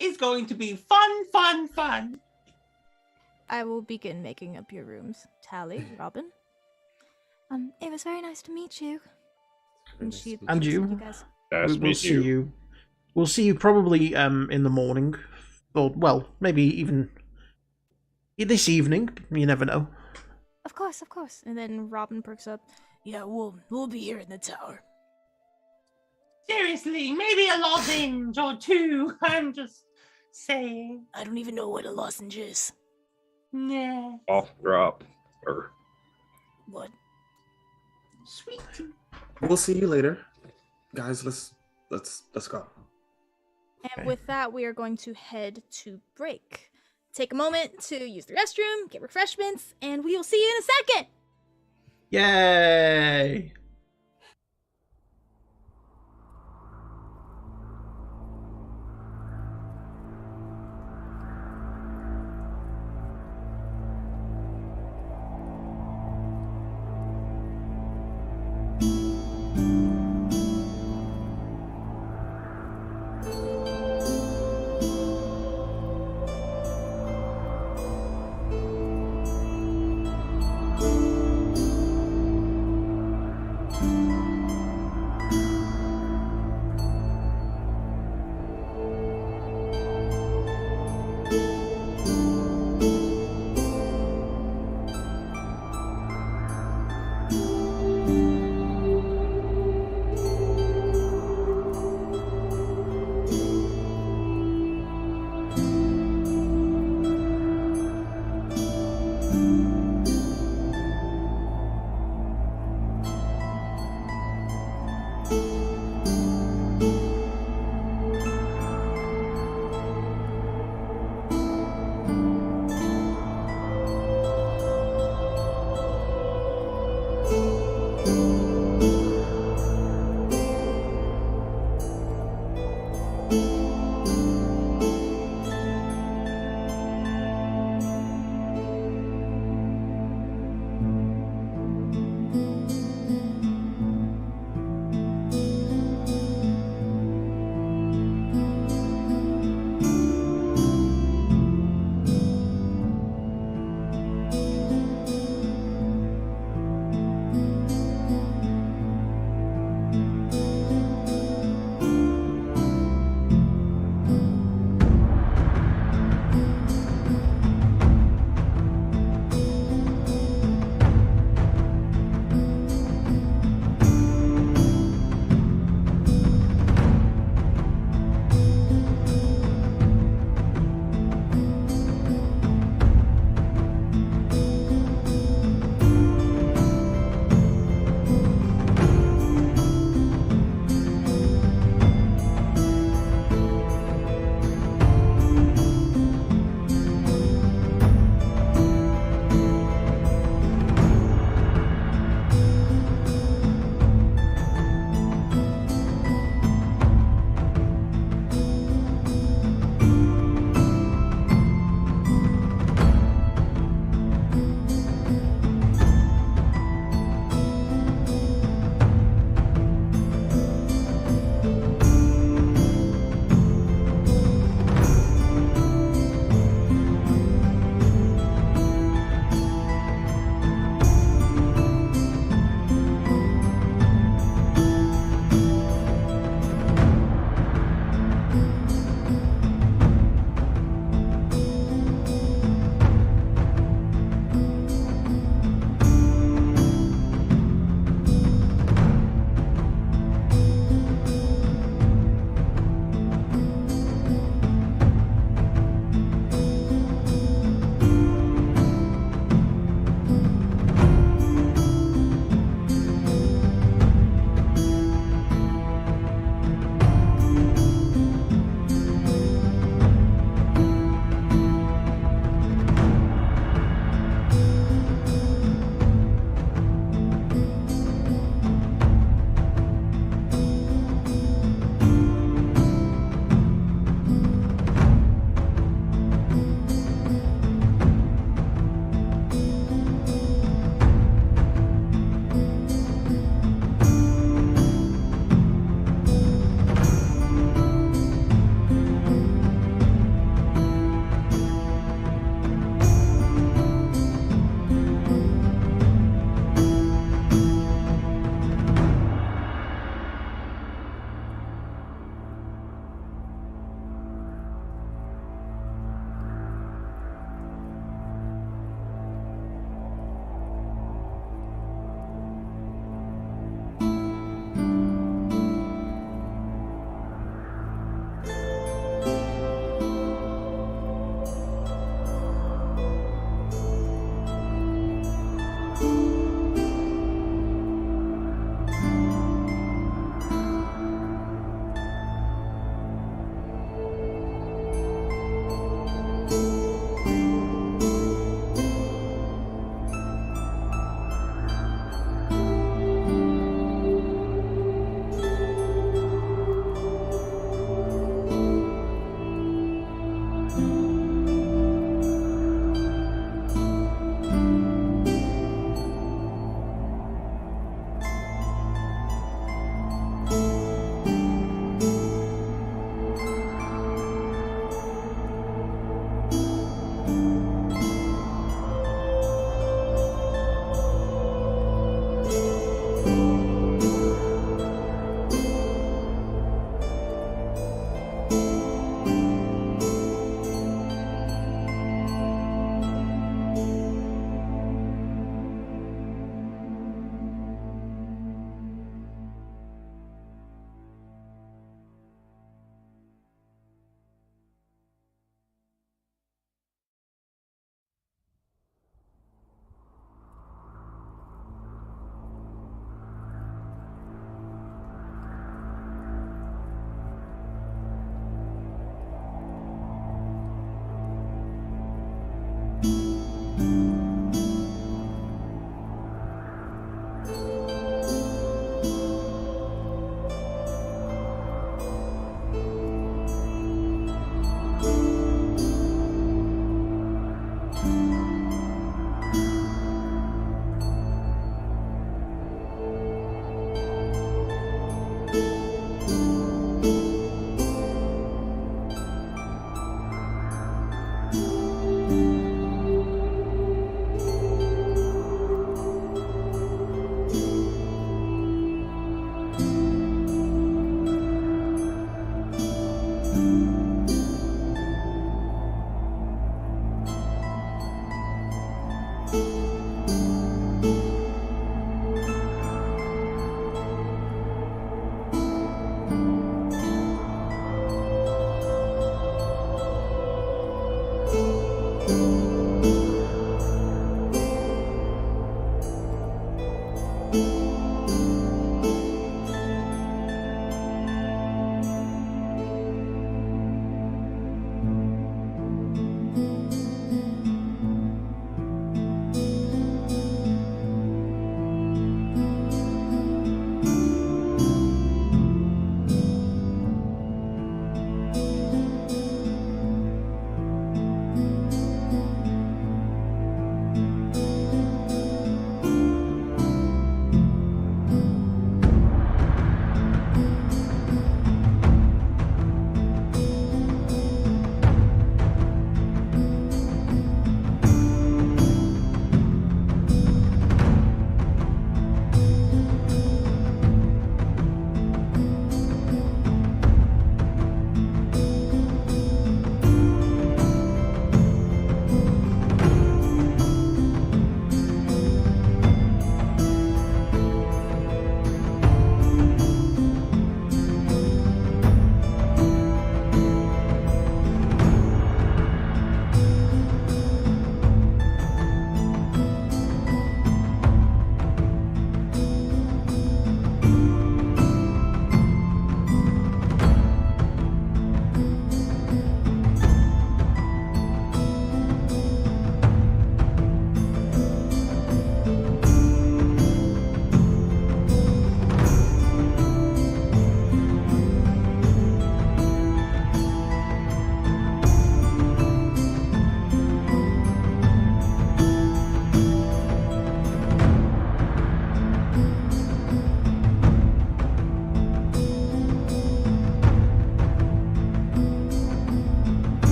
[SPEAKER 3] is going to be fun.
[SPEAKER 1] I will begin making up your rooms. Tally, Robin. It was very nice to meet you. And she
[SPEAKER 4] And you.
[SPEAKER 1] you guys.
[SPEAKER 2] Nice to
[SPEAKER 4] We'll
[SPEAKER 2] meet
[SPEAKER 4] see
[SPEAKER 2] you.
[SPEAKER 4] you. We'll see you probably in the morning, or well, maybe even this evening. You never know.
[SPEAKER 1] Of course. And then Robin perks up. Yeah, we'll be here in the tower.
[SPEAKER 3] Seriously, maybe a lozenge or two. I'm just saying.
[SPEAKER 1] I don't even know what a lozenge is.
[SPEAKER 3] Nah.
[SPEAKER 2] Off drop. Or
[SPEAKER 1] What?
[SPEAKER 3] Sweet.
[SPEAKER 5] We'll see you later, guys. Let's go.
[SPEAKER 1] And with that, we are going to head to break. Take a moment to use the restroom, get refreshments, and we will see you in a second.
[SPEAKER 4] Yay!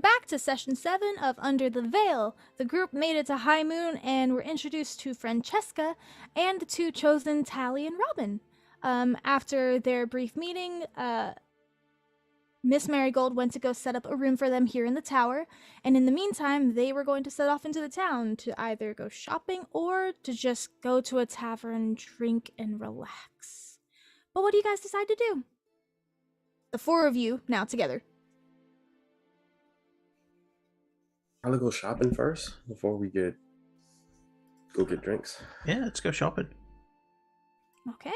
[SPEAKER 1] Welcome back to Session 7 of Under the Veil. The group made it to Highmoon and were introduced to Francesca and the two chosen, Tally and Robin. After their brief meeting, Miss Marigold went to go set up a room for them here in the tower, and in the meantime, they were going to set off into the town to either go shopping or to just go to a tavern, drink, and relax. But what do you guys decide to do? The four of you now together.
[SPEAKER 5] I'll go shopping first before we go get drinks.
[SPEAKER 4] Yeah, let's go shopping.
[SPEAKER 1] Okay.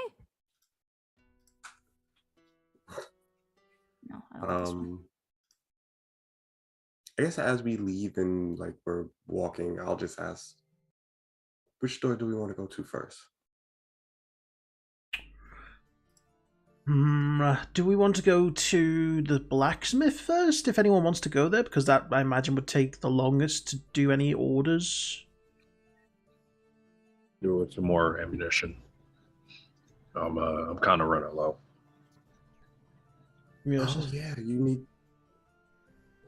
[SPEAKER 1] No, I don't want this one.
[SPEAKER 5] I guess as we leave and like we're walking, I'll just ask, which store do we want to go to first?
[SPEAKER 4] Do we want to go to the Blacksmith first, if anyone wants to go there? Because that, I imagine, would take the longest to do any orders.
[SPEAKER 2] Do it some more ammunition. I'm kind of running low.
[SPEAKER 5] Oh yeah, you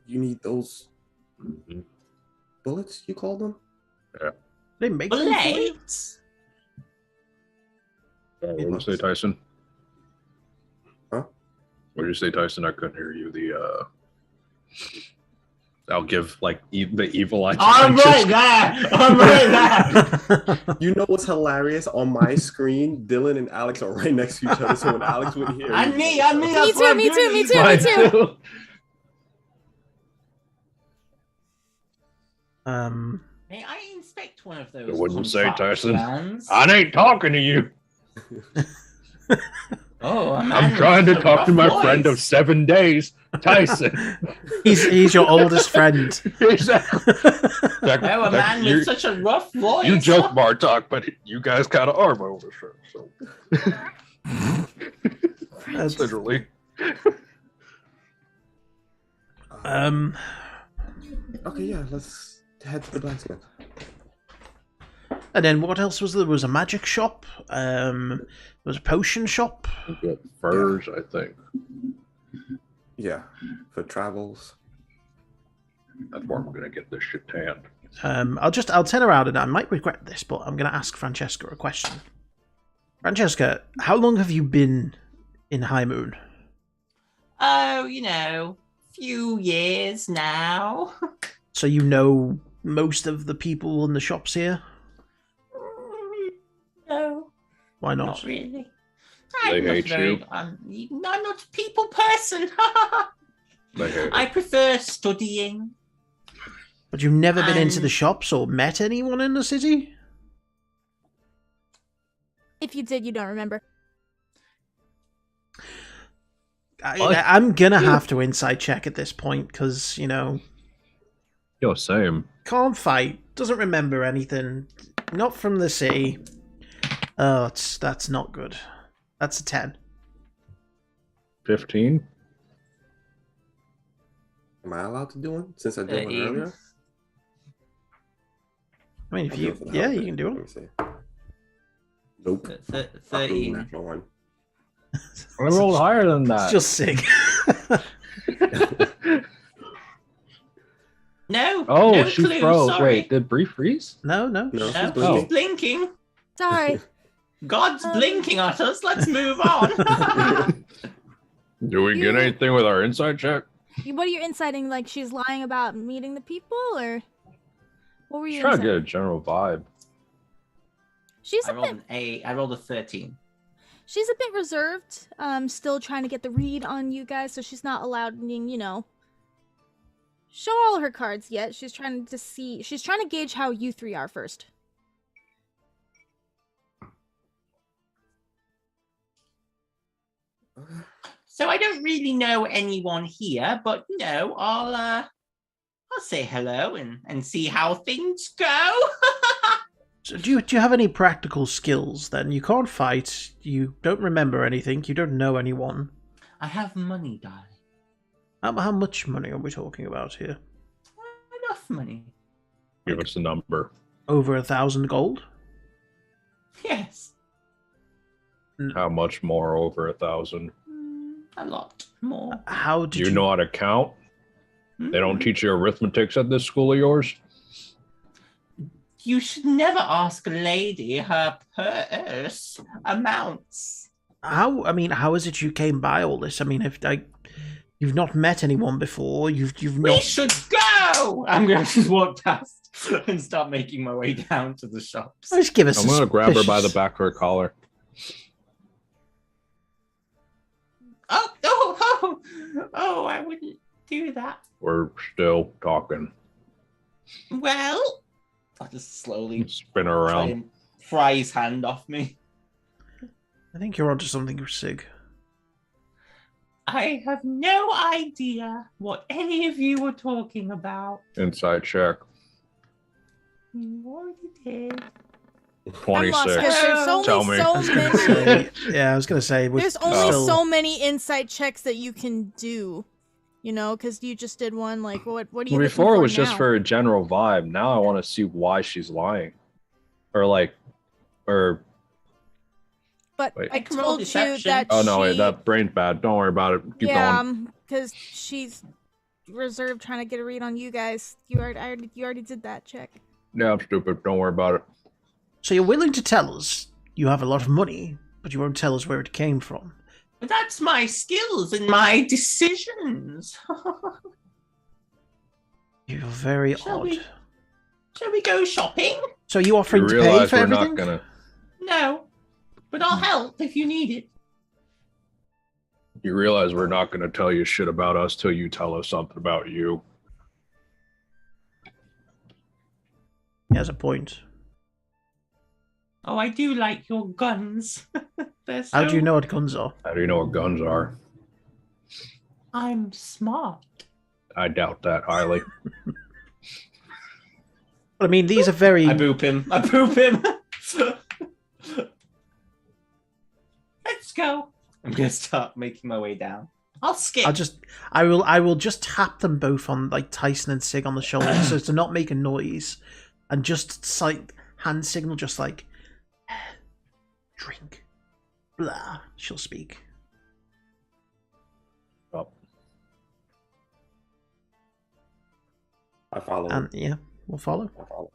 [SPEAKER 5] need those bullets. You call them?
[SPEAKER 2] Yeah.
[SPEAKER 4] They make them for you?
[SPEAKER 3] Bullets.
[SPEAKER 2] What did you say, Tyson?
[SPEAKER 5] Huh?
[SPEAKER 2] What did you say, Tyson? I couldn't hear you. I'll give like the evil eye.
[SPEAKER 3] I'm right there. I'm right there.
[SPEAKER 5] You know what's hilarious? On my screen, Dylan and Alex are right next to each other, so when Alex would hear,
[SPEAKER 3] And me.
[SPEAKER 1] Me too.
[SPEAKER 3] May I inspect one of those?
[SPEAKER 2] I wouldn't say, Tyson.
[SPEAKER 3] plans?
[SPEAKER 2] I ain't talking to you.
[SPEAKER 3] Oh,
[SPEAKER 2] I'm trying to talk to my friend of 7 days, Tyson.
[SPEAKER 4] He's your oldest friend.
[SPEAKER 2] Exactly.
[SPEAKER 3] Oh, a man with such a rough voice.
[SPEAKER 2] You joke bar talk, but you guys kind of are my older friend. So
[SPEAKER 4] That's
[SPEAKER 2] literally.
[SPEAKER 5] Okay, yeah, let's head to the blacksmith.
[SPEAKER 4] And then what else was there? There was a magic shop. There was a potion shop.
[SPEAKER 2] We got furs, I think.
[SPEAKER 5] Yeah, for travels.
[SPEAKER 2] That's where I'm gonna get this shit tanned.
[SPEAKER 4] I'll turn around and I might regret this, but I'm gonna ask Francesca a question. Francesca, how long have you been in Highmoon?
[SPEAKER 3] Oh, few years now.
[SPEAKER 4] So you know most of the people in the shops here?
[SPEAKER 3] No,
[SPEAKER 4] Why not?
[SPEAKER 3] not really.
[SPEAKER 2] They
[SPEAKER 3] I'm not
[SPEAKER 2] hate
[SPEAKER 3] very-
[SPEAKER 2] you.
[SPEAKER 3] I'm not a people person.
[SPEAKER 2] They hate
[SPEAKER 3] I
[SPEAKER 2] it.
[SPEAKER 3] prefer studying.
[SPEAKER 4] But you've never been into the
[SPEAKER 3] Um,
[SPEAKER 4] shops or met anyone in the city?
[SPEAKER 1] If you did, you don't remember.
[SPEAKER 4] I'm gonna have to inside check at this point because
[SPEAKER 2] Yo, same.
[SPEAKER 4] can't fight, doesn't remember anything, not from the city. Oh, that's not good. That's a 10.
[SPEAKER 2] 15.
[SPEAKER 5] Am I allowed to do one since I did one
[SPEAKER 3] 13.
[SPEAKER 5] earlier?
[SPEAKER 4] I mean, if
[SPEAKER 5] I'll do
[SPEAKER 4] you,
[SPEAKER 5] it for the
[SPEAKER 4] yeah,
[SPEAKER 5] hell of
[SPEAKER 4] you
[SPEAKER 5] it.
[SPEAKER 4] can do
[SPEAKER 5] Let
[SPEAKER 4] it.
[SPEAKER 5] me see. Nope.
[SPEAKER 3] 13.
[SPEAKER 5] Natural one.
[SPEAKER 2] I rolled higher than that.
[SPEAKER 4] It's just sick.
[SPEAKER 3] No.
[SPEAKER 2] Oh,
[SPEAKER 3] no
[SPEAKER 2] she
[SPEAKER 3] clue,
[SPEAKER 2] froze.
[SPEAKER 3] sorry.
[SPEAKER 2] Wait, did Bree freeze?
[SPEAKER 4] No.
[SPEAKER 5] No,
[SPEAKER 3] No,
[SPEAKER 5] she's
[SPEAKER 3] she's
[SPEAKER 5] blinking.
[SPEAKER 3] blinking.
[SPEAKER 1] Sorry.
[SPEAKER 3] God's blinking at us. Let's move on.
[SPEAKER 2] Do we get
[SPEAKER 1] You-
[SPEAKER 2] anything with our inside check?
[SPEAKER 1] What are you inciting? Like she's lying about meeting the people, or what were you
[SPEAKER 2] Just trying to get
[SPEAKER 1] inciting?
[SPEAKER 2] a general vibe.
[SPEAKER 1] She's
[SPEAKER 3] I
[SPEAKER 1] a
[SPEAKER 3] rolled
[SPEAKER 1] bit.
[SPEAKER 3] an 8. I rolled a 13.
[SPEAKER 1] She's a bit reserved. Still trying to get the read on you guys, so she's not allowed, show all her cards yet. She's trying to see. She's trying to gauge how you three are first.
[SPEAKER 3] So I don't really know anyone here, but I'll say hello and see how things go.
[SPEAKER 4] So do you have any practical skills then? You can't fight, you don't remember anything, you don't know anyone.
[SPEAKER 3] I have money, darling.
[SPEAKER 4] How much money are we talking about here?
[SPEAKER 3] Enough money.
[SPEAKER 2] Give us a number.
[SPEAKER 4] Over 1,000 gold?
[SPEAKER 3] Yes.
[SPEAKER 2] How much more over 1,000?
[SPEAKER 3] A lot more.
[SPEAKER 4] How did
[SPEAKER 2] Do you know how to count? They don't teach you arithmetics at this school of yours?
[SPEAKER 3] You should never ask a lady her purse amounts.
[SPEAKER 4] How is it you came by all this? I mean, if you've not met anyone before, you've
[SPEAKER 3] We
[SPEAKER 4] not.
[SPEAKER 3] should go! I'm going to just walk past and start making my way down to the shops.
[SPEAKER 4] Just give us.
[SPEAKER 2] I'm going to grab her by the back of her collar.
[SPEAKER 3] Oh, I wouldn't do that.
[SPEAKER 2] We're still talking.
[SPEAKER 3] Well, I'll just slowly
[SPEAKER 2] Spin her
[SPEAKER 3] try
[SPEAKER 2] around.
[SPEAKER 3] and pry his hand off me.
[SPEAKER 4] I think you're onto something, Sig.
[SPEAKER 3] I have no idea what any of you were talking about.
[SPEAKER 2] Inside check.
[SPEAKER 3] You already did.
[SPEAKER 1] I'm lost
[SPEAKER 2] 26.
[SPEAKER 1] because there's only
[SPEAKER 2] Tell me.
[SPEAKER 1] so many.
[SPEAKER 4] Yeah, I was gonna say.
[SPEAKER 1] There's only so many insight checks that you can do. You know, because you just did one. Like, what are you?
[SPEAKER 2] Well, before it
[SPEAKER 1] looking
[SPEAKER 2] was
[SPEAKER 1] for
[SPEAKER 2] just
[SPEAKER 1] now?
[SPEAKER 2] for a general vibe. Now I want to see why she's lying. Or
[SPEAKER 1] But
[SPEAKER 2] wait.
[SPEAKER 1] I
[SPEAKER 3] Can roll
[SPEAKER 1] told you
[SPEAKER 3] deception.
[SPEAKER 1] that.
[SPEAKER 2] oh no, wait,
[SPEAKER 1] she-
[SPEAKER 2] that brain's bad. Don't worry about it. Keep
[SPEAKER 1] yeah,
[SPEAKER 2] going.
[SPEAKER 1] because she's reserved trying to get a read on you guys. You already did that check.
[SPEAKER 2] Yeah, I'm stupid. Don't worry about it.
[SPEAKER 4] So you're willing to tell us you have a lot of money, but you won't tell us where it came from.
[SPEAKER 3] But that's my skills and my decisions.
[SPEAKER 4] You're very
[SPEAKER 3] Shall
[SPEAKER 4] odd.
[SPEAKER 3] we- Shall we go shopping?
[SPEAKER 4] So are you
[SPEAKER 2] You
[SPEAKER 4] offering to pay
[SPEAKER 2] realize
[SPEAKER 4] for
[SPEAKER 2] we're
[SPEAKER 4] everything?
[SPEAKER 2] not gonna.
[SPEAKER 3] No, but I'll help if you need it.
[SPEAKER 2] You realize we're not gonna tell you shit about us till you tell us something about you.
[SPEAKER 4] He has a point.
[SPEAKER 3] Oh, I do like your guns. They're so...
[SPEAKER 4] How do you know what guns are?
[SPEAKER 2] How do you know what guns are?
[SPEAKER 3] I'm smart.
[SPEAKER 2] I doubt that highly.
[SPEAKER 4] I mean, these are very.
[SPEAKER 3] I boop him. Let's go. I'm gonna start making my way down. I'll skip.
[SPEAKER 4] I will just tap them both on like Tyson and Sig on the shoulder so as to not make a noise, and just like hand signal, just like drink, blah. She'll speak.
[SPEAKER 2] Up.
[SPEAKER 5] I follow.
[SPEAKER 4] And yeah, we'll follow.
[SPEAKER 5] I follow.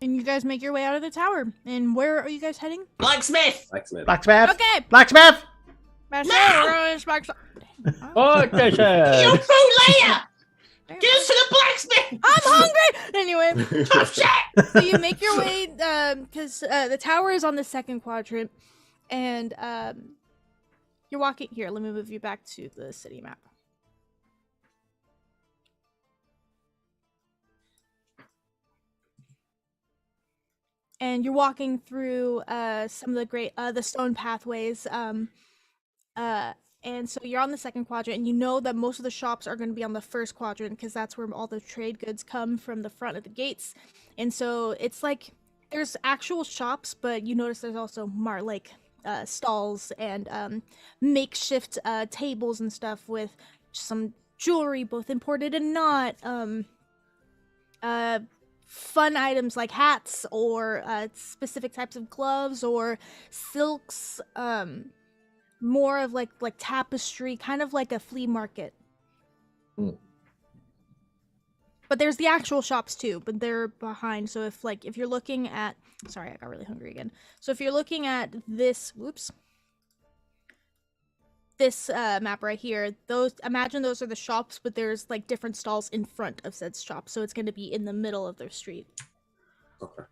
[SPEAKER 1] And you guys make your way out of the tower. And where are you guys heading?
[SPEAKER 3] Blacksmith.
[SPEAKER 5] Blacksmith.
[SPEAKER 4] Blacksmith.
[SPEAKER 1] Okay.
[SPEAKER 4] Blacksmith.
[SPEAKER 2] Fuck this
[SPEAKER 3] You
[SPEAKER 2] head.
[SPEAKER 3] fool layer. Get us to the blacksmith.
[SPEAKER 1] I'm hungry. Anyway,
[SPEAKER 3] Tough shit.
[SPEAKER 1] so you make your way because the tower is on the second quadrant, and you're walking here. Let me move you back to the city map. And you're walking through some of the great the stone pathways. And so you're on the second quadrant, and you know that most of the shops are going to be on the first quadrant because that's where all the trade goods come from the front of the gates. And so it's like there's actual shops, but you notice there's also stalls and makeshift tables and stuff with some jewelry, both imported and not. Fun items like hats or specific types of gloves or silks. More of like tapestry, kind of like a flea market.
[SPEAKER 2] Mm.
[SPEAKER 1] But there's the actual shops too, but they're behind. So if you're looking at, sorry, I got really hungry again. So if you're looking at this, this map right here, imagine those are the shops, but there's like different stalls in front of said shop. So it's going to be in the middle of their street.
[SPEAKER 5] Okay.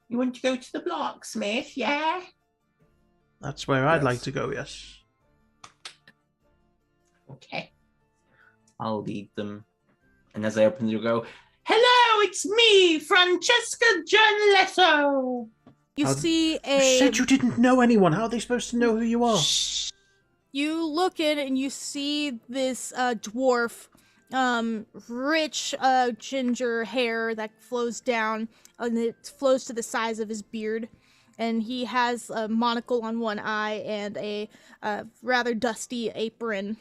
[SPEAKER 3] You want to go to the blacksmith? Yeah.
[SPEAKER 4] That's where I'd
[SPEAKER 5] Yes.
[SPEAKER 4] like to go. Yes.
[SPEAKER 3] Okay. I'll lead them. And as I open the door, go, hello, it's me, Francesca Gianletto.
[SPEAKER 1] You
[SPEAKER 4] How-
[SPEAKER 1] see
[SPEAKER 4] You
[SPEAKER 1] a
[SPEAKER 4] said you didn't know anyone. How are they supposed to know who you are?
[SPEAKER 3] Shh.
[SPEAKER 1] You look in and you see this dwarf, rich ginger hair that flows down, and it flows to the size of his beard. And he has a monocle on one eye and a rather dusty apron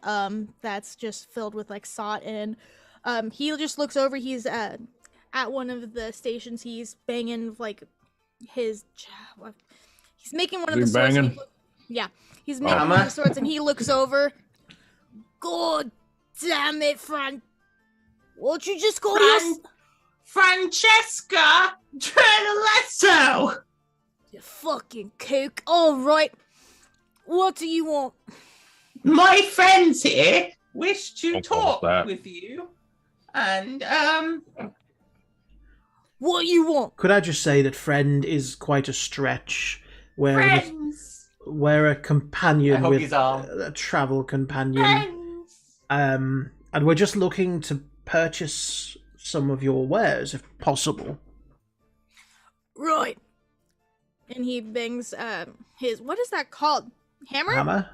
[SPEAKER 1] that's just filled with like salt. And he just looks over. He's at one of the stations. He's banging like he's making one of the
[SPEAKER 2] Is he
[SPEAKER 1] swords.
[SPEAKER 2] banging?
[SPEAKER 1] Yeah, he's making
[SPEAKER 3] Oh.
[SPEAKER 1] one of the swords, and he looks over. God damn it, Fran. What'd you just call us?
[SPEAKER 3] Francesca Trelletto!
[SPEAKER 1] You fucking kook. Alright. What do you want?
[SPEAKER 3] My friends here wish to
[SPEAKER 2] Don't call us
[SPEAKER 3] talk
[SPEAKER 2] that.
[SPEAKER 3] with you. And,
[SPEAKER 1] What you want?
[SPEAKER 4] Could I just say that friend is quite a stretch?
[SPEAKER 3] friends!
[SPEAKER 4] We're a companion
[SPEAKER 6] I hug
[SPEAKER 4] with
[SPEAKER 6] his arm.
[SPEAKER 4] a travel companion.
[SPEAKER 3] Friends!
[SPEAKER 4] And we're just looking to purchase some of your wares, if possible.
[SPEAKER 1] Right. And he bangs his, what is that called? Hammer?
[SPEAKER 4] Hammer?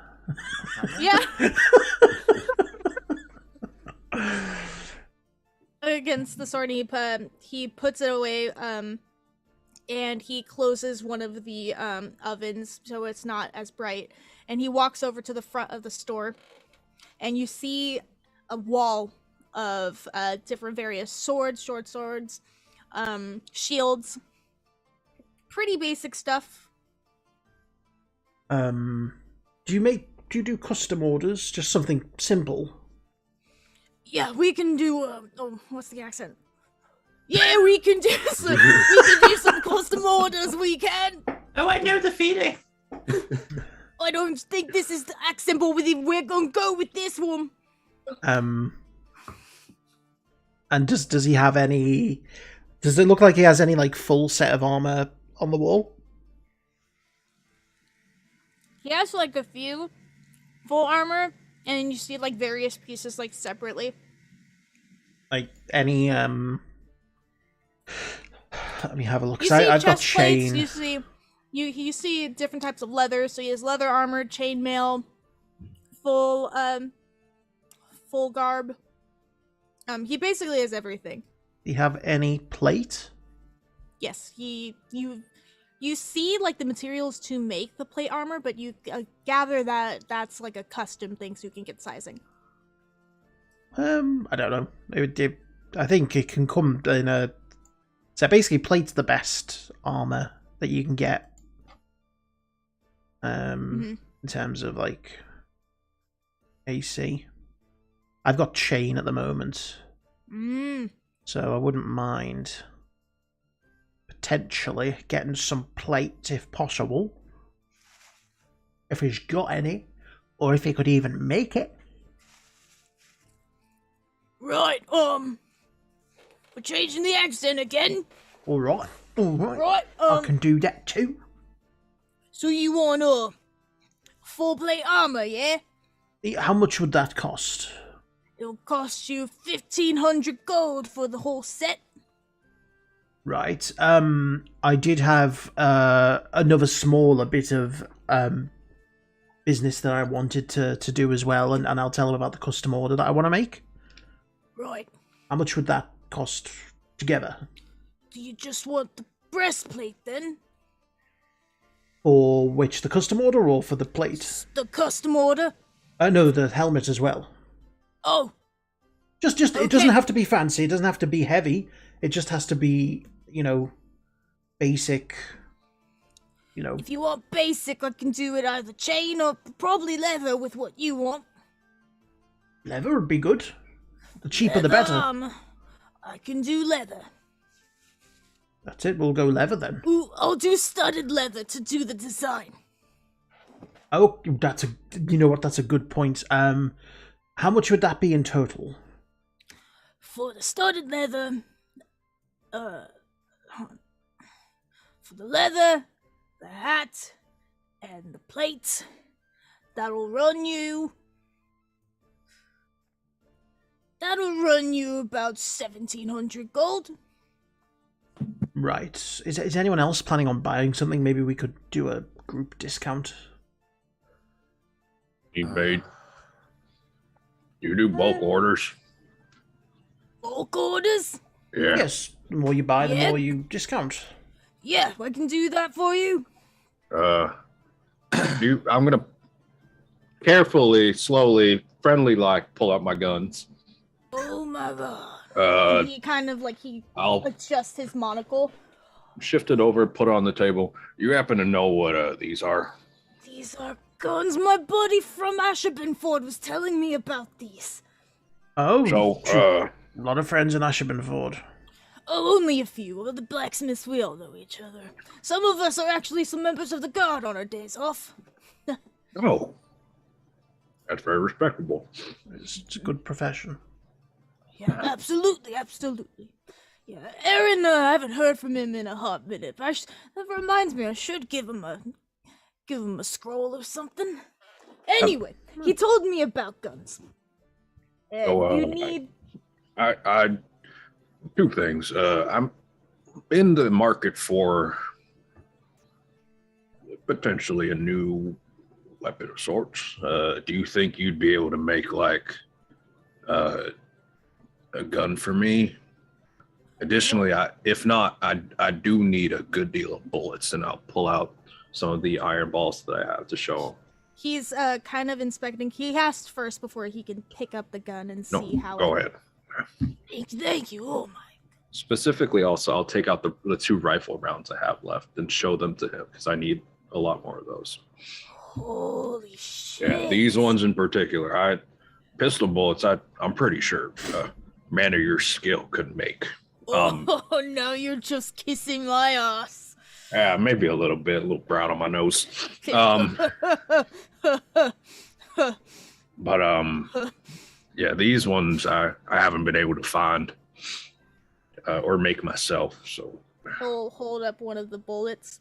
[SPEAKER 1] Yeah. Against the sword, he puts it away, and he closes one of the ovens so it's not as bright. And he walks over to the front of the store, and you see a wall of different various swords, short swords, shields, pretty basic stuff.
[SPEAKER 4] Do you do custom orders? Just something simple?
[SPEAKER 1] Yeah, we can do. Oh, what's the accent? Yeah, we can do some. We can do some custom orders. We can.
[SPEAKER 3] Oh, I know the feeling.
[SPEAKER 1] I don't think this is the accent, but we're gonna go with this one.
[SPEAKER 4] And does he have any? Does it look like he has any like full set of armor on the wall?
[SPEAKER 1] He has like a few full armor, and you see like various pieces like separately.
[SPEAKER 4] Like any Let me have a look.
[SPEAKER 1] You
[SPEAKER 4] 'Cause
[SPEAKER 1] see
[SPEAKER 4] I've got
[SPEAKER 1] chest plates.
[SPEAKER 4] chain.
[SPEAKER 1] You see, you see different types of leather. So he has leather armor, chainmail, full garb. He basically has everything.
[SPEAKER 4] Do you have any plate?
[SPEAKER 1] Yes, you see like the materials to make the plate armor, but you gather that that's like a custom thing, so you can get sizing.
[SPEAKER 4] I don't know. I think it can come in a. So basically, plate's the best armor that you can get. In terms of like AC. I've got chain at the moment, so I wouldn't mind potentially getting some plate if possible. If he's got any, or if he could even make it.
[SPEAKER 1] Right, we're changing the accent again.
[SPEAKER 4] All right.
[SPEAKER 1] Right,
[SPEAKER 4] I can do that too.
[SPEAKER 1] so you want full plate armor, yeah?
[SPEAKER 4] How much would that cost?
[SPEAKER 1] It'll cost you 1,500 gold for the whole set.
[SPEAKER 4] Right. I did have another smaller bit of business that I wanted to do as well, and I'll tell him about the custom order that I want to make.
[SPEAKER 1] Right.
[SPEAKER 4] How much would that cost together?
[SPEAKER 1] Do you just want the breastplate then?
[SPEAKER 4] For which, the custom order or for the plate?
[SPEAKER 1] The custom order?
[SPEAKER 4] No, the helmet as well.
[SPEAKER 1] Oh.
[SPEAKER 4] Just
[SPEAKER 1] Okay.
[SPEAKER 4] It doesn't have to be fancy. It doesn't have to be heavy. It just has to be, basic.
[SPEAKER 1] If you want basic, I can do it either chain or probably leather with what you want.
[SPEAKER 4] Leather would be good. The cheaper the better.
[SPEAKER 1] I can do leather.
[SPEAKER 4] That's it. We'll go leather then.
[SPEAKER 1] Ooh, I'll do studded leather to do the design.
[SPEAKER 4] Oh, that's That's a good point. How much would that be in total?
[SPEAKER 1] For the studded leather, for the leather, the hat, and the plate, that'll run you about 1,700 gold.
[SPEAKER 4] Right. Is anyone else planning on buying something? Maybe we could do a group discount.
[SPEAKER 2] Bait. You do bulk orders?
[SPEAKER 1] Bulk orders?
[SPEAKER 2] Yeah.
[SPEAKER 4] Yes. The more you buy, the
[SPEAKER 1] Yeah.
[SPEAKER 4] more you discount.
[SPEAKER 1] Yeah, I can do that for you.
[SPEAKER 2] I'm gonna carefully, slowly, friendly like pull out my guns.
[SPEAKER 1] Oh my god.
[SPEAKER 2] Uh,
[SPEAKER 1] He kind of like
[SPEAKER 2] I'll
[SPEAKER 1] adjusts his monocle.
[SPEAKER 2] shift it over, put it on the table. You happen to know what these are?
[SPEAKER 1] These are guns. My buddy from Asherbenford was telling me about these.
[SPEAKER 4] Oh,
[SPEAKER 2] So,
[SPEAKER 4] a lot of friends in Asherbenford.
[SPEAKER 1] Oh, only a few. Well, the blacksmiths, we all know each other. Some of us are actually some members of the guard on our days off.
[SPEAKER 2] oh, that's very respectable.
[SPEAKER 4] It's a good profession.
[SPEAKER 1] Yeah, absolutely. Yeah, Aaron, I haven't heard from him in a hot minute. But that reminds me, I should give him a scroll or something. Anyway, he told me about guns. You need...
[SPEAKER 2] I two things. I'm in the market for potentially a new weapon of sorts. Do you think you'd be able to make like a gun for me? Additionally, if not, I do need a good deal of bullets, and I'll pull out some of the iron balls that I have to show him.
[SPEAKER 1] He's kind of inspecting. He asked first before he can pick up the gun and see how.
[SPEAKER 2] Go ahead.
[SPEAKER 1] Thank you. Oh my.
[SPEAKER 2] Specifically, also, I'll take out the 2 rifle rounds I have left and show them to him because I need a lot more of those.
[SPEAKER 1] Holy shit.
[SPEAKER 2] Yeah, these ones in particular. Pistol bullets, I'm pretty sure man of your skill could make.
[SPEAKER 1] Oh, no, you're just kissing my ass.
[SPEAKER 2] Yeah, maybe a little bit, a little brown on my nose. But yeah, these ones I haven't been able to find or make myself. So
[SPEAKER 1] He'll hold up one of the bullets.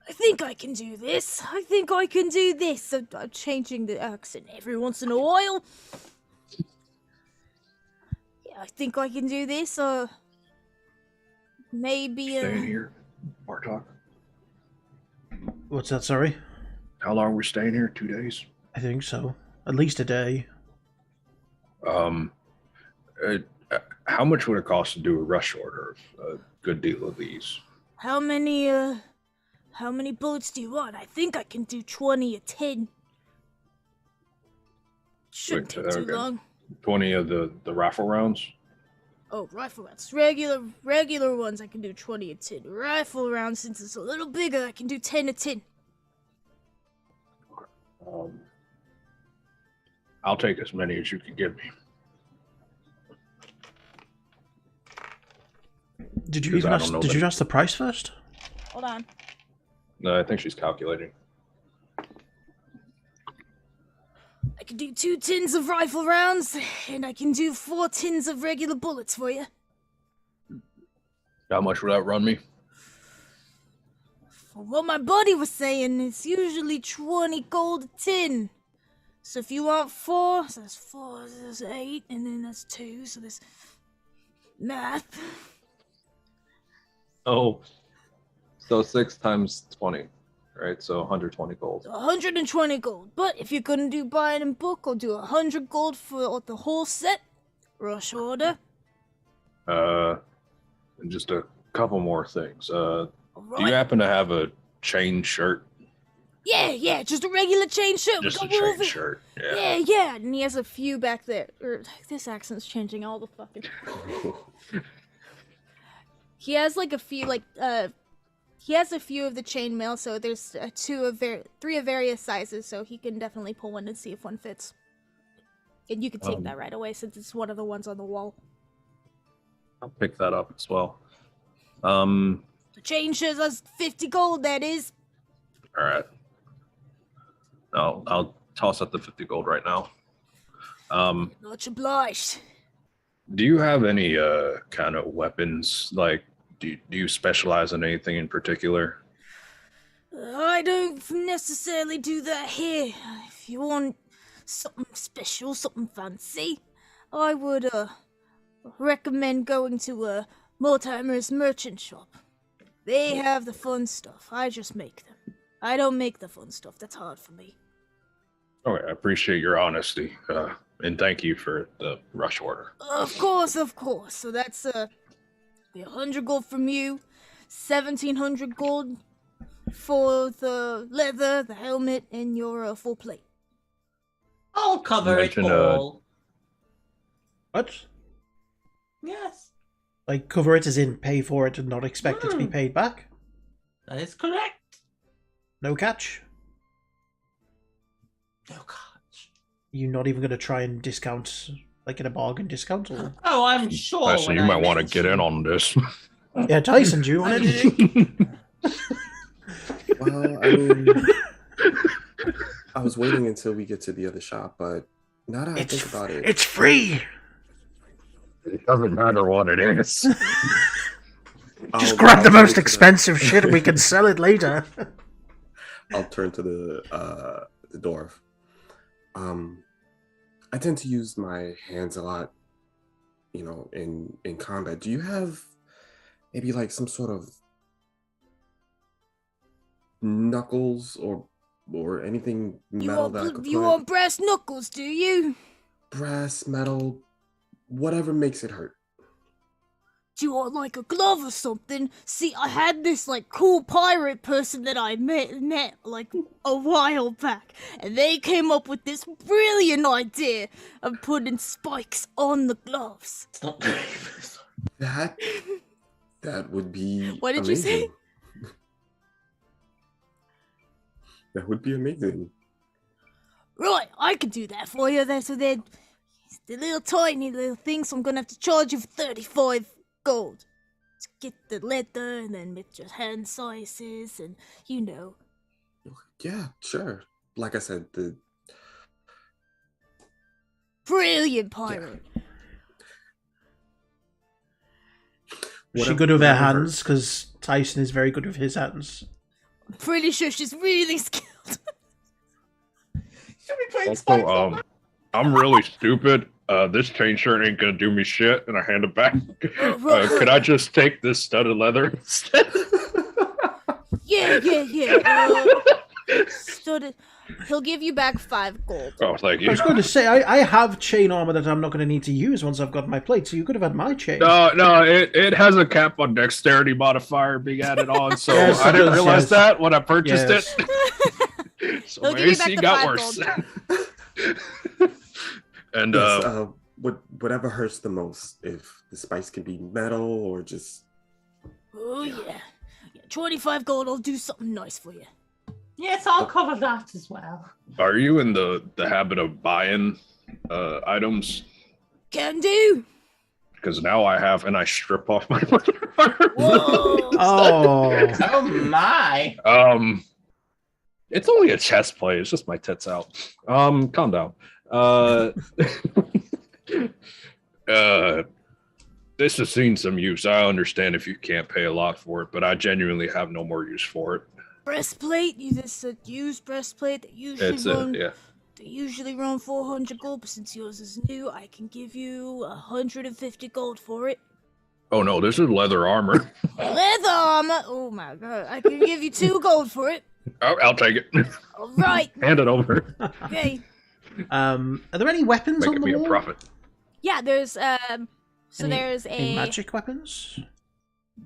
[SPEAKER 1] I think I can do this. So I'm changing the accent every once in a while. Yeah, I think I can do this. Maybe
[SPEAKER 2] staying here, Bartok.
[SPEAKER 4] What's that, sorry?
[SPEAKER 2] How long are we staying here? 2 days?
[SPEAKER 4] I think so. At least a day.
[SPEAKER 2] How much would it cost to do a rush order of a good deal of these?
[SPEAKER 1] How many bullets do you want? I think I can do 20 a 10. Shouldn't take too long.
[SPEAKER 2] 20 of the rifle rounds?
[SPEAKER 1] Oh, rifle rounds. Regular ones I can do 20 a 10. Rifle rounds, since it's a little bigger, I can do 10 a 10.
[SPEAKER 2] I'll take as many as you can give me.
[SPEAKER 4] Did you ask the price first?
[SPEAKER 1] Hold on.
[SPEAKER 2] No, I think she's calculating.
[SPEAKER 1] I can do 2 tins of rifle rounds, and I can do 4 tins of regular bullets for you.
[SPEAKER 2] How much would that run me?
[SPEAKER 1] For what my buddy was saying, it's usually 20 gold a tin. So if you want 4, so that's 4, so that's 8, and then that's 2, so there's math.
[SPEAKER 2] Oh, so 6 times 20, right? So 120 gold.
[SPEAKER 1] 120 gold. But if you're gonna do buy it in bulk, I'll do 100 gold for the whole set. Rush order.
[SPEAKER 2] And just a couple more things. Do
[SPEAKER 1] Right.
[SPEAKER 2] you happen to have a chain shirt?
[SPEAKER 1] Yeah, just a regular chain shirt.
[SPEAKER 2] Just a
[SPEAKER 1] Go
[SPEAKER 2] chain
[SPEAKER 1] over it.
[SPEAKER 2] shirt.
[SPEAKER 1] Yeah, and he has a few back there. This accent's changing all the fucking. He has like a few, he has a few of the chainmail, so there's 3 of various sizes, so he can definitely pull one and see if one fits. And you can take that right away since it's one of the ones on the wall.
[SPEAKER 2] I'll pick that up as well.
[SPEAKER 1] The chain shows us 50 gold, that is.
[SPEAKER 2] All right. I'll toss up the 50 gold right now.
[SPEAKER 1] Much obliged.
[SPEAKER 2] Do you have any kind of weapons? Like, do you specialize in anything in particular?
[SPEAKER 1] I don't necessarily do that here. If you want something special, something fancy, I would recommend going to a Mortimer's merchant shop. They have the fun stuff. I just make them. I don't make the fun stuff. That's hard for me.
[SPEAKER 2] Okay, I appreciate your honesty. And thank you for the rush order.
[SPEAKER 1] Of course. So that's 100 gold from you, 1,700 gold for the leather, the helmet, and your full plate.
[SPEAKER 3] I'll cover it
[SPEAKER 2] Mention,
[SPEAKER 3] all.
[SPEAKER 4] What?
[SPEAKER 3] Yes,
[SPEAKER 4] Like, cover it as in pay for it and not expect it to be paid back?
[SPEAKER 3] that is correct.
[SPEAKER 4] No catch?
[SPEAKER 3] No God.
[SPEAKER 4] You're not even going to try and discount, like get a bargain discount? Or...
[SPEAKER 3] Oh, I'm sure.
[SPEAKER 2] Tyson, you
[SPEAKER 3] when I
[SPEAKER 2] might want to get in
[SPEAKER 3] mentioned-
[SPEAKER 2] on this.
[SPEAKER 4] Yeah, Tyson, do you want anything?
[SPEAKER 5] Well, I mean, I was waiting until we get to the other shop, but now that I think about it,
[SPEAKER 4] It's free!
[SPEAKER 2] It doesn't matter what it is.
[SPEAKER 4] Just
[SPEAKER 5] I'll-
[SPEAKER 4] grab
[SPEAKER 5] I'll
[SPEAKER 4] the
[SPEAKER 5] turn
[SPEAKER 4] most
[SPEAKER 5] to
[SPEAKER 4] expensive shit and we can sell it later.
[SPEAKER 5] I'll turn to the dwarf. I tend to use my hands a lot, you know, in combat. Do you have maybe like some sort of knuckles or anything metal that I could
[SPEAKER 1] You
[SPEAKER 5] put?
[SPEAKER 1] want brass knuckles, do you?
[SPEAKER 5] Brass, metal, whatever makes it hurt.
[SPEAKER 1] Do you want like a glove or something? See, I had this like cool pirate person that I met like a while back, and they came up with this brilliant idea of putting spikes on the gloves.
[SPEAKER 3] It's not brave.
[SPEAKER 5] That would be
[SPEAKER 1] What did you say?
[SPEAKER 5] amazing. That would be amazing.
[SPEAKER 1] Right, I can do that for you. So they're the little tiny little things. So I'm gonna have to charge you for 35 gold to get the leather, and then with your hand sizes, and you know.
[SPEAKER 5] Yeah, sure. Like I said, the
[SPEAKER 1] Brilliant pirate.
[SPEAKER 4] Is she
[SPEAKER 5] Whatever-
[SPEAKER 4] good with her
[SPEAKER 5] whatever
[SPEAKER 4] hands? Because Tyson is very good with his hands.
[SPEAKER 1] I'm pretty sure she's really skilled.
[SPEAKER 3] Should we put
[SPEAKER 2] Also,
[SPEAKER 3] spikes on them?
[SPEAKER 2] I'm really stupid. This chain shirt ain't gonna do me shit, and I hand it back. Could I just take this studded leather instead?
[SPEAKER 1] Yeah. Stood. He'll give you back 5 gold.
[SPEAKER 2] Oh, thank
[SPEAKER 4] I
[SPEAKER 2] you.
[SPEAKER 4] was going to say, I have chain armor that I'm not going to need to use once I've got my plate, so you could have had my chain.
[SPEAKER 2] No, it has a cap on dexterity modifier being added on, so
[SPEAKER 4] Yes,
[SPEAKER 2] I
[SPEAKER 4] it
[SPEAKER 2] didn't
[SPEAKER 4] does,
[SPEAKER 2] realize
[SPEAKER 4] yes.
[SPEAKER 2] that when I purchased
[SPEAKER 4] Yes.
[SPEAKER 2] it. So
[SPEAKER 1] He'll
[SPEAKER 2] my
[SPEAKER 1] give you back
[SPEAKER 2] AC
[SPEAKER 1] the
[SPEAKER 2] got
[SPEAKER 1] 5
[SPEAKER 2] worse.
[SPEAKER 1] gold.
[SPEAKER 2] And
[SPEAKER 5] yes, whatever hurts the most, if the spice can be metal or just
[SPEAKER 1] Oh yeah. 25 gold. I'll do something nice for you.
[SPEAKER 3] Yes, I'll cover that as well.
[SPEAKER 2] are you in the habit of buying items?
[SPEAKER 1] Can do.
[SPEAKER 2] Because now I have, and I strip off my
[SPEAKER 1] Whoa.
[SPEAKER 4] Oh.
[SPEAKER 3] Oh my!
[SPEAKER 2] It's only a chest play. It's just my tits out. Calm down. This has seen some use. I understand if you can't pay a lot for it, but I genuinely have no more use for it.
[SPEAKER 1] Breastplate. This a used breastplate. They usually
[SPEAKER 2] Yeah.
[SPEAKER 1] They usually run 400 gold, but since yours is new, I can give you 150 gold for it.
[SPEAKER 2] Oh no, this is leather armor.
[SPEAKER 1] Leather armor. Oh my god. I can give you 2 gold for it.
[SPEAKER 2] I'll take it.
[SPEAKER 1] All right.
[SPEAKER 2] Hand it over.
[SPEAKER 1] Okay.
[SPEAKER 4] Are there any weapons on
[SPEAKER 2] Making
[SPEAKER 4] the
[SPEAKER 2] me a
[SPEAKER 4] wall?
[SPEAKER 2] profit.
[SPEAKER 1] Yeah. There's there's
[SPEAKER 4] Any
[SPEAKER 1] a
[SPEAKER 4] magic weapons?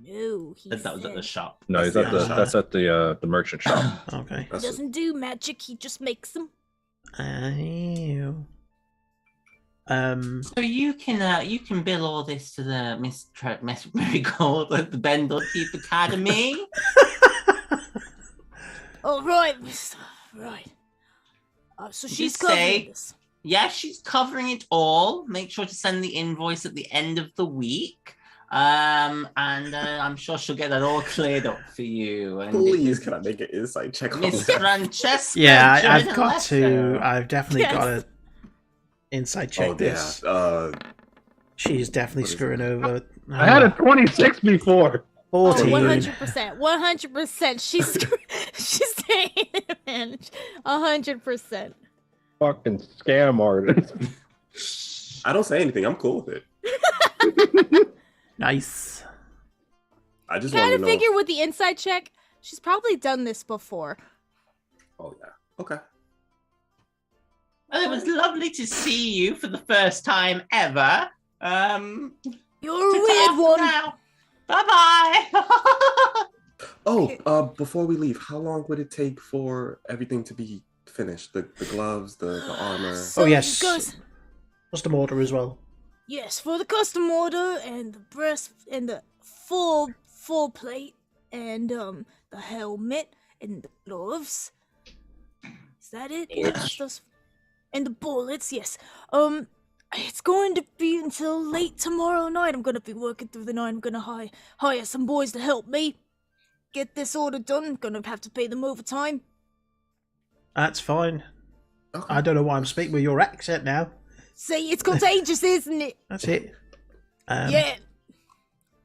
[SPEAKER 1] No. He
[SPEAKER 3] That was at the
[SPEAKER 1] said
[SPEAKER 3] shop.
[SPEAKER 2] No, he's
[SPEAKER 5] That's
[SPEAKER 2] at
[SPEAKER 5] the
[SPEAKER 2] the
[SPEAKER 5] shop.
[SPEAKER 2] that's at the merchant shop.
[SPEAKER 4] Okay.
[SPEAKER 1] he
[SPEAKER 5] that's
[SPEAKER 1] doesn't do magic. He just makes them.
[SPEAKER 4] Oh.
[SPEAKER 3] So you can bill all this to the Miss Marigold at the Bendel Keep Academy.
[SPEAKER 1] All right. Right. So she's
[SPEAKER 3] Just
[SPEAKER 1] covering
[SPEAKER 3] say-
[SPEAKER 1] this.
[SPEAKER 3] Yes, she's covering it all. Make sure to send the invoice at the end of the week. And I'm sure she'll get that all cleared up for you. And
[SPEAKER 5] please can I make an insight check on
[SPEAKER 3] Miss
[SPEAKER 5] that?
[SPEAKER 3] Francesca.
[SPEAKER 4] Yeah, I've
[SPEAKER 3] join
[SPEAKER 4] got
[SPEAKER 3] us.
[SPEAKER 4] to. I've definitely
[SPEAKER 1] Yes.
[SPEAKER 4] got to inside check
[SPEAKER 5] Oh
[SPEAKER 4] this.
[SPEAKER 5] yeah.
[SPEAKER 4] She's definitely
[SPEAKER 5] What is
[SPEAKER 4] screwing
[SPEAKER 5] it?
[SPEAKER 4] over.
[SPEAKER 2] I had a 26 before.
[SPEAKER 4] 14.
[SPEAKER 1] 100%. 100%. She's taking advantage. 100%.
[SPEAKER 2] Fucking scam artist.
[SPEAKER 5] I don't say anything. I'm cool with it.
[SPEAKER 4] Nice.
[SPEAKER 5] I just want
[SPEAKER 1] Kind
[SPEAKER 5] to
[SPEAKER 1] of
[SPEAKER 5] know.
[SPEAKER 1] figure with the inside check, she's probably done this before.
[SPEAKER 5] Oh yeah. Okay.
[SPEAKER 3] Well, it was lovely to see you for the first time ever.
[SPEAKER 1] You're a weird one.
[SPEAKER 3] Bye bye.
[SPEAKER 5] Oh, before we leave, how long would it take for everything to be finished? The gloves, the armor.
[SPEAKER 1] So
[SPEAKER 4] Oh, yes.
[SPEAKER 1] Guys,
[SPEAKER 4] Custom order as well.
[SPEAKER 1] yes, for the custom order and the breast and the full plate and the helmet and the gloves. Is that it?
[SPEAKER 2] It's-
[SPEAKER 1] And the bullets, yes. It's going to be until late tomorrow night. I'm gonna be working through the night. I'm gonna hire some boys to help me get this order done. I'm gonna have to pay them overtime.
[SPEAKER 4] That's fine.
[SPEAKER 5] Okay.
[SPEAKER 4] I don't know why I'm speaking with your accent now.
[SPEAKER 1] See, it's contagious, isn't it?
[SPEAKER 4] That's it.
[SPEAKER 1] Yeah.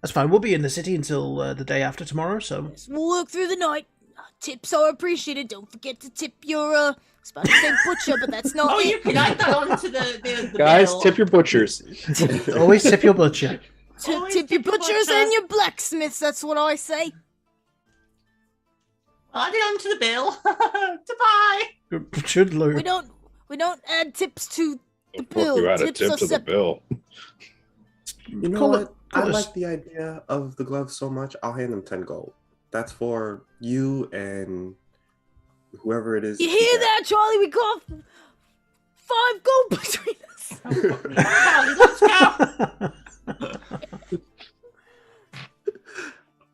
[SPEAKER 4] That's fine. We'll be in the city until the day after tomorrow, so...
[SPEAKER 1] We'll work through the night. Tips are appreciated. Don't forget to tip your, I was about to say butcher, but that's not
[SPEAKER 3] Oh,
[SPEAKER 1] it.
[SPEAKER 3] you can add that onto the
[SPEAKER 2] Guys,
[SPEAKER 3] bill.
[SPEAKER 2] tip your butchers.
[SPEAKER 4] Always tip your butcher.
[SPEAKER 3] Always
[SPEAKER 1] Tip your
[SPEAKER 3] tip your
[SPEAKER 1] butchers
[SPEAKER 3] butcher.
[SPEAKER 1] and your blacksmiths, that's what I say.
[SPEAKER 3] Add it onto the bill. Goodbye.
[SPEAKER 4] Should Lou.
[SPEAKER 1] We don't add tips to the
[SPEAKER 2] Of course,
[SPEAKER 1] bill.
[SPEAKER 2] you add a
[SPEAKER 1] Tips
[SPEAKER 2] tip
[SPEAKER 1] are
[SPEAKER 2] to the
[SPEAKER 1] separate.
[SPEAKER 2] bill.
[SPEAKER 5] You know
[SPEAKER 4] Call
[SPEAKER 5] what?
[SPEAKER 4] it-
[SPEAKER 5] I
[SPEAKER 4] call us-
[SPEAKER 5] like the idea of the gloves so much. I'll hand them 10 gold. That's for you and whoever it is.
[SPEAKER 1] You hear that, Charlie? We got 5 gold between us.
[SPEAKER 3] Charlie, let's go.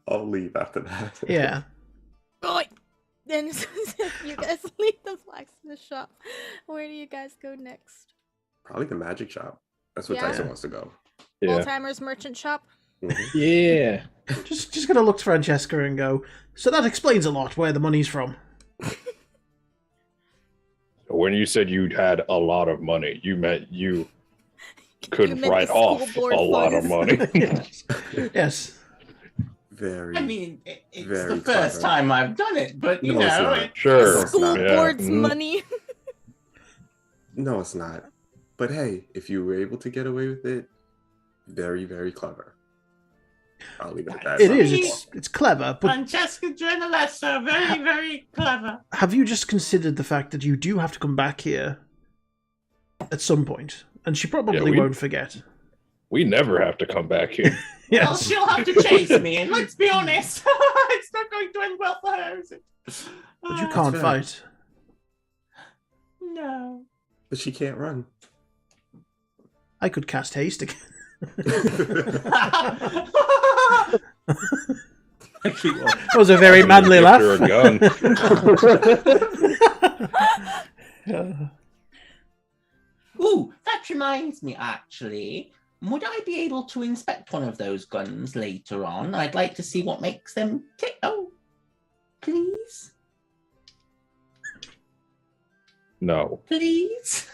[SPEAKER 5] I'll leave after that.
[SPEAKER 4] Yeah.
[SPEAKER 1] Right. Then you guys leave the blacksmith shop. Where do you guys go next?
[SPEAKER 5] Probably the magic shop. That's where
[SPEAKER 1] Yeah.
[SPEAKER 5] Tyson wants to go.
[SPEAKER 2] Yeah.
[SPEAKER 1] Old-timers merchant shop.
[SPEAKER 5] Mhm.
[SPEAKER 2] Yeah.
[SPEAKER 4] Just gonna look to Francesca and go, so that explains a lot where the money's from.
[SPEAKER 2] When you said you had a lot of money, you meant you could
[SPEAKER 1] You meant
[SPEAKER 2] write
[SPEAKER 1] the
[SPEAKER 2] off
[SPEAKER 1] school board
[SPEAKER 2] a lot of
[SPEAKER 1] funds.
[SPEAKER 2] money.
[SPEAKER 4] Yes. Yes.
[SPEAKER 5] Very.
[SPEAKER 3] I mean, it's
[SPEAKER 5] Very
[SPEAKER 3] the first
[SPEAKER 5] clever.
[SPEAKER 3] time I've done it, but you
[SPEAKER 5] No, it's
[SPEAKER 3] know,
[SPEAKER 5] not.
[SPEAKER 3] it-
[SPEAKER 2] Sure.
[SPEAKER 5] It's
[SPEAKER 1] School
[SPEAKER 5] not.
[SPEAKER 2] Yeah.
[SPEAKER 1] board's
[SPEAKER 2] Mhm.
[SPEAKER 1] money.
[SPEAKER 5] No, it's not. But hey, if you were able to get away with it, very, very clever. I'll leave it at that.
[SPEAKER 4] It is. It's clever, but
[SPEAKER 3] Francesca Journalessa, very, very clever.
[SPEAKER 4] have you just considered the fact that you do have to come back here at some point? And she probably
[SPEAKER 2] we-
[SPEAKER 4] won't forget.
[SPEAKER 2] We never have to come back here.
[SPEAKER 3] Well,
[SPEAKER 4] Yes.
[SPEAKER 3] she'll have to chase me, and let's be honest, it's not going to end well for her, is it?
[SPEAKER 4] But you can't
[SPEAKER 5] fair.
[SPEAKER 4] fight.
[SPEAKER 3] No.
[SPEAKER 5] But she can't run.
[SPEAKER 4] I could cast haste again. That was a very manly
[SPEAKER 2] If
[SPEAKER 4] laugh.
[SPEAKER 2] you're a gun.
[SPEAKER 4] Yeah.
[SPEAKER 3] Ooh, that reminds me, actually. Would I be able to inspect one of those guns later on? I'd like to see what makes them tick. Oh, please?
[SPEAKER 2] No,
[SPEAKER 3] Please?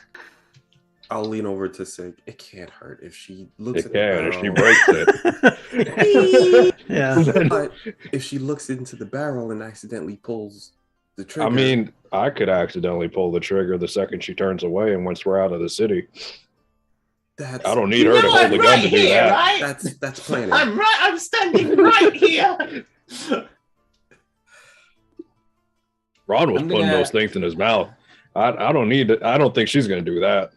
[SPEAKER 5] I'll lean over to Sig. It can't hurt if she looks
[SPEAKER 2] it
[SPEAKER 5] at
[SPEAKER 2] can
[SPEAKER 5] the
[SPEAKER 2] if she
[SPEAKER 5] barrel.
[SPEAKER 2] breaks it.
[SPEAKER 3] Please?
[SPEAKER 4] Yeah.
[SPEAKER 5] But if she looks into the barrel and accidentally pulls the trigger,
[SPEAKER 2] I mean, I could accidentally pull the trigger the second she turns away, and once we're out of the city,
[SPEAKER 5] that's
[SPEAKER 2] I don't need
[SPEAKER 3] You
[SPEAKER 2] her
[SPEAKER 3] know
[SPEAKER 2] to hold
[SPEAKER 3] I'm
[SPEAKER 2] the gun
[SPEAKER 3] right
[SPEAKER 2] to do
[SPEAKER 3] here,
[SPEAKER 2] that.
[SPEAKER 3] right?
[SPEAKER 5] that's planning.
[SPEAKER 3] I'm right. I'm standing right here.
[SPEAKER 2] Ron was
[SPEAKER 3] I'm
[SPEAKER 2] putting
[SPEAKER 3] gonna-
[SPEAKER 2] those things in his mouth. I don't need it. I don't think she's going to do that.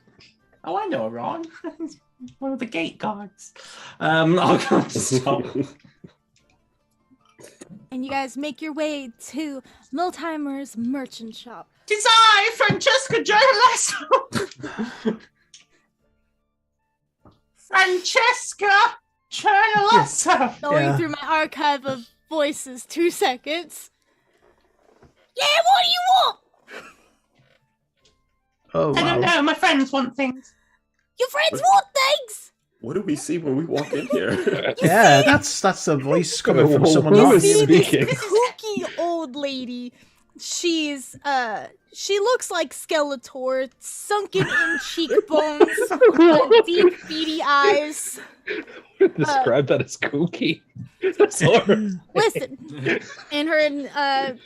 [SPEAKER 3] Oh, I know, Ron. One of the gate guards. I'll go to stop.
[SPEAKER 1] And you guys make your way to Miltimer's merchant shop.
[SPEAKER 3] Tis I, Francesca Journalessa. Francesca Journalessa.
[SPEAKER 1] Going
[SPEAKER 4] Yeah.
[SPEAKER 1] through my archive of voices. 2 seconds. Yeah, what do you want?
[SPEAKER 4] Oh,
[SPEAKER 3] I don't
[SPEAKER 4] wow.
[SPEAKER 3] know. My friends want things.
[SPEAKER 1] Your friends want things.
[SPEAKER 5] What do we see when we walk in here?
[SPEAKER 4] Yeah, that's a voice coming from
[SPEAKER 2] Whoa,
[SPEAKER 4] someone
[SPEAKER 2] who
[SPEAKER 1] You
[SPEAKER 2] is
[SPEAKER 4] else.
[SPEAKER 1] see this
[SPEAKER 2] speaking?
[SPEAKER 1] kooky old lady. She's she looks like Skeletor, sunken in cheekbones, deep beady eyes.
[SPEAKER 2] Describe that as kooky. That's horrible.
[SPEAKER 1] Listen, and her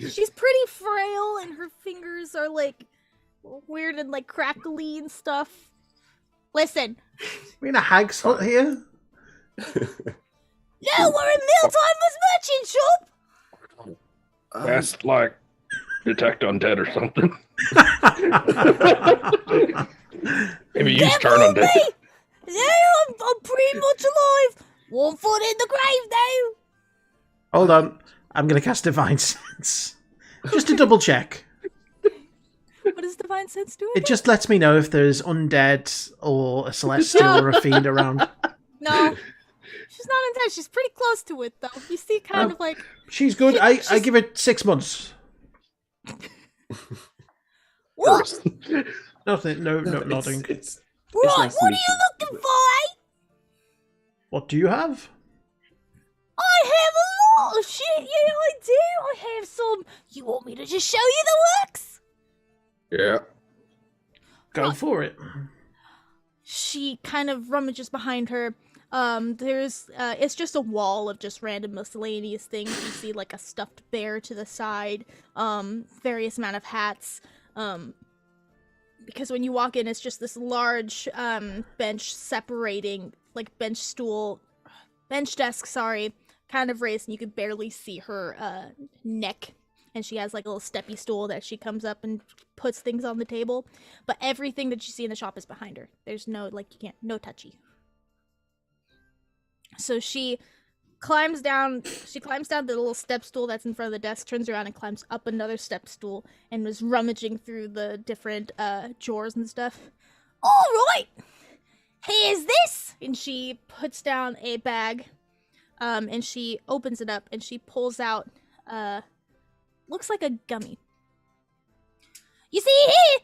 [SPEAKER 1] she's pretty frail, and her fingers are like weird and like crackly and stuff. Listen,
[SPEAKER 4] We in a hag's hut here?
[SPEAKER 1] no, we're in Miltimer's merchant shop.
[SPEAKER 2] That's like detect undead or something. Maybe use
[SPEAKER 1] Can't
[SPEAKER 2] turn
[SPEAKER 1] fool
[SPEAKER 2] undead.
[SPEAKER 1] me. Yeah, I'm pretty much alive. 1 foot in the grave now.
[SPEAKER 4] Hold on. I'm going to cast Divine Sense. Just to double check.
[SPEAKER 1] What does Divine Sense do?
[SPEAKER 4] It just lets me know if there's undead or a celestial or a fiend around.
[SPEAKER 1] No. She's not in dead. She's pretty close to it, though. You see kind of like...
[SPEAKER 4] She's good. I give it 6 months.
[SPEAKER 1] What?
[SPEAKER 4] Nothing. No,
[SPEAKER 5] No,
[SPEAKER 4] no nodding.
[SPEAKER 5] It's
[SPEAKER 1] Right,
[SPEAKER 5] nice to
[SPEAKER 1] what are
[SPEAKER 5] meet
[SPEAKER 1] you
[SPEAKER 5] you.
[SPEAKER 1] looking for, eh?
[SPEAKER 4] What do you have?
[SPEAKER 1] I have a lot of shit, yeah, I do. I have some. You want me to just show you the works?
[SPEAKER 2] Yeah.
[SPEAKER 4] Go
[SPEAKER 1] Right.
[SPEAKER 4] for it.
[SPEAKER 1] She kind of rummages behind her. It's just a wall of just random miscellaneous things. You see like a stuffed bear to the side, various amount of hats. Because when you walk in, it's just this large bench separating, like bench desk, sorry, kind of raised, and you could barely see her neck. And she has like a little steppy stool that she comes up and puts things on the table. But everything that you see in the shop is behind her. There's no, like, you can't, no touchy. So she climbs down the little step stool that's in front of the desk, turns around and climbs up another step stool, and was rummaging through the different drawers and stuff. All right, here's this, and she puts down a bag, and she opens it up, and she pulls out looks like a gummy. You see here?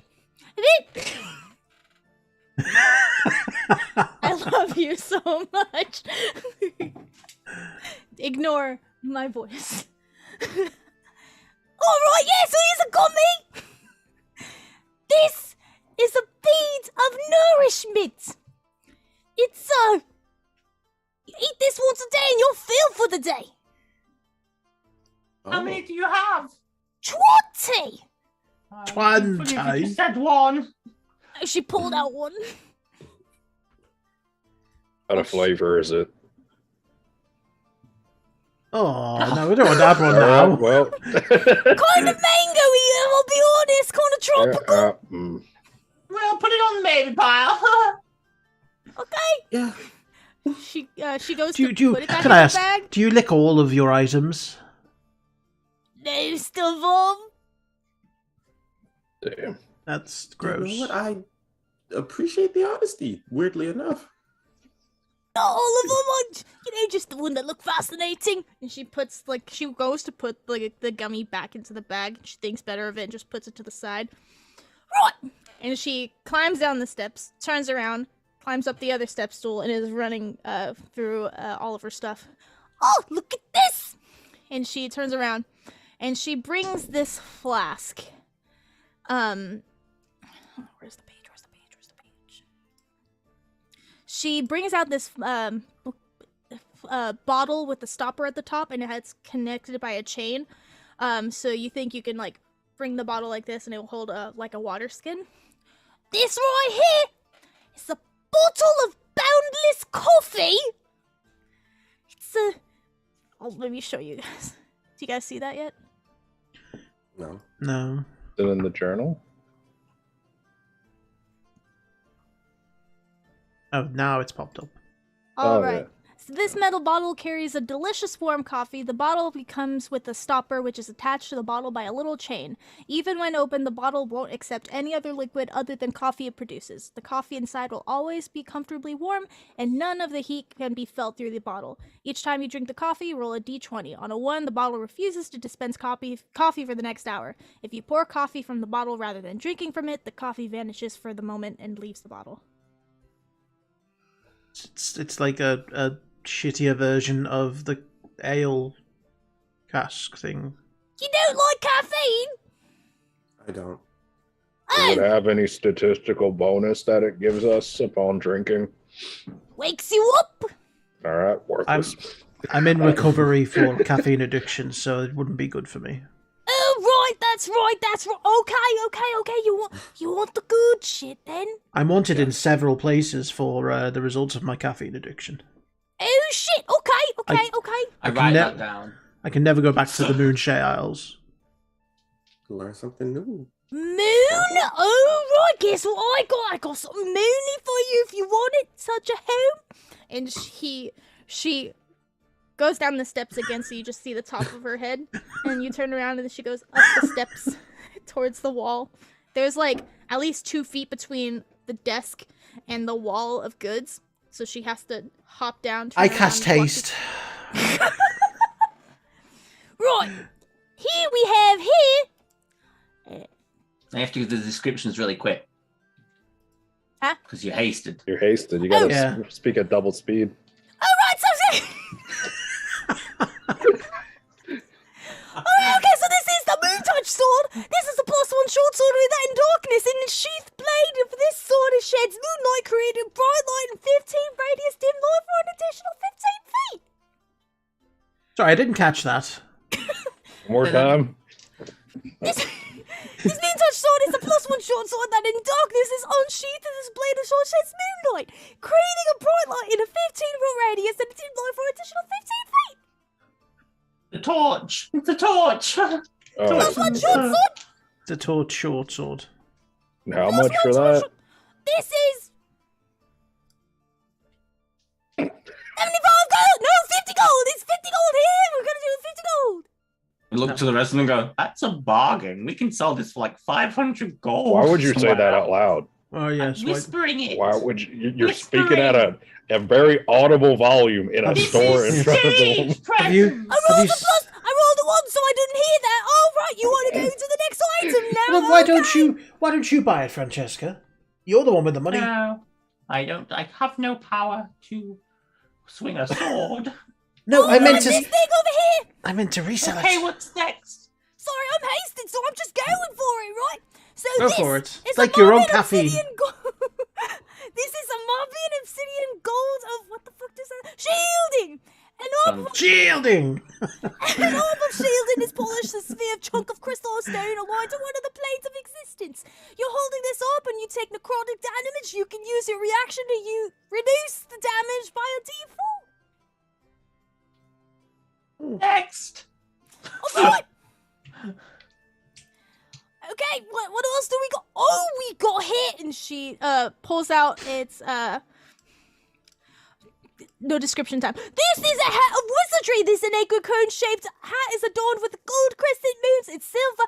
[SPEAKER 1] I love you so much. Ignore my voice. Alright, yeah, so here's a gummy. This is a bead of nourishment. It's you eat this once a day and you'll feel for the day.
[SPEAKER 3] How many do you have?
[SPEAKER 1] 20!
[SPEAKER 3] I believe you
[SPEAKER 4] 20.
[SPEAKER 3] just said one.
[SPEAKER 1] She pulled out one.
[SPEAKER 2] What a flavor is it?
[SPEAKER 4] Oh, no, we don't want that one
[SPEAKER 2] All
[SPEAKER 4] now.
[SPEAKER 2] right, well.
[SPEAKER 1] Kind of mango-y, I'll be honest, kind of tropical.
[SPEAKER 3] Well, put it on the maybe pile.
[SPEAKER 1] Okay.
[SPEAKER 5] Yeah.
[SPEAKER 1] She goes
[SPEAKER 4] Do
[SPEAKER 1] to
[SPEAKER 4] you,
[SPEAKER 1] put it back
[SPEAKER 4] can
[SPEAKER 1] in
[SPEAKER 4] I
[SPEAKER 1] the
[SPEAKER 4] ask,
[SPEAKER 1] bag.
[SPEAKER 4] do you lick all of your items?
[SPEAKER 1] Most of them.
[SPEAKER 2] Damn.
[SPEAKER 4] That's
[SPEAKER 5] You
[SPEAKER 4] gross.
[SPEAKER 5] know what? I appreciate the honesty, weirdly enough.
[SPEAKER 1] Not all of them, just the one that look fascinating. And she goes to put like the gummy back into the bag. She thinks better of it and just puts it to the side. Right. And she climbs down the steps, turns around, climbs up the other step stool, and is running through all of her stuff. Oh, look at this! And she turns around, and she brings this flask. Where's the page? She brings out this bottle with the stopper at the top, and it's connected by a chain. So you think you can like bring the bottle like this, and it will hold like a water skin. This right here is a bottle of boundless coffee. It's a. Let me show you guys. Do you guys see that yet?
[SPEAKER 5] No.
[SPEAKER 4] No.
[SPEAKER 2] Is it in the journal?
[SPEAKER 4] Oh, now it's popped up.
[SPEAKER 1] All
[SPEAKER 2] Oh,
[SPEAKER 1] right.
[SPEAKER 2] yeah.
[SPEAKER 1] So this metal bottle carries a delicious warm coffee. The bottle comes with a stopper, which is attached to the bottle by a little chain. Even when open, the bottle won't accept any other liquid other than coffee it produces. The coffee inside will always be comfortably warm, and none of the heat can be felt through the bottle. Each time you drink the coffee, roll a d20. On a 1, the bottle refuses to dispense coffee for the next hour. If you pour coffee from the bottle rather than drinking from it, the coffee vanishes for the moment and leaves the bottle.
[SPEAKER 4] It's like a shittier version of the ale cask thing.
[SPEAKER 1] You don't like caffeine?
[SPEAKER 5] I don't.
[SPEAKER 2] Does it
[SPEAKER 1] Oh,
[SPEAKER 2] have any statistical bonus that it gives us upon drinking?
[SPEAKER 1] wakes you up?
[SPEAKER 2] All right, worthless.
[SPEAKER 4] I'm in recovery for caffeine addiction, so it wouldn't be good for me.
[SPEAKER 1] Oh, right, that's right. Okay. You want the good shit then?
[SPEAKER 4] I'm wanted in several places for the results of my caffeine addiction.
[SPEAKER 1] Oh shit. Okay.
[SPEAKER 6] I
[SPEAKER 4] can
[SPEAKER 6] write
[SPEAKER 4] ne-
[SPEAKER 6] that down.
[SPEAKER 4] I can never go back to the Moonshade Isles.
[SPEAKER 5] Learn something new.
[SPEAKER 1] Moon? Oh, right. Guess what I got? I got something moony for you if you want it. Such a home. And she goes down the steps again, so you just see the top of her head. And you turn around, and then she goes up the steps towards the wall. There's like at least 2 feet between the desk and the wall of goods. So she has to hop down.
[SPEAKER 4] I
[SPEAKER 1] turn
[SPEAKER 4] cast
[SPEAKER 1] around, walk
[SPEAKER 4] haste.
[SPEAKER 1] Right. Here we have
[SPEAKER 3] I have to give the descriptions really quick.
[SPEAKER 1] Huh?
[SPEAKER 3] Because you're hasted.
[SPEAKER 2] You're hasted. You gotta
[SPEAKER 4] Yeah.
[SPEAKER 2] speak at double speed.
[SPEAKER 1] Alright, so Alright, okay, so this is the Moon Touch sword. This is a +1 short sword with that in darkness, and its sheath blade of this sword is sheds moonlight, creating bright light and 15 radius dim light for an additional 15 feet.
[SPEAKER 4] Sorry, I didn't catch that.
[SPEAKER 2] One more time.
[SPEAKER 1] This Moon Touch sword is a +1 short sword that in darkness is unsheathed and this blade of sword sheds moonlight, creating a bright light in a 15-foot radius and a dim light for an additional 15 feet.
[SPEAKER 3] The torch! It's a torch!
[SPEAKER 1] +1 short sword.
[SPEAKER 4] The torch short sword.
[SPEAKER 2] How much for that?
[SPEAKER 1] This is 75 gold. No, 50 gold. It's 50 gold here. We're gonna do 50 gold.
[SPEAKER 3] We look to the rest of them and go, that's a bargain. We can sell this for like 500 gold.
[SPEAKER 2] Why would you say that out loud?
[SPEAKER 4] Oh, yes.
[SPEAKER 3] I'm whispering it.
[SPEAKER 2] Why would you're
[SPEAKER 3] Whispering.
[SPEAKER 2] speaking at a very audible volume in a
[SPEAKER 3] This
[SPEAKER 2] store in
[SPEAKER 3] is
[SPEAKER 2] front of them?
[SPEAKER 3] stage
[SPEAKER 4] Have you-
[SPEAKER 3] presence.
[SPEAKER 1] I rolled a 1, so I didn't hear that. Oh right, you want to go to the next item now?
[SPEAKER 4] Well, why
[SPEAKER 1] Okay.
[SPEAKER 4] don't you buy it, Francesca? You're the one with the money.
[SPEAKER 3] No, I don't. I have no power to swing a sword.
[SPEAKER 4] No, I meant
[SPEAKER 1] This thing
[SPEAKER 4] to.
[SPEAKER 1] over here.
[SPEAKER 4] I meant to resell
[SPEAKER 3] Okay,
[SPEAKER 4] it.
[SPEAKER 3] what's next?
[SPEAKER 1] Sorry, I'm hasted, so I'm just going for it, right? So
[SPEAKER 4] Go
[SPEAKER 1] this
[SPEAKER 4] for it.
[SPEAKER 1] is
[SPEAKER 4] It's
[SPEAKER 1] a
[SPEAKER 4] like your own
[SPEAKER 1] Marbian
[SPEAKER 4] caffeine.
[SPEAKER 1] obsidian gold. This is a Marbian obsidian gold of what the fuck does that? Shielding. An orb of
[SPEAKER 4] Shielding.
[SPEAKER 1] An orb of shielding is polished a sphere chunk of crystal or stone aligned to one of the planes of existence. You're holding this up and you take necrotic damage. You can use your reaction to reduce the damage by a d4.
[SPEAKER 3] Next.
[SPEAKER 1] Alright. Okay, what else do we got? Oh, we got hit, and she pulls out its no description time. This is a hat of wizardry. This Eneco cone-shaped hat is adorned with gold crescent moons and silver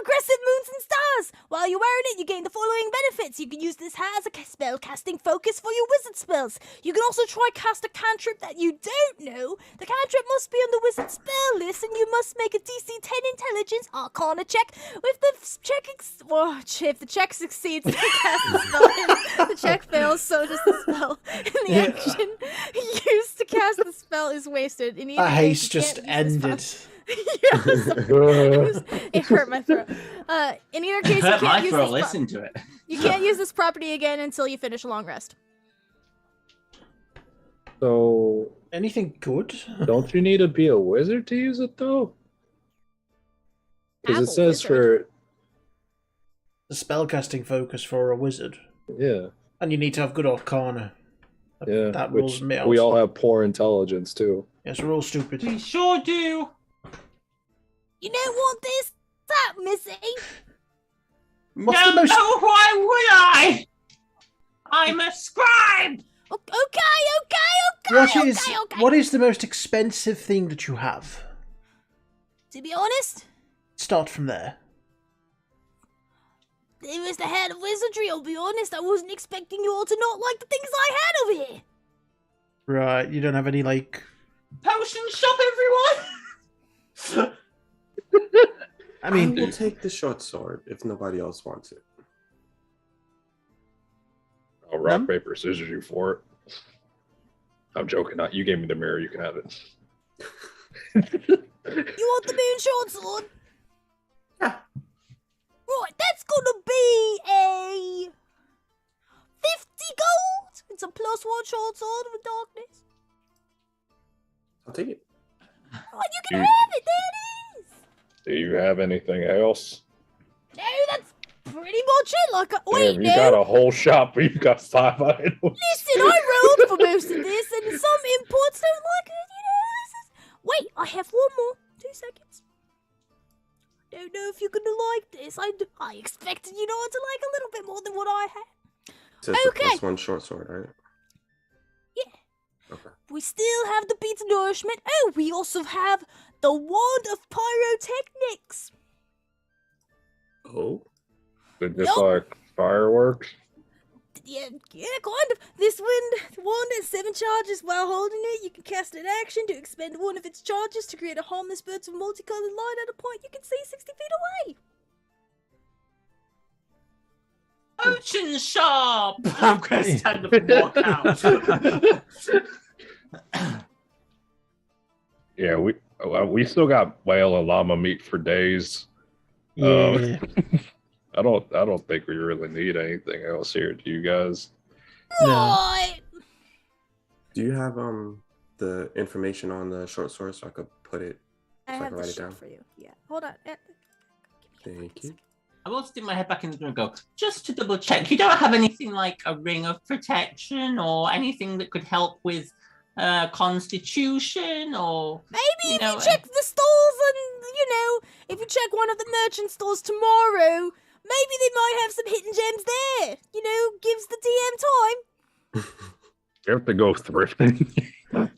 [SPEAKER 1] crescent moons and stars. While you're wearing it, you gain the following benefits. You can use this hat as a spell casting focus for your wizard spells. You can also try cast a cantrip that you don't know. The cantrip must be on the wizard spell list, and you must make a DC 10 intelligence Arcana check. If the check if the check succeeds, to cast the spell. The check fails, so does the spell. And the action used to cast the spell is wasted. In either
[SPEAKER 4] A
[SPEAKER 1] case,
[SPEAKER 4] haste
[SPEAKER 1] you
[SPEAKER 4] just
[SPEAKER 1] can't use this
[SPEAKER 4] ended.
[SPEAKER 1] spell. Yeah, it hurt my throat. In either case, you
[SPEAKER 3] Hurt my
[SPEAKER 1] can't use
[SPEAKER 3] throat.
[SPEAKER 1] this.
[SPEAKER 3] Listen to it.
[SPEAKER 1] You can't use this property again until you finish a long rest.
[SPEAKER 2] So,
[SPEAKER 4] Anything good?
[SPEAKER 2] don't you need to be a wizard to use it though? Because
[SPEAKER 1] I'm
[SPEAKER 2] it
[SPEAKER 1] a
[SPEAKER 2] says
[SPEAKER 1] wizard.
[SPEAKER 4] The spellcasting focus for a wizard,
[SPEAKER 2] yeah,
[SPEAKER 4] and you need to have good Arcana. That
[SPEAKER 2] which
[SPEAKER 4] rules me out.
[SPEAKER 2] we all have poor intelligence too.
[SPEAKER 4] Yes, we're all stupid.
[SPEAKER 3] We sure do.
[SPEAKER 1] You don't want this up, Missy.
[SPEAKER 4] What's
[SPEAKER 3] No,
[SPEAKER 4] the most-
[SPEAKER 3] no, why would I? I'm a scribe.
[SPEAKER 1] Okay.
[SPEAKER 4] What is the most expensive thing that you have?
[SPEAKER 1] To be honest,
[SPEAKER 4] Start from there.
[SPEAKER 1] it was the head of wizardry. I'll be honest, I wasn't expecting you all to not like the things I had over here.
[SPEAKER 4] Right, you don't have any like.
[SPEAKER 3] Potion shop, everyone.
[SPEAKER 4] I
[SPEAKER 5] I
[SPEAKER 4] mean,
[SPEAKER 5] will take the short sword if nobody else wants it.
[SPEAKER 2] I'll rock, paper, scissors you for it. I'm joking. You gave me the mirror. You can have it.
[SPEAKER 1] You want the moon short sword?
[SPEAKER 3] Yeah.
[SPEAKER 1] Right, that's gonna be a 50 gold. It's a +1 short sword with darkness.
[SPEAKER 5] I'll take it.
[SPEAKER 1] Oh, you can have it. There it is.
[SPEAKER 2] Do you have anything else?
[SPEAKER 1] No, that's pretty much it. Like, wait,
[SPEAKER 2] Damn, you
[SPEAKER 1] no.
[SPEAKER 2] got a whole shop, but you got 5 items.
[SPEAKER 1] Listen, I rolled for most of this, and some imports don't like it. This is. Wait, I have one more. 2 seconds. I don't know if you're gonna like this. I expected you all to like a little bit more than what I had.
[SPEAKER 5] So it's
[SPEAKER 1] Okay.
[SPEAKER 5] a +1 short sword, right?
[SPEAKER 1] Yeah.
[SPEAKER 5] Okay.
[SPEAKER 1] We still have the beats nourishment. Oh, we also have the wand of pyrotechnics.
[SPEAKER 5] Oh.
[SPEAKER 2] But just
[SPEAKER 1] Nope.
[SPEAKER 2] like fireworks.
[SPEAKER 1] Yeah, kind of. This wand has 7 charges. While holding it, you can cast an action to expend one of its charges to create a harmless burst of multicolored light at a point you can see 60 feet away.
[SPEAKER 3] potion shop. I'm going to stand up and walk out.
[SPEAKER 2] Yeah, we still got whale and llama meat for days.
[SPEAKER 4] Yeah.
[SPEAKER 2] I don't think we really need anything else here. Do you guys?
[SPEAKER 4] No.
[SPEAKER 1] Right.
[SPEAKER 5] Do you have the information on the short sword so I could put it?
[SPEAKER 1] I
[SPEAKER 5] So I
[SPEAKER 1] have
[SPEAKER 5] can
[SPEAKER 1] the
[SPEAKER 5] write it
[SPEAKER 1] shit
[SPEAKER 5] down.
[SPEAKER 1] for you. Yeah. Hold on.
[SPEAKER 5] Thank you.
[SPEAKER 3] I will stick my head back in the room and go, just to double check, you don't have anything like a ring of protection or anything that could help with constitution or...
[SPEAKER 1] Maybe if you check the stores and, if you check one of the merchant stores tomorrow, maybe they might have some hidden gems there. Gives the DM time.
[SPEAKER 2] You have to go thrifting.
[SPEAKER 1] Yeah,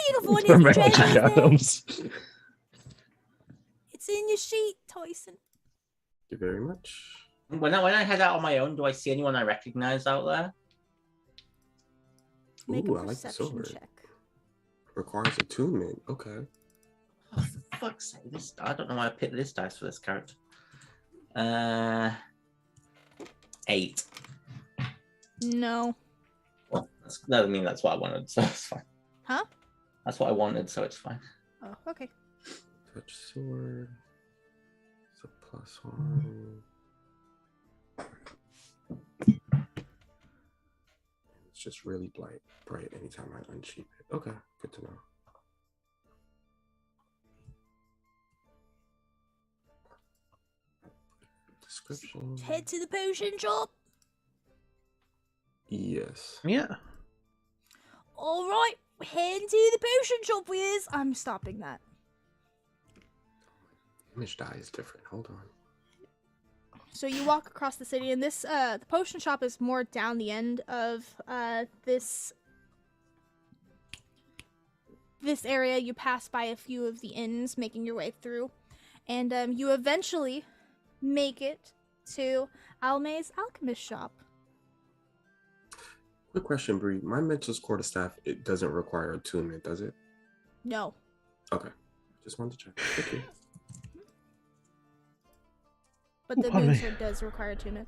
[SPEAKER 1] you can find
[SPEAKER 2] For
[SPEAKER 1] hidden
[SPEAKER 2] magic
[SPEAKER 1] treasures there.
[SPEAKER 2] items.
[SPEAKER 1] It's in your sheet, Tyson.
[SPEAKER 5] Thank you very much.
[SPEAKER 3] When I head out on my own, do I see anyone I recognize out there?
[SPEAKER 1] Make
[SPEAKER 5] Ooh,
[SPEAKER 1] a
[SPEAKER 5] I like the
[SPEAKER 1] perception
[SPEAKER 5] sword.
[SPEAKER 1] check.
[SPEAKER 5] Requires attunement. Okay.
[SPEAKER 3] Oh, for fuck's sake, I don't know why I picked this dice for this character. 8.
[SPEAKER 1] No.
[SPEAKER 3] Well, that's what I wanted, so it's fine.
[SPEAKER 1] Huh?
[SPEAKER 3] That's what I wanted, so it's fine.
[SPEAKER 1] Oh, okay.
[SPEAKER 5] Touch sword. It's a +1. It's just really bright anytime I unsheep it. Okay, good to know. Description.
[SPEAKER 1] Head to the potion shop.
[SPEAKER 5] Yes.
[SPEAKER 4] Yeah.
[SPEAKER 1] All right, head to the potion shop, Wiz. I'm stopping that.
[SPEAKER 5] Image die is different. Hold on.
[SPEAKER 1] So you walk across the city, and this the potion shop is more down the end of this area. You pass by a few of the inns, making your way through, and you eventually make it to Almay's Alchemist shop.
[SPEAKER 5] Quick question, Bree. My mental quarterstaff, it doesn't require attunement, does it?
[SPEAKER 1] No.
[SPEAKER 5] Okay. Just wanted to check. Thank you.
[SPEAKER 1] But the
[SPEAKER 4] pardon me.
[SPEAKER 1] moonsword does require attunement.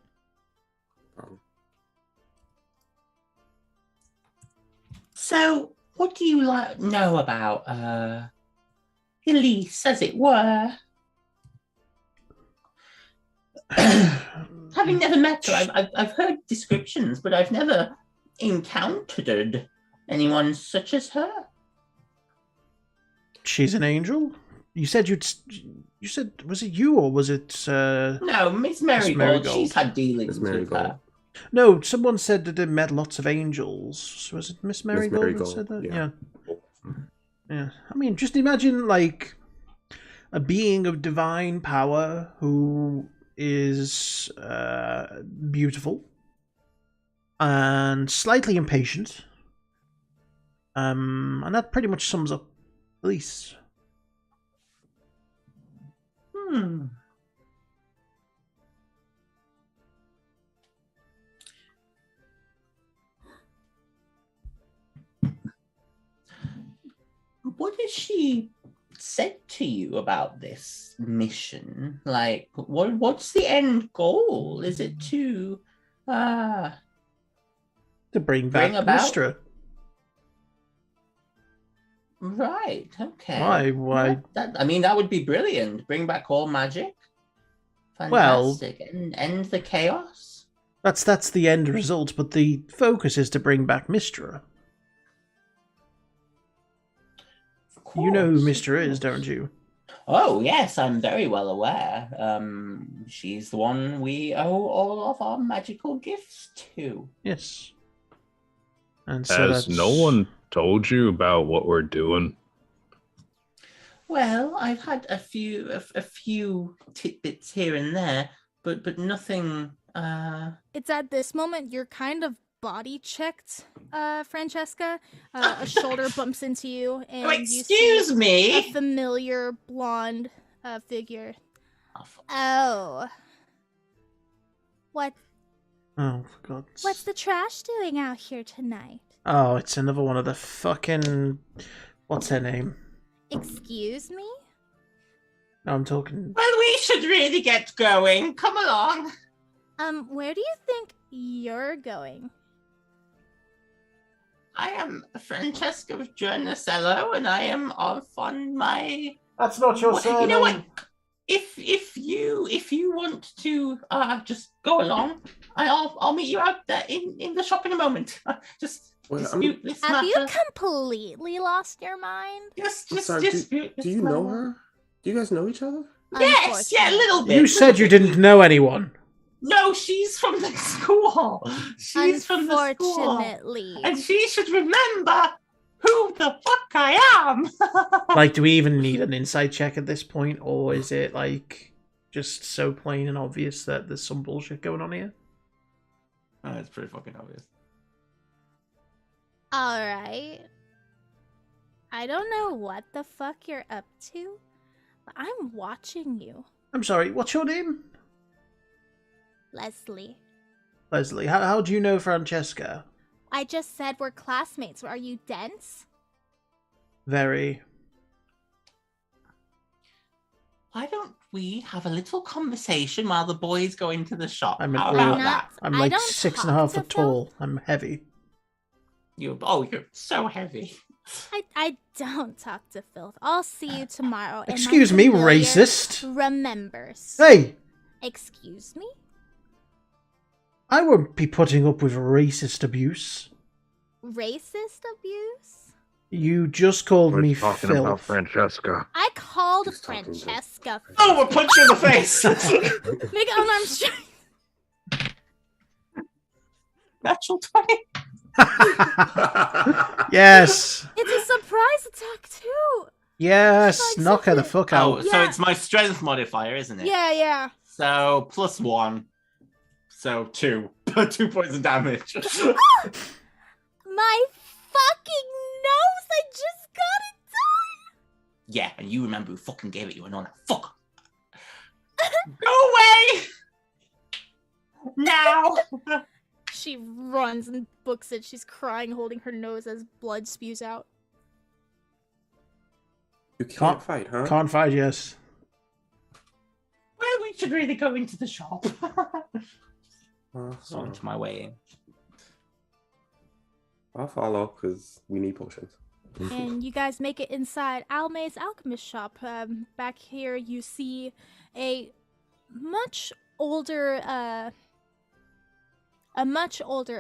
[SPEAKER 3] So, what do you know about Elise, as it were? Having never met her, I've heard descriptions, but I've never encountered anyone such as her.
[SPEAKER 4] She's an angel? You said was it you or was it
[SPEAKER 3] No, Miss Marigold,
[SPEAKER 4] Marigold.
[SPEAKER 3] she's had dealings
[SPEAKER 5] Miss
[SPEAKER 3] with her.
[SPEAKER 4] No, someone said that they met lots of angels. Was it Miss Marigold,
[SPEAKER 5] Marigold,
[SPEAKER 4] that said that?
[SPEAKER 5] yeah.
[SPEAKER 4] Yeah. I mean, just imagine like a being of divine power who is beautiful and slightly impatient. And that pretty much sums up Elise.
[SPEAKER 3] What has she said to you about this mission? Like, what's the end goal? Is it to
[SPEAKER 4] To bring back
[SPEAKER 3] about-
[SPEAKER 4] Mistra.
[SPEAKER 3] Right, okay.
[SPEAKER 4] Why?
[SPEAKER 3] That would be brilliant. Bring back all magic.
[SPEAKER 4] Well-
[SPEAKER 3] Fantastic. And end the chaos.
[SPEAKER 4] That's the end result, but the focus is to bring back Mistra.
[SPEAKER 3] Of
[SPEAKER 4] You know who
[SPEAKER 3] course,
[SPEAKER 4] Mistra
[SPEAKER 3] of
[SPEAKER 4] is,
[SPEAKER 3] course.
[SPEAKER 4] don't you?
[SPEAKER 3] Oh, yes, I'm very well aware. She's the one we owe all of our magical gifts to.
[SPEAKER 4] Yes. And so
[SPEAKER 2] Has
[SPEAKER 4] that's...
[SPEAKER 2] no one told you about what we're doing?
[SPEAKER 3] Well, I've had a few tidbits here and there, but nothing.
[SPEAKER 1] It's at this moment you're kind of body checked, Francesca. A shoulder bumps into you, and
[SPEAKER 3] Oh,
[SPEAKER 1] you
[SPEAKER 3] excuse
[SPEAKER 1] see
[SPEAKER 3] me.
[SPEAKER 1] a familiar blonde figure. Oh. What's
[SPEAKER 4] Oh, for God's...
[SPEAKER 1] the trash doing out here tonight?
[SPEAKER 4] Oh, it's another one of the fucking... What's her name?
[SPEAKER 1] Excuse me?
[SPEAKER 4] No, I'm talking...
[SPEAKER 3] Well, we should really get going. Come along.
[SPEAKER 1] Where do you think You're going.
[SPEAKER 3] I am Francesca of Giornacello, and I am off on my.
[SPEAKER 4] That's not your
[SPEAKER 3] You know what? If you want to just go along, I'll meet you out there in the shop in a moment. Just
[SPEAKER 5] Well,
[SPEAKER 3] dispute this
[SPEAKER 1] Have
[SPEAKER 3] matter.
[SPEAKER 1] you completely lost your mind?
[SPEAKER 3] Just
[SPEAKER 5] Sorry,
[SPEAKER 3] dispute this
[SPEAKER 5] do you know
[SPEAKER 3] matter.
[SPEAKER 5] her? Do you guys know each other?
[SPEAKER 3] Yes, yeah, a little bit.
[SPEAKER 4] You said you didn't know anyone.
[SPEAKER 3] No, she's from the school. She's from the school.
[SPEAKER 1] Unfortunately.
[SPEAKER 3] And she should remember who the fuck I am.
[SPEAKER 4] Like, do we even need an insight check at this point, or is it like just so plain and obvious that there's some bullshit going on here?
[SPEAKER 3] Oh, it's pretty fucking obvious.
[SPEAKER 1] Alright. I don't know what the fuck you're up to, but I'm watching you.
[SPEAKER 4] I'm sorry, what's your name?
[SPEAKER 1] Leslie.
[SPEAKER 4] Leslie. How do you know Francesca?
[SPEAKER 1] I just said we're classmates. Are you dense?
[SPEAKER 4] Very.
[SPEAKER 3] Why don't we have a little conversation while the boys go into the shop?
[SPEAKER 4] I'm an
[SPEAKER 3] How
[SPEAKER 4] old-
[SPEAKER 3] about
[SPEAKER 1] I'm
[SPEAKER 3] that?
[SPEAKER 1] not-
[SPEAKER 4] I'm
[SPEAKER 1] I
[SPEAKER 4] like
[SPEAKER 1] don't
[SPEAKER 4] 6.5
[SPEAKER 1] talk to
[SPEAKER 4] foot tall. I'm heavy.
[SPEAKER 3] You're so heavy.
[SPEAKER 1] I don't talk to filth. I'll see you tomorrow. and my
[SPEAKER 4] Excuse me,
[SPEAKER 1] familiar
[SPEAKER 4] racist.
[SPEAKER 1] Remembers.
[SPEAKER 4] Hey,
[SPEAKER 1] Excuse me?
[SPEAKER 4] I won't be putting up with racist abuse.
[SPEAKER 1] Racist abuse?
[SPEAKER 4] You just called
[SPEAKER 2] We're
[SPEAKER 4] me
[SPEAKER 2] talking about
[SPEAKER 4] filth.
[SPEAKER 2] Francesca.
[SPEAKER 1] I called
[SPEAKER 5] He's talking to-
[SPEAKER 1] Francesca.
[SPEAKER 3] Oh, we'll punch you in the face.
[SPEAKER 1] Big arm strength.
[SPEAKER 3] Natural 20.
[SPEAKER 4] Yes.
[SPEAKER 1] It's a surprise attack too.
[SPEAKER 4] Yes.
[SPEAKER 1] Like
[SPEAKER 4] Knock her the
[SPEAKER 1] something-
[SPEAKER 4] fuck
[SPEAKER 3] Oh,
[SPEAKER 4] out.
[SPEAKER 3] so
[SPEAKER 1] Yeah.
[SPEAKER 3] it's my strength modifier, isn't it?
[SPEAKER 1] Yeah.
[SPEAKER 3] So +1. So 2. 2 points of damage.
[SPEAKER 1] My fucking nose! I just got it done!
[SPEAKER 3] Yeah, and you remember who fucking gave it you and all that. Fuck. Go away! Now!
[SPEAKER 1] She runs and books it. She's crying, holding her nose as blood spews out.
[SPEAKER 5] You can't
[SPEAKER 4] Can't-
[SPEAKER 5] fight, huh?
[SPEAKER 4] Can't fight, yes.
[SPEAKER 3] Well, we should really go into the shop.
[SPEAKER 5] Uh-huh.
[SPEAKER 3] On to my way in.
[SPEAKER 5] I'll follow because we need potions.
[SPEAKER 1] And you guys make it inside Almay's Alchemist shop. Back here, you see a much older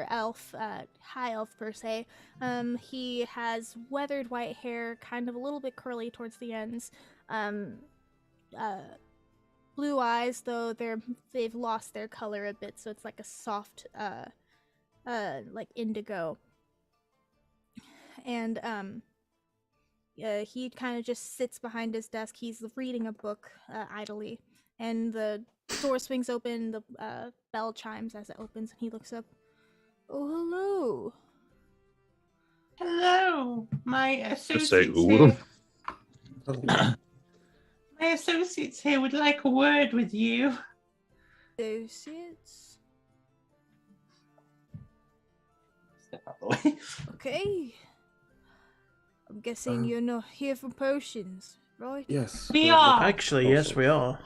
[SPEAKER 1] elf, high elf per se. He has weathered white hair, kind of a little bit curly towards the ends. Blue eyes, though they've lost their color a bit, so it's like a soft, like indigo. And he kind of just sits behind his desk. He's reading a book idly, and the door swings open. The bell chimes as it opens, and he looks up. Oh, hello.
[SPEAKER 3] Hello, my
[SPEAKER 2] Just say
[SPEAKER 3] associates
[SPEAKER 2] ooh.
[SPEAKER 3] here. My associates here would like a word with you.
[SPEAKER 1] Associates.
[SPEAKER 3] Step out the way.
[SPEAKER 1] Okay. I'm guessing you're not here for potions, right?
[SPEAKER 5] Yes.
[SPEAKER 3] We
[SPEAKER 5] we're
[SPEAKER 3] are.
[SPEAKER 5] looking
[SPEAKER 4] Actually,
[SPEAKER 5] for
[SPEAKER 4] yes, we
[SPEAKER 5] potions.
[SPEAKER 4] are.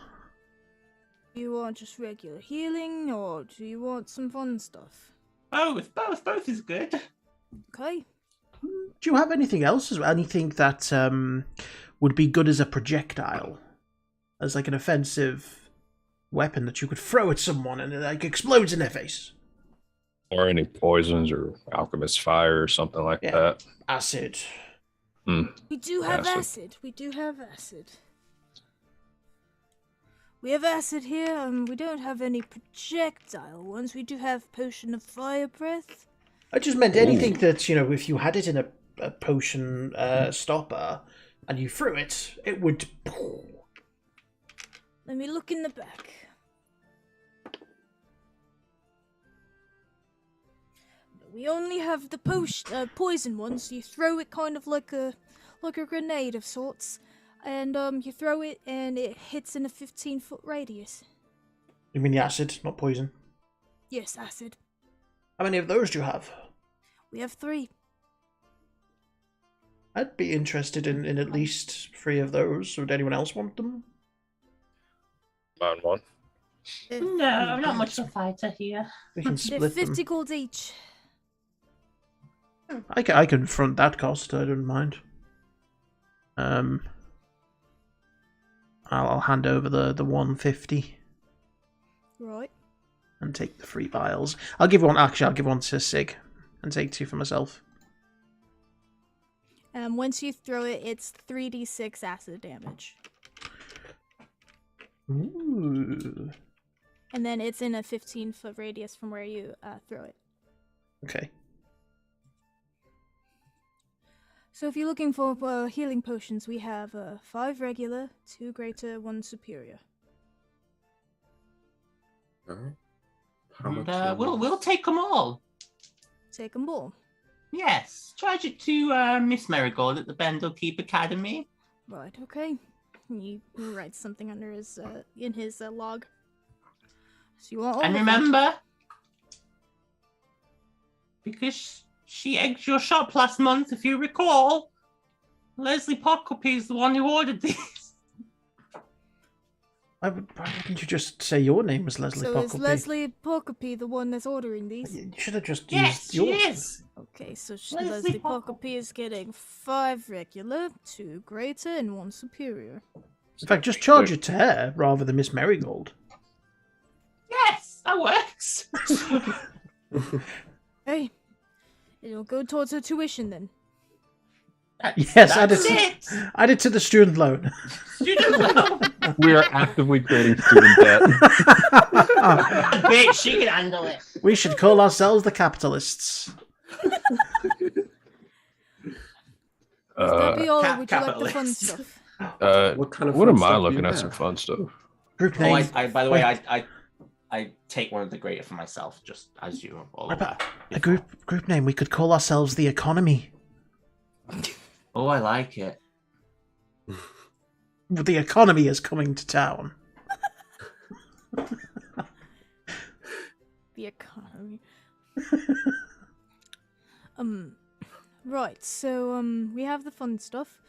[SPEAKER 1] Do you want just regular healing, or do you want some fun stuff?
[SPEAKER 3] Both is good.
[SPEAKER 1] Okay.
[SPEAKER 4] Do you have anything else as well? Anything that would be good as a projectile? As like an offensive weapon that you could throw at someone and it like explodes in their face?
[SPEAKER 2] Or any poisons or alchemist fire or something like
[SPEAKER 4] Yeah.
[SPEAKER 2] that.
[SPEAKER 4] Acid.
[SPEAKER 1] We do have
[SPEAKER 2] Acid.
[SPEAKER 1] acid. We do have acid. We have acid here. We don't have any projectile ones. We do have potion of fire breath.
[SPEAKER 4] I just meant anything that, you know, if you had it in a potion stopper and you threw it, it would...
[SPEAKER 1] Let me look in the back. We only have the poison ones. You throw it kind of like a grenade of sorts, and you throw it and it hits in a 15-foot radius.
[SPEAKER 4] You mean the acid, not poison?
[SPEAKER 1] Yes, acid.
[SPEAKER 4] How many of those do you have?
[SPEAKER 1] We have 3.
[SPEAKER 4] I'd be interested in at least 3 of those. Would anyone else want them?
[SPEAKER 2] On one.
[SPEAKER 3] No, not much of a fighter here.
[SPEAKER 4] We can
[SPEAKER 1] They're
[SPEAKER 4] split
[SPEAKER 1] 50
[SPEAKER 4] them.
[SPEAKER 1] gold each.
[SPEAKER 4] I can front that cost. I don't mind. I'll hand over the 150
[SPEAKER 1] Right.
[SPEAKER 4] and take the 3 vials. I'll give one. Actually, I'll give one to Sig and take 2 for myself.
[SPEAKER 1] Once you throw it, it's 3d6 acid damage.
[SPEAKER 4] Ooh.
[SPEAKER 1] And then it's in a 15-foot radius from where you throw it.
[SPEAKER 4] Okay.
[SPEAKER 1] So if you're looking for healing potions, we have 5 regular, 2 greater, 1 superior.
[SPEAKER 5] Alright. How
[SPEAKER 3] And,
[SPEAKER 5] much?
[SPEAKER 3] we'll take them all.
[SPEAKER 1] Take 'em all.
[SPEAKER 3] Yes, charge it to Miss Marigold at the Bendel Keep Academy.
[SPEAKER 1] Right, okay. He writes something under his in his log. So you want all
[SPEAKER 3] And
[SPEAKER 1] of them.
[SPEAKER 3] remember, because she egged your shop last month, if you recall, Leslie Pocklepy is the one who ordered these.
[SPEAKER 4] Why wouldn't you just say your name was Leslie
[SPEAKER 1] So is
[SPEAKER 4] Pocklepy?
[SPEAKER 1] Leslie Pocklepy the one that's ordering these?
[SPEAKER 4] You should have just
[SPEAKER 3] Yes,
[SPEAKER 4] used
[SPEAKER 3] she
[SPEAKER 4] yours.
[SPEAKER 3] is.
[SPEAKER 1] Okay, so
[SPEAKER 3] Leslie
[SPEAKER 1] Leslie
[SPEAKER 3] Pocklepy.
[SPEAKER 1] Pocklepy is getting 5 regular, 2 greater, and 1 superior.
[SPEAKER 4] In fact, just charge it to her rather than Miss Marigold.
[SPEAKER 3] Yes, that works.
[SPEAKER 1] Hey, it'll go towards her tuition then.
[SPEAKER 4] Yes, add
[SPEAKER 3] that's
[SPEAKER 4] it.
[SPEAKER 3] it.
[SPEAKER 4] Add it to the student loan.
[SPEAKER 3] Student loan.
[SPEAKER 6] We are actively creating student debt.
[SPEAKER 3] Bitch, she can handle it.
[SPEAKER 4] We should call ourselves the capitalists.
[SPEAKER 1] Would that be all?
[SPEAKER 3] Cap-
[SPEAKER 1] Would you like the fun
[SPEAKER 3] capitalists.
[SPEAKER 1] stuff?
[SPEAKER 5] What kind of
[SPEAKER 2] what
[SPEAKER 5] fun
[SPEAKER 2] am I
[SPEAKER 5] stuff do
[SPEAKER 2] looking
[SPEAKER 5] you
[SPEAKER 2] at? Some
[SPEAKER 5] have?
[SPEAKER 2] fun stuff.
[SPEAKER 4] Group
[SPEAKER 3] Oh,
[SPEAKER 4] name.
[SPEAKER 3] by the way, I take one of the greater for myself, just as you all
[SPEAKER 4] What
[SPEAKER 3] aware.
[SPEAKER 4] about a group name? We could call ourselves the Economy.
[SPEAKER 3] Oh, I like it.
[SPEAKER 4] The economy is coming to town.
[SPEAKER 1] The economy. Right, so, we have the fun stuff.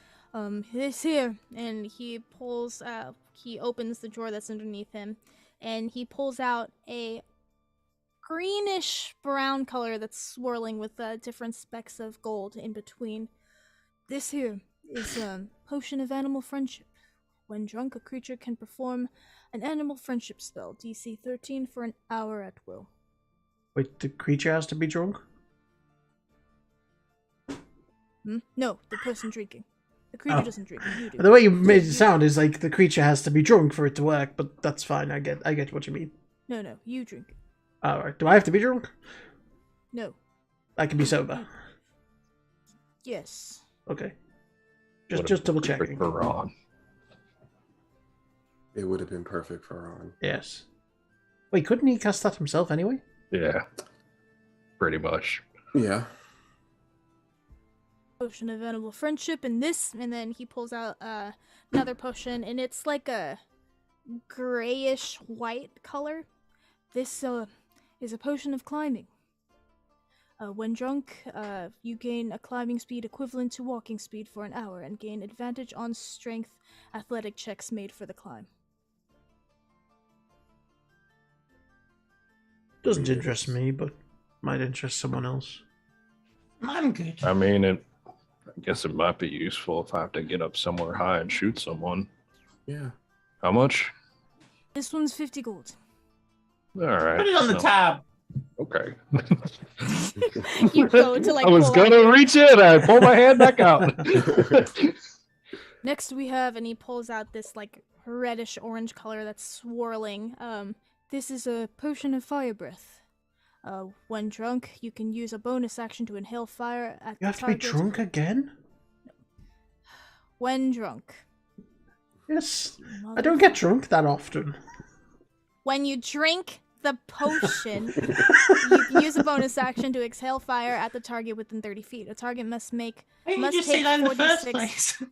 [SPEAKER 1] This here, and he opens the drawer that's underneath him, and he pulls out a greenish brown color that's swirling with different specks of gold in between. This here is a potion of animal friendship. When drunk, a creature can perform an animal friendship spell, DC 13 for an hour at will.
[SPEAKER 4] Wait, the creature has to be drunk?
[SPEAKER 1] No, the person drinking. The creature doesn't drink. You do.
[SPEAKER 4] The way you made it sound is like the creature has to be drunk for it to work, but that's fine. I get what you mean.
[SPEAKER 1] No, you drink it.
[SPEAKER 4] Alright, do I have to be drunk?
[SPEAKER 1] No.
[SPEAKER 4] I can be sober.
[SPEAKER 1] Yes.
[SPEAKER 4] Okay.
[SPEAKER 2] Would've
[SPEAKER 4] Just double
[SPEAKER 2] been
[SPEAKER 4] checking.
[SPEAKER 2] perfect for Ron.
[SPEAKER 5] It would have been perfect for Ron.
[SPEAKER 4] Yes. Wait, couldn't he cast that himself anyway?
[SPEAKER 2] Yeah, pretty much.
[SPEAKER 5] Yeah.
[SPEAKER 1] Potion of animal friendship, and then he pulls out another potion, and it's like a grayish white color. This is a potion of climbing. When drunk, you gain a climbing speed equivalent to walking speed for an hour and gain advantage on strength athletic checks made for the climb.
[SPEAKER 4] Doesn't interest me, but might interest someone else.
[SPEAKER 3] I'm good.
[SPEAKER 2] I mean, I guess it might be useful if I have to get up somewhere high and shoot someone.
[SPEAKER 5] Yeah.
[SPEAKER 2] How much?
[SPEAKER 1] This one's 50 gold.
[SPEAKER 2] All right.
[SPEAKER 3] Put it on the
[SPEAKER 2] no.
[SPEAKER 3] tab.
[SPEAKER 2] Okay.
[SPEAKER 1] You go to like
[SPEAKER 2] I was
[SPEAKER 1] pull out
[SPEAKER 2] gonna reach in. I pull my hand back out.
[SPEAKER 1] Next we have, and he pulls out this like reddish orange color that's swirling. This is a potion of fire breath. When drunk, you can use a bonus action to inhale fire at
[SPEAKER 4] You
[SPEAKER 1] the
[SPEAKER 4] have to be
[SPEAKER 1] target.
[SPEAKER 4] drunk again?
[SPEAKER 1] When drunk.
[SPEAKER 4] Yes. I don't get drunk that often.
[SPEAKER 1] When you drink the potion, you can use a bonus action to exhale fire at the target within 30 feet. A target must make
[SPEAKER 3] Why didn't
[SPEAKER 1] must
[SPEAKER 3] you just say
[SPEAKER 1] take
[SPEAKER 3] that in the first
[SPEAKER 1] 46
[SPEAKER 3] place?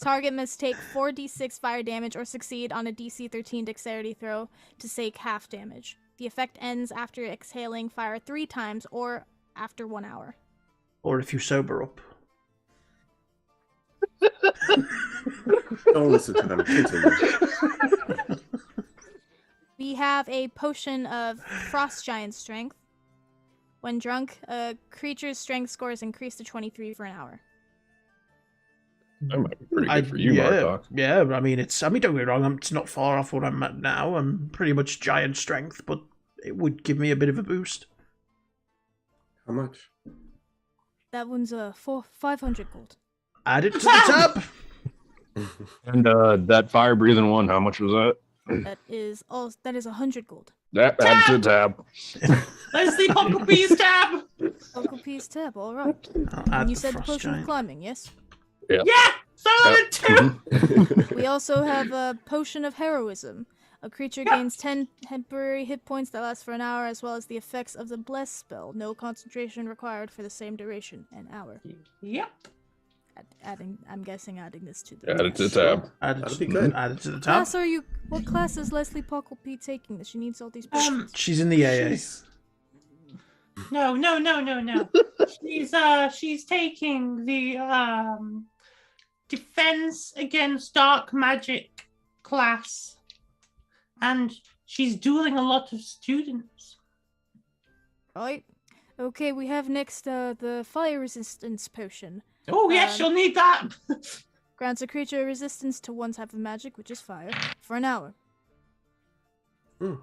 [SPEAKER 1] Target must take 4d6 fire damage or succeed on a DC 13 dexterity throw to take half damage. The effect ends after exhaling fire 3 times or after 1 hour.
[SPEAKER 4] Or if you sober up.
[SPEAKER 5] Don't listen to them. Continue.
[SPEAKER 1] We have a potion of Frost Giant Strength. When drunk, a creature's strength score is increased to 23 for an hour.
[SPEAKER 2] That might be pretty good for you,
[SPEAKER 4] yeah,
[SPEAKER 2] Martok.
[SPEAKER 4] yeah. I mean, don't get me wrong. It's not far off what I'm at now. I'm pretty much giant strength, but it would give me a bit of a boost.
[SPEAKER 5] How much?
[SPEAKER 1] That one's 500 gold.
[SPEAKER 4] Add it to the tab.
[SPEAKER 2] And that fire breathing one, how much was that?
[SPEAKER 1] That is 100 gold.
[SPEAKER 2] That adds to the tab.
[SPEAKER 3] Leslie Pucklebee's tab.
[SPEAKER 1] Local piece tab, all right.
[SPEAKER 4] I'll
[SPEAKER 1] And
[SPEAKER 4] add
[SPEAKER 1] you
[SPEAKER 4] the
[SPEAKER 1] said the
[SPEAKER 4] frost
[SPEAKER 1] potion of
[SPEAKER 4] giant.
[SPEAKER 1] climbing, yes?
[SPEAKER 2] Yep.
[SPEAKER 3] Yeah, so did too.
[SPEAKER 2] Mhm.
[SPEAKER 1] We also have a potion of heroism. A creature gains 10 temporary hit points that last for an hour, as well as the effects of the bless spell. No concentration required for the same duration, an hour.
[SPEAKER 3] Yep.
[SPEAKER 1] I'm guessing adding this to the
[SPEAKER 2] Add it to the tab.
[SPEAKER 4] Add it
[SPEAKER 5] That'd be good.
[SPEAKER 4] Add it to the tab.
[SPEAKER 1] class are you? What class is Leslie Pockleby taking that she needs all these potions?
[SPEAKER 4] She's in the AA.
[SPEAKER 3] No. She's taking the defense against dark magic class, and she's dueling a lot of students.
[SPEAKER 1] Right. Okay, we have next the fire resistance potion.
[SPEAKER 3] Oh yes, you'll need that.
[SPEAKER 1] Grants a creature resistance to one type of magic, which is fire, for an hour.
[SPEAKER 5] Hmm.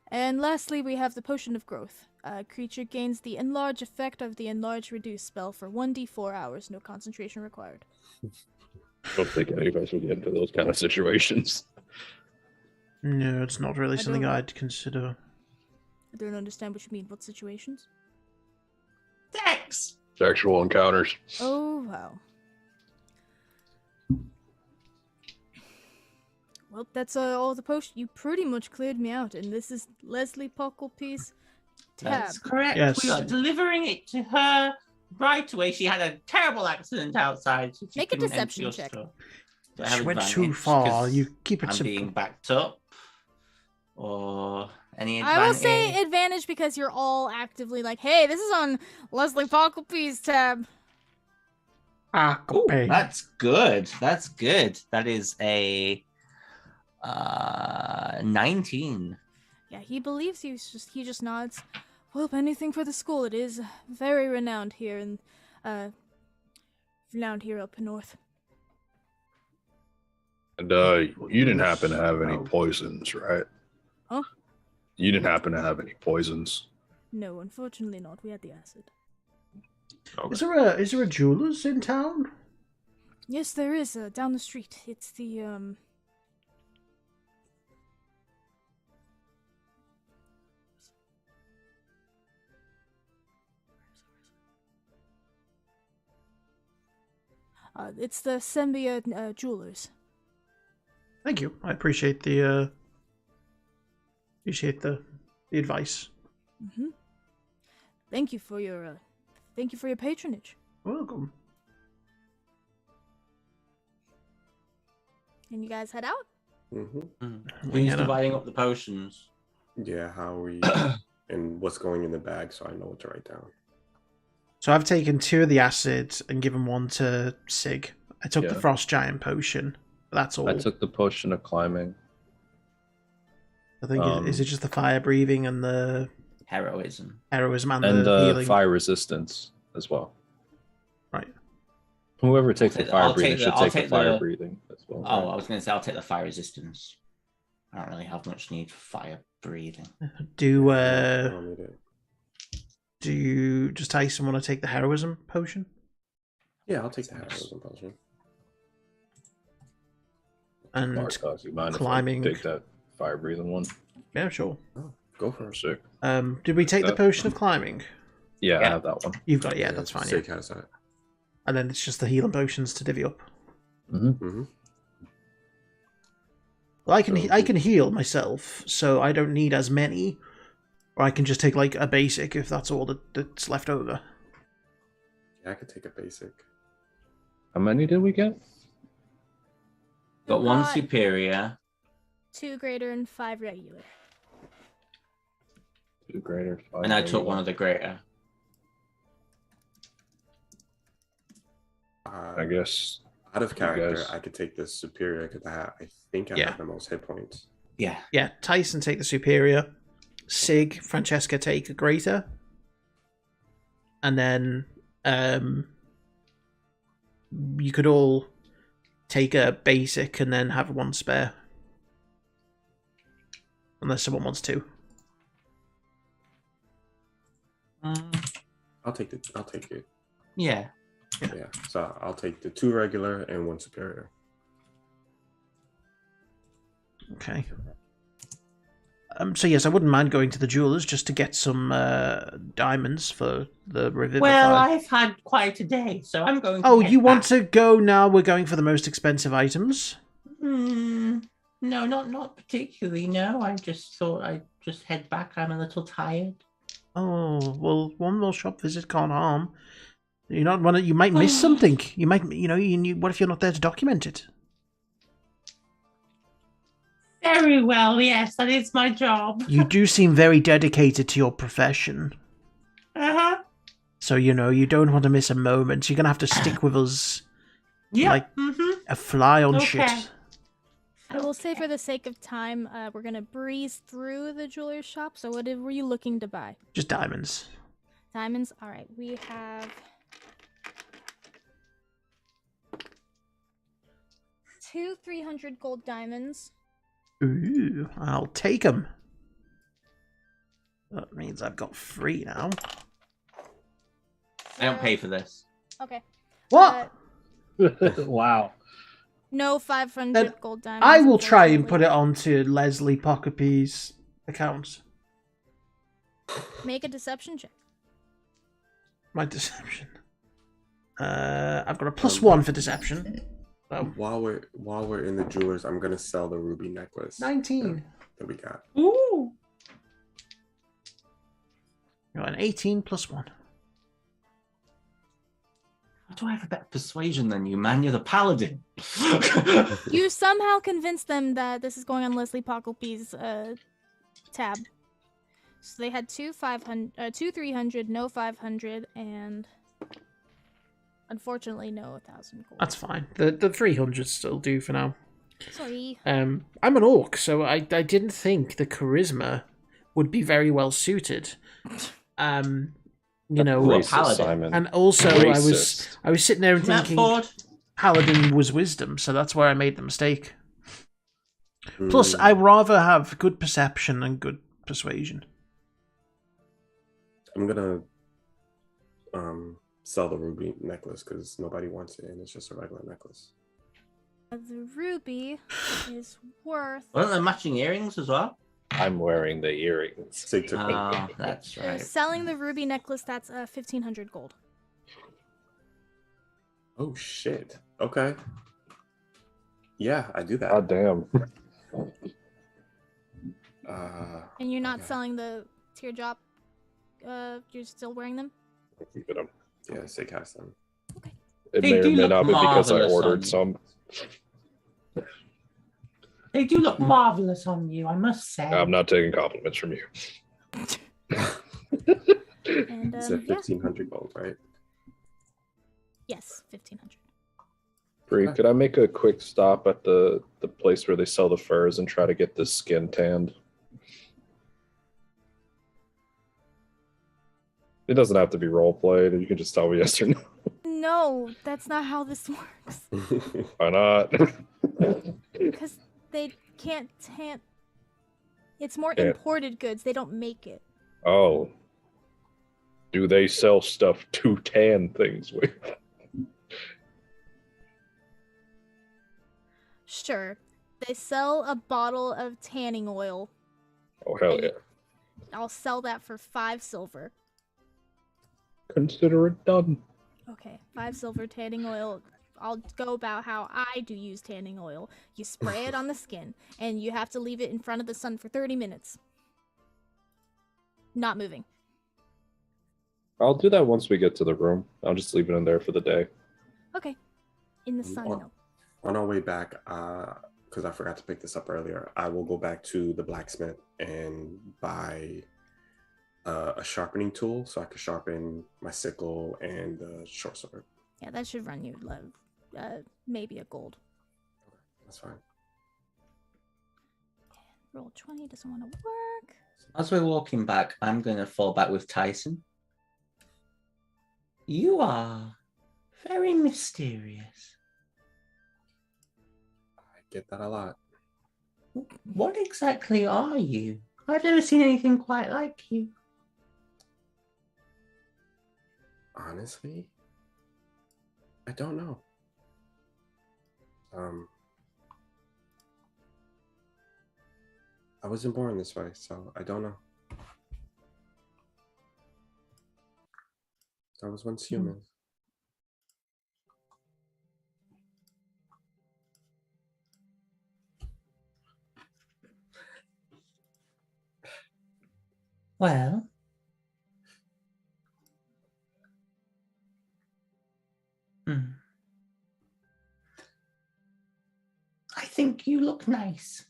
[SPEAKER 1] And lastly, we have the Potion of Growth. A creature gains the Enlarge effect of the Enlarge Reduce spell for 1d4 hours, no concentration required.
[SPEAKER 2] I don't think any of us would get into those kind of situations.
[SPEAKER 4] No, it's not really
[SPEAKER 1] I
[SPEAKER 4] something
[SPEAKER 1] don't-
[SPEAKER 4] I'd consider.
[SPEAKER 1] I don't understand what you mean. What situations?
[SPEAKER 3] Sex.
[SPEAKER 2] Sexual encounters.
[SPEAKER 1] Oh, wow. Well, that's all the potion. You pretty much cleared me out, and this is Leslie Puckleby's tab.
[SPEAKER 3] That's correct.
[SPEAKER 4] Yes.
[SPEAKER 3] We are delivering it to her right away. She had a terrible accident outside. So she
[SPEAKER 1] Make a
[SPEAKER 3] couldn't enter
[SPEAKER 1] deception
[SPEAKER 3] your
[SPEAKER 1] check.
[SPEAKER 3] store. Do I have
[SPEAKER 4] She went too
[SPEAKER 3] advantage
[SPEAKER 4] far.
[SPEAKER 3] 'cause
[SPEAKER 4] You keep it
[SPEAKER 3] I'm
[SPEAKER 4] simple.
[SPEAKER 3] being backed up. Or any
[SPEAKER 1] I will
[SPEAKER 3] advantage?
[SPEAKER 1] say advantage because you're all actively like, hey, this is on Leslie Puckleby's tab.
[SPEAKER 3] Ooh,
[SPEAKER 4] Okay.
[SPEAKER 3] that's good. That's good. That is a 19.
[SPEAKER 1] Yeah, he believes you. He just nods. Well, anything for the school. It is very renowned here up north.
[SPEAKER 2] And you didn't happen to have any poisons, right?
[SPEAKER 1] Huh?
[SPEAKER 2] You didn't happen to have any poisons.
[SPEAKER 1] No, unfortunately not. We had the acid.
[SPEAKER 2] Okay.
[SPEAKER 4] Is there a jeweler's in town?
[SPEAKER 1] Yes, there is down the street. It's the it's the Sembia Jewelers.
[SPEAKER 4] Thank you. I appreciate the advice.
[SPEAKER 1] Mm-hmm. Thank you for your patronage.
[SPEAKER 4] Welcome.
[SPEAKER 1] Can you guys head out?
[SPEAKER 5] Mm-hmm.
[SPEAKER 4] We
[SPEAKER 3] Who's
[SPEAKER 4] had a-
[SPEAKER 3] dividing up the potions?
[SPEAKER 5] Yeah, how we and what's going in the bag, so I know what to write down.
[SPEAKER 4] So I've taken 2 of the acid and given 1 to Sig. I took the
[SPEAKER 2] Yeah.
[SPEAKER 4] frost giant potion. That's all.
[SPEAKER 2] I took the potion of climbing.
[SPEAKER 4] I think is it just the fire breathing and the
[SPEAKER 3] Heroism.
[SPEAKER 4] heroism and
[SPEAKER 2] And
[SPEAKER 4] the healing?
[SPEAKER 2] fire resistance as well.
[SPEAKER 4] Right.
[SPEAKER 2] Whoever takes the fire
[SPEAKER 3] I'll
[SPEAKER 2] breathing
[SPEAKER 3] take the-
[SPEAKER 2] should
[SPEAKER 3] I'll
[SPEAKER 2] take the
[SPEAKER 3] take
[SPEAKER 2] fire
[SPEAKER 3] the-
[SPEAKER 2] breathing as well.
[SPEAKER 3] Oh, I was going to say I'll take the fire resistance. I don't really have much need for fire breathing.
[SPEAKER 4] Do
[SPEAKER 5] I don't need it.
[SPEAKER 4] do you just Tyson want to take the heroism potion?
[SPEAKER 5] Yeah, I'll take the heroism potion.
[SPEAKER 4] And
[SPEAKER 2] Martok, you mind
[SPEAKER 4] climbing.
[SPEAKER 2] if I take that fire breathing one?
[SPEAKER 4] yeah, sure.
[SPEAKER 5] Oh, go for it.
[SPEAKER 2] Sick.
[SPEAKER 4] Did we take the potion of climbing?
[SPEAKER 2] Yeah, I
[SPEAKER 3] Yeah.
[SPEAKER 2] have that one.
[SPEAKER 4] You've got it. Yeah, that's fine. Yeah.
[SPEAKER 5] Sig has that.
[SPEAKER 4] And then it's just the healing potions to divvy up.
[SPEAKER 2] Mm-hmm.
[SPEAKER 5] Mm-hmm.
[SPEAKER 4] Well, I
[SPEAKER 5] So-
[SPEAKER 4] can heal myself, so I don't need as many. Or I can just take like a basic if that's all that's left over.
[SPEAKER 5] Yeah, I could take a basic.
[SPEAKER 2] How many did we get?
[SPEAKER 3] Got one
[SPEAKER 1] Got
[SPEAKER 3] superior.
[SPEAKER 1] 2 greater and 5 regular.
[SPEAKER 2] 2 greater. 5
[SPEAKER 3] And I took
[SPEAKER 2] regular.
[SPEAKER 3] one of the greater.
[SPEAKER 2] I guess.
[SPEAKER 5] Out of character,
[SPEAKER 2] guys-
[SPEAKER 5] I could take the superior because I think I
[SPEAKER 4] Yeah.
[SPEAKER 5] have the most hit points.
[SPEAKER 3] Yeah.
[SPEAKER 4] Yeah, Tyson take the superior. Sig, Francesca take a greater. And then you could all take a basic and then have one spare. Unless someone wants to.
[SPEAKER 5] I'll take it.
[SPEAKER 3] Yeah.
[SPEAKER 5] Yeah. So I'll take the 2 regular and 1 superior.
[SPEAKER 4] Okay. So yes, I wouldn't mind going to the jewelers just to get some diamonds for the Revivify.
[SPEAKER 3] Well, I've had quite a day, so I'm going to
[SPEAKER 4] Oh,
[SPEAKER 3] head
[SPEAKER 4] you want
[SPEAKER 3] back.
[SPEAKER 4] to go now? We're going for the most expensive items.
[SPEAKER 3] No, not particularly. No, I just thought I'd just head back. I'm a little tired.
[SPEAKER 4] Oh, well, one more shop visit can't harm. You're not one. You might miss something. You might, what if you're not there to document it?
[SPEAKER 3] Very well, yes, that is my job.
[SPEAKER 4] You do seem very dedicated to your profession.
[SPEAKER 3] Uh-huh.
[SPEAKER 4] So, you don't want to miss a moment. You're going to have to stick with us
[SPEAKER 3] Yeah.
[SPEAKER 4] like a fly on
[SPEAKER 3] Okay.
[SPEAKER 4] shit.
[SPEAKER 1] I will say for the sake of time, we're gonna breeze through the jeweler's shop. So what were you looking to buy?
[SPEAKER 4] Just diamonds.
[SPEAKER 1] Diamonds? Alright, we have 2 300 gold diamonds.
[SPEAKER 4] Ooh, I'll take them. That means I've got 3 now.
[SPEAKER 3] I don't pay for this.
[SPEAKER 1] Okay.
[SPEAKER 4] What?
[SPEAKER 2] Wow.
[SPEAKER 1] No 500
[SPEAKER 4] Then
[SPEAKER 1] gold diamonds.
[SPEAKER 4] I will try and put
[SPEAKER 1] unfortunately.
[SPEAKER 4] it onto Leslie Pocketby's account.
[SPEAKER 1] Make a deception check.
[SPEAKER 4] My deception. I've got a +1 for deception. Oh.
[SPEAKER 5] While we're in the jewelers, I'm gonna sell the ruby necklace
[SPEAKER 4] 19.
[SPEAKER 5] that we got.
[SPEAKER 3] Ooh.
[SPEAKER 4] Got an 18 +1.
[SPEAKER 3] How do I have a better persuasion than you, man? You're the paladin.
[SPEAKER 1] You somehow convinced them that this is going on Leslie Pockleby's tab. So they had 2 300, no 500, and unfortunately no 1,000 gold.
[SPEAKER 4] That's fine. The 300 still do for now.
[SPEAKER 1] Sorry.
[SPEAKER 4] I'm an orc, so I didn't think the charisma would be very well suited.
[SPEAKER 2] Racist,
[SPEAKER 3] paladin.
[SPEAKER 2] Simon.
[SPEAKER 4] And also
[SPEAKER 2] Racist.
[SPEAKER 4] I was sitting there and
[SPEAKER 3] Matt
[SPEAKER 4] thinking
[SPEAKER 3] Ford.
[SPEAKER 4] paladin was wisdom, so that's where I made the mistake.
[SPEAKER 5] Hmm.
[SPEAKER 4] Plus, I rather have good perception and good persuasion.
[SPEAKER 5] I'm gonna sell the ruby necklace because nobody wants it and it's just a regular necklace.
[SPEAKER 1] The ruby is worth.
[SPEAKER 3] Weren't there matching earrings as well?
[SPEAKER 2] I'm wearing the earrings.
[SPEAKER 5] Sig took
[SPEAKER 3] Oh, that's
[SPEAKER 1] So
[SPEAKER 3] right.
[SPEAKER 1] selling the ruby necklace, that's 1,500 gold.
[SPEAKER 5] Oh shit. Okay. Yeah, I do that.
[SPEAKER 2] God damn.
[SPEAKER 1] And you're not
[SPEAKER 5] okay.
[SPEAKER 1] selling the teardrop. You're still wearing them.
[SPEAKER 2] Keep them.
[SPEAKER 5] Yeah, Sig has them.
[SPEAKER 2] It
[SPEAKER 3] They
[SPEAKER 2] may or
[SPEAKER 3] do
[SPEAKER 2] may
[SPEAKER 3] look
[SPEAKER 2] not be because I
[SPEAKER 3] marvelous on
[SPEAKER 2] ordered
[SPEAKER 3] you.
[SPEAKER 2] some.
[SPEAKER 3] They do look marvelous on you, I must say.
[SPEAKER 2] I'm not taking compliments from you.
[SPEAKER 1] And
[SPEAKER 5] You said
[SPEAKER 1] yeah,
[SPEAKER 5] 1,500 gold, right?
[SPEAKER 1] yes, 1,500.
[SPEAKER 2] Bree, could I make a quick stop at the place where they sell the furs and try to get this skin tanned? It doesn't have to be role played. You can just tell me yes or no.
[SPEAKER 1] No, that's not how this works.
[SPEAKER 2] Why not?
[SPEAKER 1] Because they can't tan. It's more
[SPEAKER 2] Yeah.
[SPEAKER 1] imported goods. They don't make it.
[SPEAKER 2] Oh. Do they sell stuff to tan things with?
[SPEAKER 1] Sure. They sell a bottle of tanning oil.
[SPEAKER 2] Oh, hell yeah.
[SPEAKER 1] I'll sell that for 5 silver.
[SPEAKER 2] Consider it done.
[SPEAKER 1] Okay, 5 silver tanning oil. I'll go about how I do use tanning oil. You spray it on the skin, and you have to leave it in front of the sun for 30 minutes. Not moving.
[SPEAKER 2] I'll do that once we get to the room. I'll just leave it in there for the day.
[SPEAKER 1] Okay. In the sun, no.
[SPEAKER 5] On our way back, because I forgot to pick this up earlier, I will go back to the blacksmith and buy a sharpening tool so I can sharpen my sickle and the short sword.
[SPEAKER 1] Yeah, that should run you maybe a gold.
[SPEAKER 5] That's fine.
[SPEAKER 1] Roll 20 doesn't want to work.
[SPEAKER 7] As we're walking back, I'm going to fall back with Tyson. You are very mysterious.
[SPEAKER 5] I get that a lot.
[SPEAKER 7] What exactly are you? I've never seen anything quite like you.
[SPEAKER 5] Honestly, I don't know. I wasn't born this way, so I don't know. I was once human.
[SPEAKER 7] Well, I think you look nice.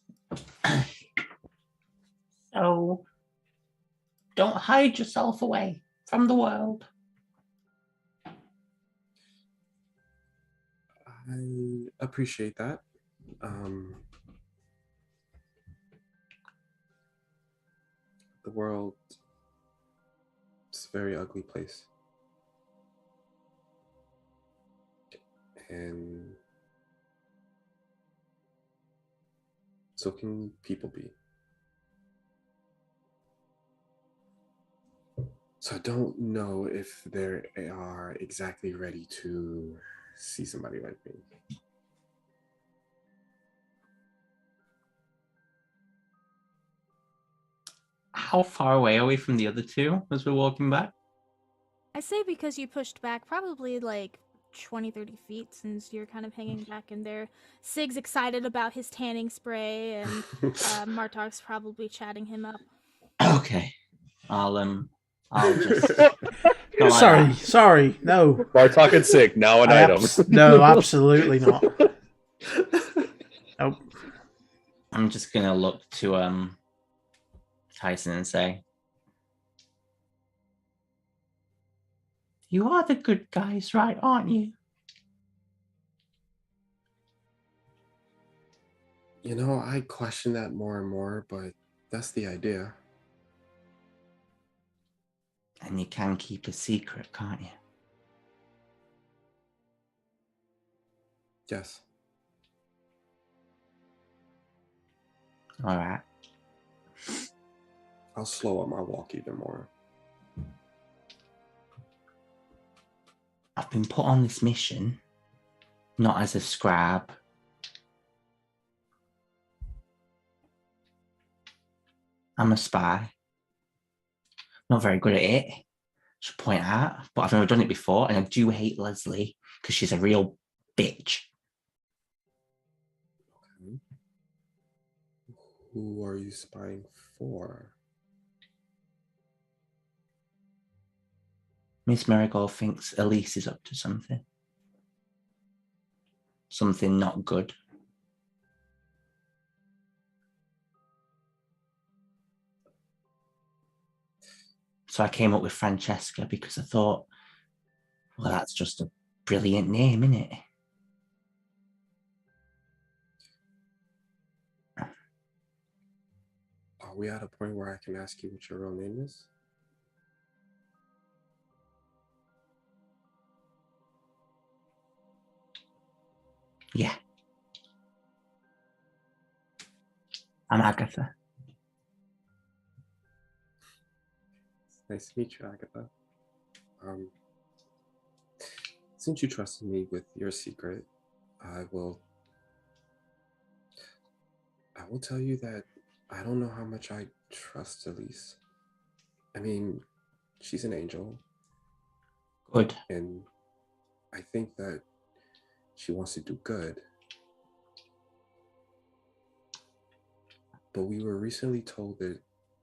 [SPEAKER 7] So, don't hide yourself away from the world.
[SPEAKER 5] I appreciate that. The world is a very ugly place. And so can people be. So I don't know if they are exactly ready to see somebody like me.
[SPEAKER 7] How far away are we from the other two as we're walking back?
[SPEAKER 1] I say because you pushed back probably like 20, 30 feet since you're kind of hanging back in there. Sig's excited about his tanning spray, and Martark's probably chatting him up.
[SPEAKER 7] Okay. I'll just...
[SPEAKER 4] Sorry, no.
[SPEAKER 2] Bartok and sick, now an item.
[SPEAKER 4] No, absolutely not. Nope.
[SPEAKER 7] I'm just gonna look to Tyson and say, you are the good guys, right, aren't you?
[SPEAKER 5] You know, I question that more and more, but that's the idea.
[SPEAKER 7] And you can keep a secret, can't you?
[SPEAKER 5] Yes.
[SPEAKER 7] All right.
[SPEAKER 5] I'll slow up my walk even more.
[SPEAKER 7] I've been put on this mission, not as a scrab. I'm a spy. Not very good at it, should point out, but I've never done it before, and I do hate Leslie because she's a real bitch.
[SPEAKER 5] Okay. Who are you spying for?
[SPEAKER 7] Miss Marigold thinks Elise is up to something. Something not good. So I came up with Francesca because I thought, well, that's just a brilliant name, isn't it?
[SPEAKER 5] Are we at a point where I can ask you what your real name is?
[SPEAKER 7] Yeah. I'm Agatha.
[SPEAKER 5] Nice to meet you, Agatha. Since you trusted me with your secret, I will tell you that I don't know how much I trust Elise. I mean, she's an angel.
[SPEAKER 7] Good.
[SPEAKER 5] And I think that she wants to do good. But we were recently told that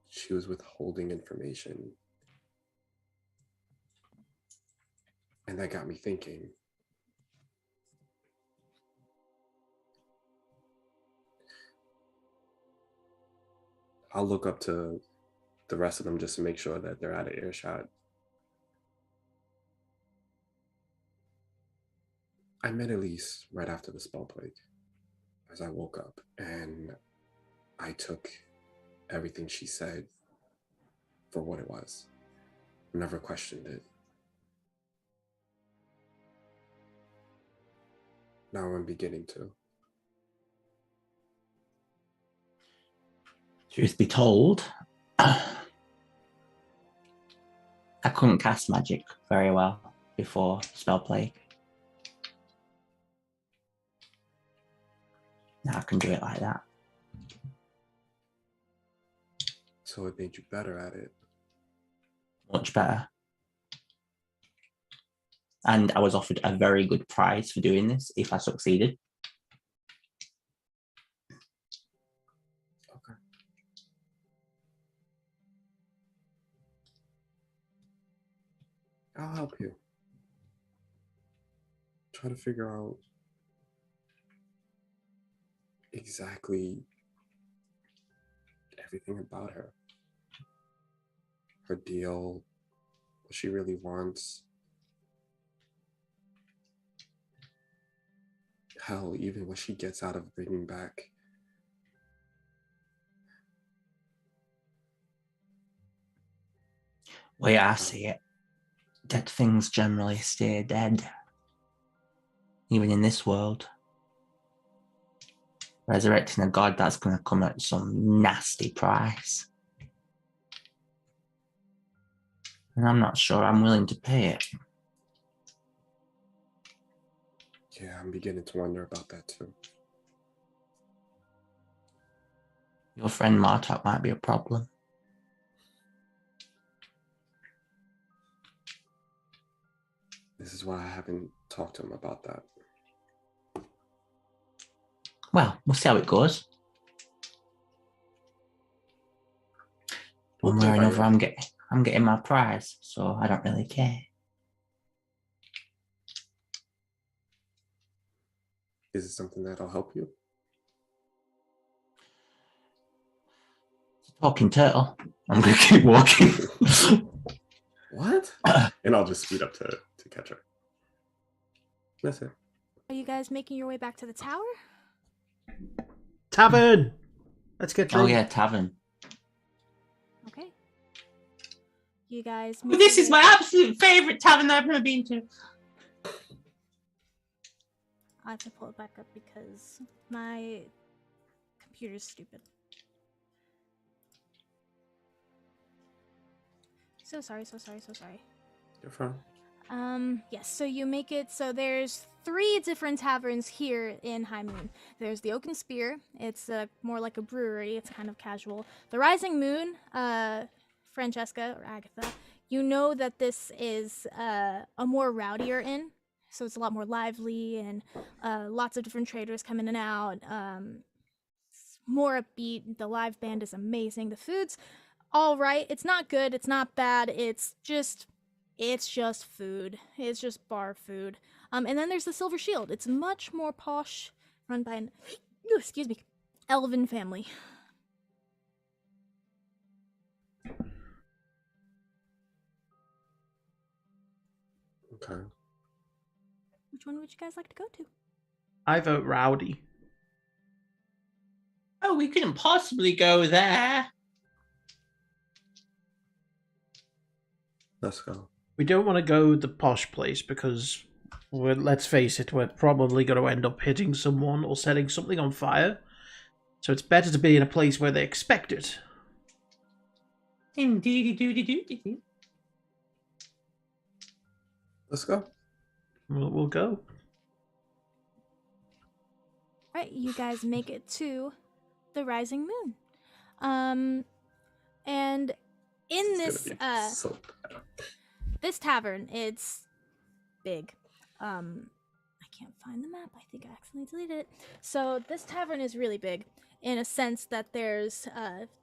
[SPEAKER 5] she was withholding information. And that got me thinking. I'll look up to the rest of them just to make sure that they're out of earshot. I met Elise right after the spell break as I woke up, and I took everything she said for what it was. Never questioned it. Now I'm beginning to.
[SPEAKER 7] Truth be told, I couldn't cast magic very well before spell plague. Now I can do it like that.
[SPEAKER 5] So it made you better at it.
[SPEAKER 7] Much better. And I was offered a very good prize for doing this if I succeeded.
[SPEAKER 5] Okay. I'll help you. Try to figure out exactly everything about her. Her deal, what she really wants. Hell, even what she gets out of bringing back.
[SPEAKER 7] Way I see it, dead things generally stay dead. Even in this world. Resurrecting a god, that's going to come at some nasty price. And I'm not sure I'm willing to pay it.
[SPEAKER 5] Yeah, I'm beginning to wonder about that too.
[SPEAKER 7] Your friend Martok might be a problem.
[SPEAKER 5] This is why I haven't talked to him about that.
[SPEAKER 7] Well, we'll see how it goes. One way or another, I'm getting my prize, so I don't really care.
[SPEAKER 5] Is it something that'll help you?
[SPEAKER 7] Talking turtle. I'm going to keep walking.
[SPEAKER 5] What? And I'll just speed up to catch her. That's it.
[SPEAKER 1] Are you guys making your way back to the tower?
[SPEAKER 4] Tavern! Let's get
[SPEAKER 7] Oh
[SPEAKER 4] drunk.
[SPEAKER 7] yeah, Tavern.
[SPEAKER 1] Okay. You guys.
[SPEAKER 3] This is my absolute favorite tavern that I've ever been to.
[SPEAKER 1] I have to pull it back up because my computer's stupid. So sorry.
[SPEAKER 5] You're fine.
[SPEAKER 1] Yes, so you make it, so there's 3 different taverns here in Highmoon. There's the Oak and Spear, it's more like a brewery, it's kind of casual. The Rising Moon, Francesca, or Agatha, you know that this is a more rowdier inn, so it's a lot more lively, and lots of different traders come in and out, it's more upbeat, the live band is amazing, the food's alright, it's not good, it's not bad, it's just food. It's just bar food. And then there's the Silver Shield. It's much more posh, run by an elven family.
[SPEAKER 5] Okay.
[SPEAKER 1] Which one would you guys like to go to?
[SPEAKER 4] I vote Rowdy.
[SPEAKER 3] Oh, we couldn't possibly go there.
[SPEAKER 5] Let's go.
[SPEAKER 4] We don't want to go the posh place because, let's face it, we're probably going to end up hitting someone or setting something on fire. So it's better to be in a place where they expect it.
[SPEAKER 3] Indeedy-doody-doody-doo.
[SPEAKER 5] Let's go.
[SPEAKER 4] We'll go.
[SPEAKER 1] Right, you guys make it to the Rising Moon. And in
[SPEAKER 5] It's
[SPEAKER 1] this
[SPEAKER 5] gonna be so bad.
[SPEAKER 1] this tavern, it's big. I can't find the map. I think I accidentally deleted it. So this tavern is really big in a sense that there's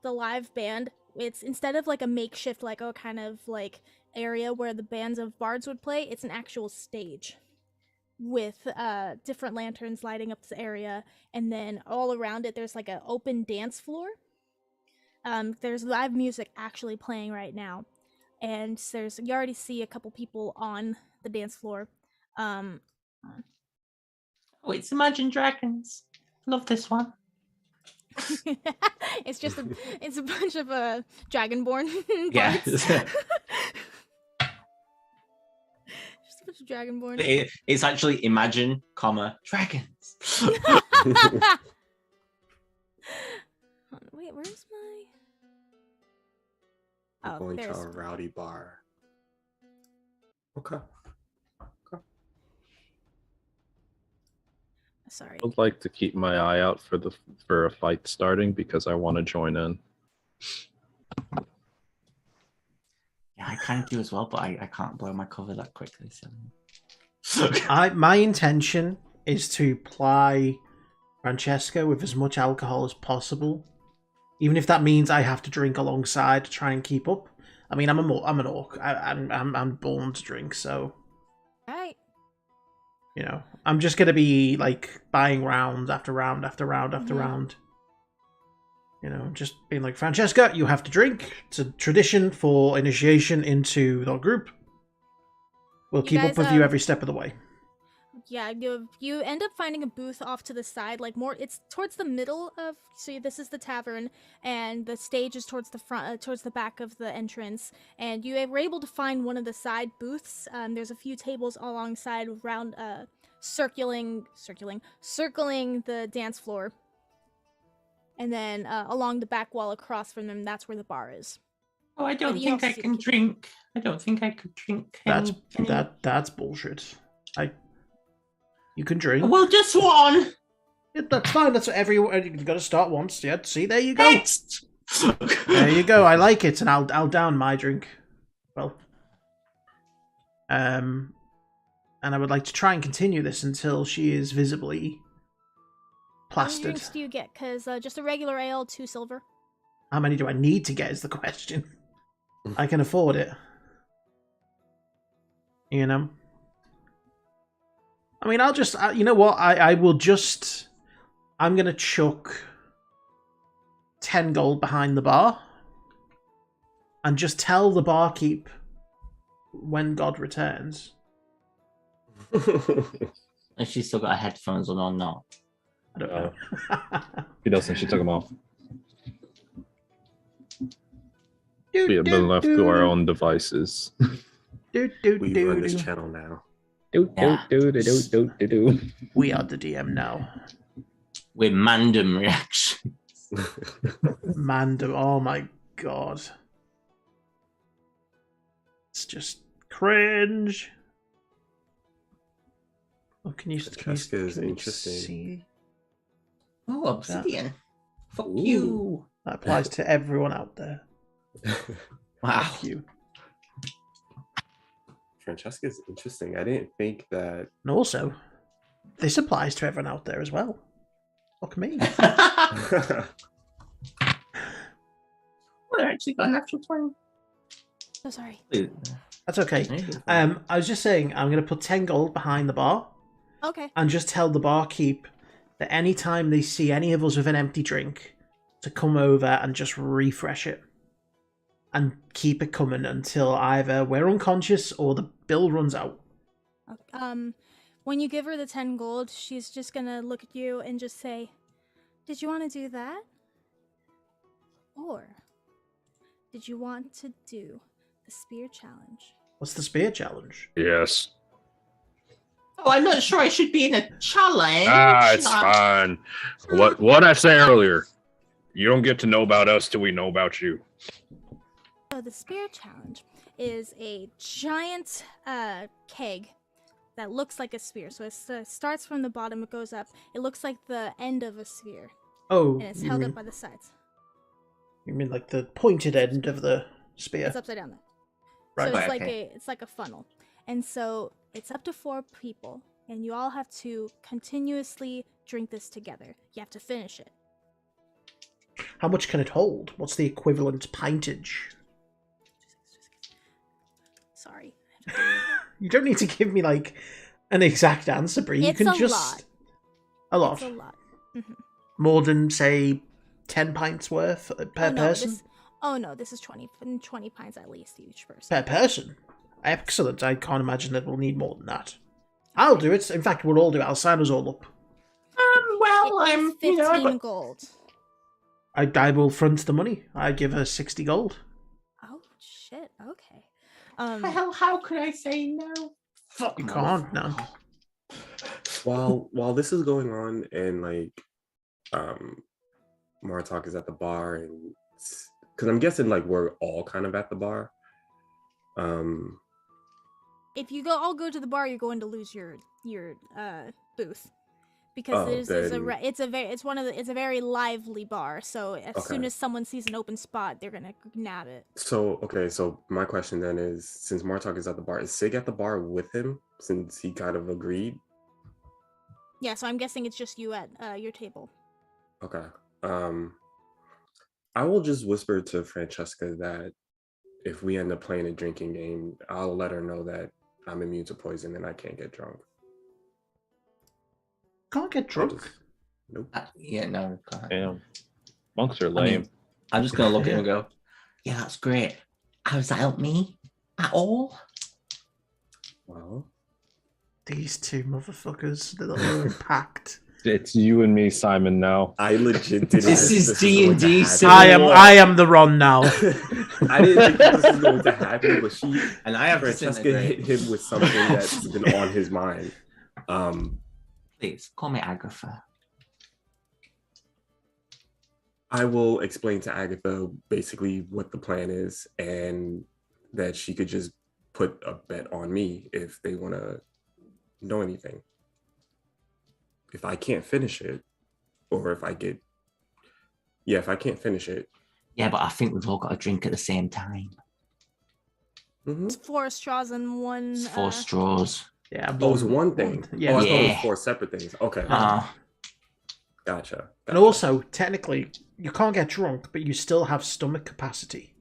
[SPEAKER 1] the live band. It's instead of like a makeshift, like kind of like area where the bands of bards would play, it's an actual stage with different lanterns lighting up this area, and then all around it there's like an open dance floor. There's live music actually playing right now, and you already see a couple people on the dance floor.
[SPEAKER 7] Oh, it's Imagine Dragons. Love this one.
[SPEAKER 1] It's just a bunch of dragonborn
[SPEAKER 7] Yeah.
[SPEAKER 1] bards. Just a bunch of dragonborn.
[SPEAKER 7] It's actually Imagine, Dragons.
[SPEAKER 1] Wait, where's my? Oh,
[SPEAKER 5] Going to
[SPEAKER 1] there's.
[SPEAKER 5] a rowdy bar. Okay.
[SPEAKER 1] Sorry.
[SPEAKER 6] I'd like to keep my eye out for a fight starting because I want to join in.
[SPEAKER 7] Yeah, I kind of do as well, but I can't blow my cover that quickly. So
[SPEAKER 4] My intention is to ply Francesca with as much alcohol as possible, even if that means I have to drink alongside to try and keep up. I mean, I'm an orc. I'm born to drink, so
[SPEAKER 1] Right.
[SPEAKER 4] you know, I'm just gonna be like buying round after round after round after round. You know, just being like, Francesca, you have to drink. It's a tradition for initiation into the group. We'll keep up
[SPEAKER 1] guys,
[SPEAKER 4] with you every step of the way.
[SPEAKER 1] Yeah, you end up finding a booth off to the side, like more. It's towards the middle of. So this is the tavern, and the stage is towards the front, towards the back of the entrance. And you were able to find one of the side booths. There's a few tables alongside, around, circling the dance floor. And then along the back wall across from them, that's where the bar is.
[SPEAKER 7] Oh, I don't
[SPEAKER 1] But you
[SPEAKER 7] think
[SPEAKER 1] don't
[SPEAKER 7] I
[SPEAKER 1] see
[SPEAKER 7] can
[SPEAKER 1] the people.
[SPEAKER 7] drink. I don't think I could drink.
[SPEAKER 4] That's bullshit. You can drink.
[SPEAKER 7] Well, just one.
[SPEAKER 4] Yeah, that's fine. That's what everyone. You've got to start once. Yeah. See, there you go.
[SPEAKER 7] Next.
[SPEAKER 4] There you go. I like it, and I'll down my drink. Well, and I would like to try and continue this until she is visibly
[SPEAKER 1] How many
[SPEAKER 4] plastered.
[SPEAKER 1] drinks do you get? Because just a regular ale, 2 silver.
[SPEAKER 4] How many do I need to get is the question. I can afford it. You know? I mean, I'll just... you know what? I will just... I'm going to chuck 10 gold behind the bar. And just tell the barkeep when God returns.
[SPEAKER 7] And she's still got her headphones on or not?
[SPEAKER 4] I don't know.
[SPEAKER 6] She doesn't. She took them off.
[SPEAKER 4] Do,
[SPEAKER 6] We have
[SPEAKER 4] do,
[SPEAKER 6] been left
[SPEAKER 4] do,
[SPEAKER 6] to our own devices.
[SPEAKER 4] do, do,
[SPEAKER 5] We
[SPEAKER 4] do,
[SPEAKER 5] run this
[SPEAKER 4] do.
[SPEAKER 5] channel now.
[SPEAKER 7] Yeah.
[SPEAKER 4] We are the DM now.
[SPEAKER 7] With Mandem reaction.
[SPEAKER 4] Mando, oh my god. It's just cringe. Oh, can you
[SPEAKER 5] Francesca is
[SPEAKER 4] can you
[SPEAKER 5] interesting.
[SPEAKER 4] see?
[SPEAKER 7] Oh, obsidian. Fuck
[SPEAKER 5] Ooh.
[SPEAKER 7] you.
[SPEAKER 4] That applies to everyone out there.
[SPEAKER 7] Wow.
[SPEAKER 4] Fuck you.
[SPEAKER 5] Francesca is interesting. I didn't think that.
[SPEAKER 4] And also, this applies to everyone out there as well. Fuck me.
[SPEAKER 7] I actually got an actual 20.
[SPEAKER 1] So sorry.
[SPEAKER 4] That's okay. I was just saying, I'm going to put 10 gold behind the bar
[SPEAKER 1] Okay.
[SPEAKER 4] and just tell the barkeep that anytime they see any of us with an empty drink, to come over and just refresh it. And keep it coming until either we're unconscious or the bill runs out.
[SPEAKER 1] When you give her the 10 gold, she's just gonna look at you and just say, "Did you want to do that? Or did you want to do the spear challenge?"
[SPEAKER 4] What's the spear challenge?
[SPEAKER 2] Yes.
[SPEAKER 7] Oh, I'm not sure I should be in a challenge.
[SPEAKER 2] It's fine. What I say earlier. You don't get to know about us till we know about you.
[SPEAKER 1] So the spear challenge is a giant keg that looks like a spear. So it starts from the bottom, it goes up. It looks like the end of a sphere,
[SPEAKER 4] Oh,
[SPEAKER 1] and it's
[SPEAKER 4] you
[SPEAKER 1] held
[SPEAKER 4] mean,
[SPEAKER 1] up by the sides.
[SPEAKER 4] you mean like the pointed end of the spear?
[SPEAKER 1] It's upside down.
[SPEAKER 4] Right.
[SPEAKER 1] So it's
[SPEAKER 7] Right,
[SPEAKER 1] it's like a funnel, and so it's up to 4 people, and you all have to continuously drink this together. You have to finish it.
[SPEAKER 4] How much can it hold? What's the equivalent pintage?
[SPEAKER 1] Sorry.
[SPEAKER 4] You don't need to give me like an exact answer, Brie. You
[SPEAKER 1] It's
[SPEAKER 4] can
[SPEAKER 1] a
[SPEAKER 4] just
[SPEAKER 1] lot.
[SPEAKER 4] a lot.
[SPEAKER 1] It's a lot. Mhm.
[SPEAKER 4] More than say 10 pints worth per person.
[SPEAKER 1] This is 20 pints at least each person.
[SPEAKER 4] Per person. Excellent. I can't imagine that we'll need more than that. I'll do it. In fact, we'll all do it. I'll sign us all up.
[SPEAKER 3] Well,
[SPEAKER 1] It's
[SPEAKER 3] you know,
[SPEAKER 1] 15 gold.
[SPEAKER 4] I will front the money. I give her 60 gold.
[SPEAKER 1] Oh shit. Okay.
[SPEAKER 3] how could I say no? Fuck
[SPEAKER 4] You can't, no.
[SPEAKER 5] While this is going on and like Martok is at the bar, and because I'm guessing like we're all kind of at the bar.
[SPEAKER 1] If you all go to the bar, you're going to lose your booth. Because it's a very lively bar, so as soon as someone sees an open spot, they're gonna nab it.
[SPEAKER 5] So my question then is, since Martok is at the bar, is Sig at the bar with him since he kind of agreed?
[SPEAKER 1] Yeah, so I'm guessing it's just you at your table.
[SPEAKER 5] Okay. I will just whisper to Francesca that if we end up playing a drinking game, I'll let her know that I'm immune to poison and I can't get drunk.
[SPEAKER 4] Can't get drunk.
[SPEAKER 5] Nope.
[SPEAKER 7] Yeah, no. Can't.
[SPEAKER 6] Damn. Monks are lame.
[SPEAKER 7] I mean, I'm just gonna look at him and go, "Yeah, that's great. How does that help me at all?"
[SPEAKER 5] Well,
[SPEAKER 4] These two motherfuckers, they're all packed.
[SPEAKER 6] It's you and me, Simon, now.
[SPEAKER 5] I legit didn't.
[SPEAKER 7] This is D&D.
[SPEAKER 4] I am the Ron now.
[SPEAKER 5] I didn't think this was going to happen, but
[SPEAKER 7] and I have
[SPEAKER 5] Francesca hit him with something that's been on his mind.
[SPEAKER 7] Please call me Agatha.
[SPEAKER 5] I will explain to Agatha basically what the plan is, and that she could just put a bet on me if they want to know anything. If I can't finish it, or if I can't finish it.
[SPEAKER 7] Yeah, but I think we've all got to drink at the same time.
[SPEAKER 5] Mm-hmm.
[SPEAKER 1] It's 4 straws and one.
[SPEAKER 7] It's 4 straws.
[SPEAKER 4] Yeah,
[SPEAKER 5] Oh, it's one thing.
[SPEAKER 4] Yeah.
[SPEAKER 5] Oh, I thought it was 4 separate things. Okay. Gotcha.
[SPEAKER 4] And also, technically, you can't get drunk, but you still have stomach capacity.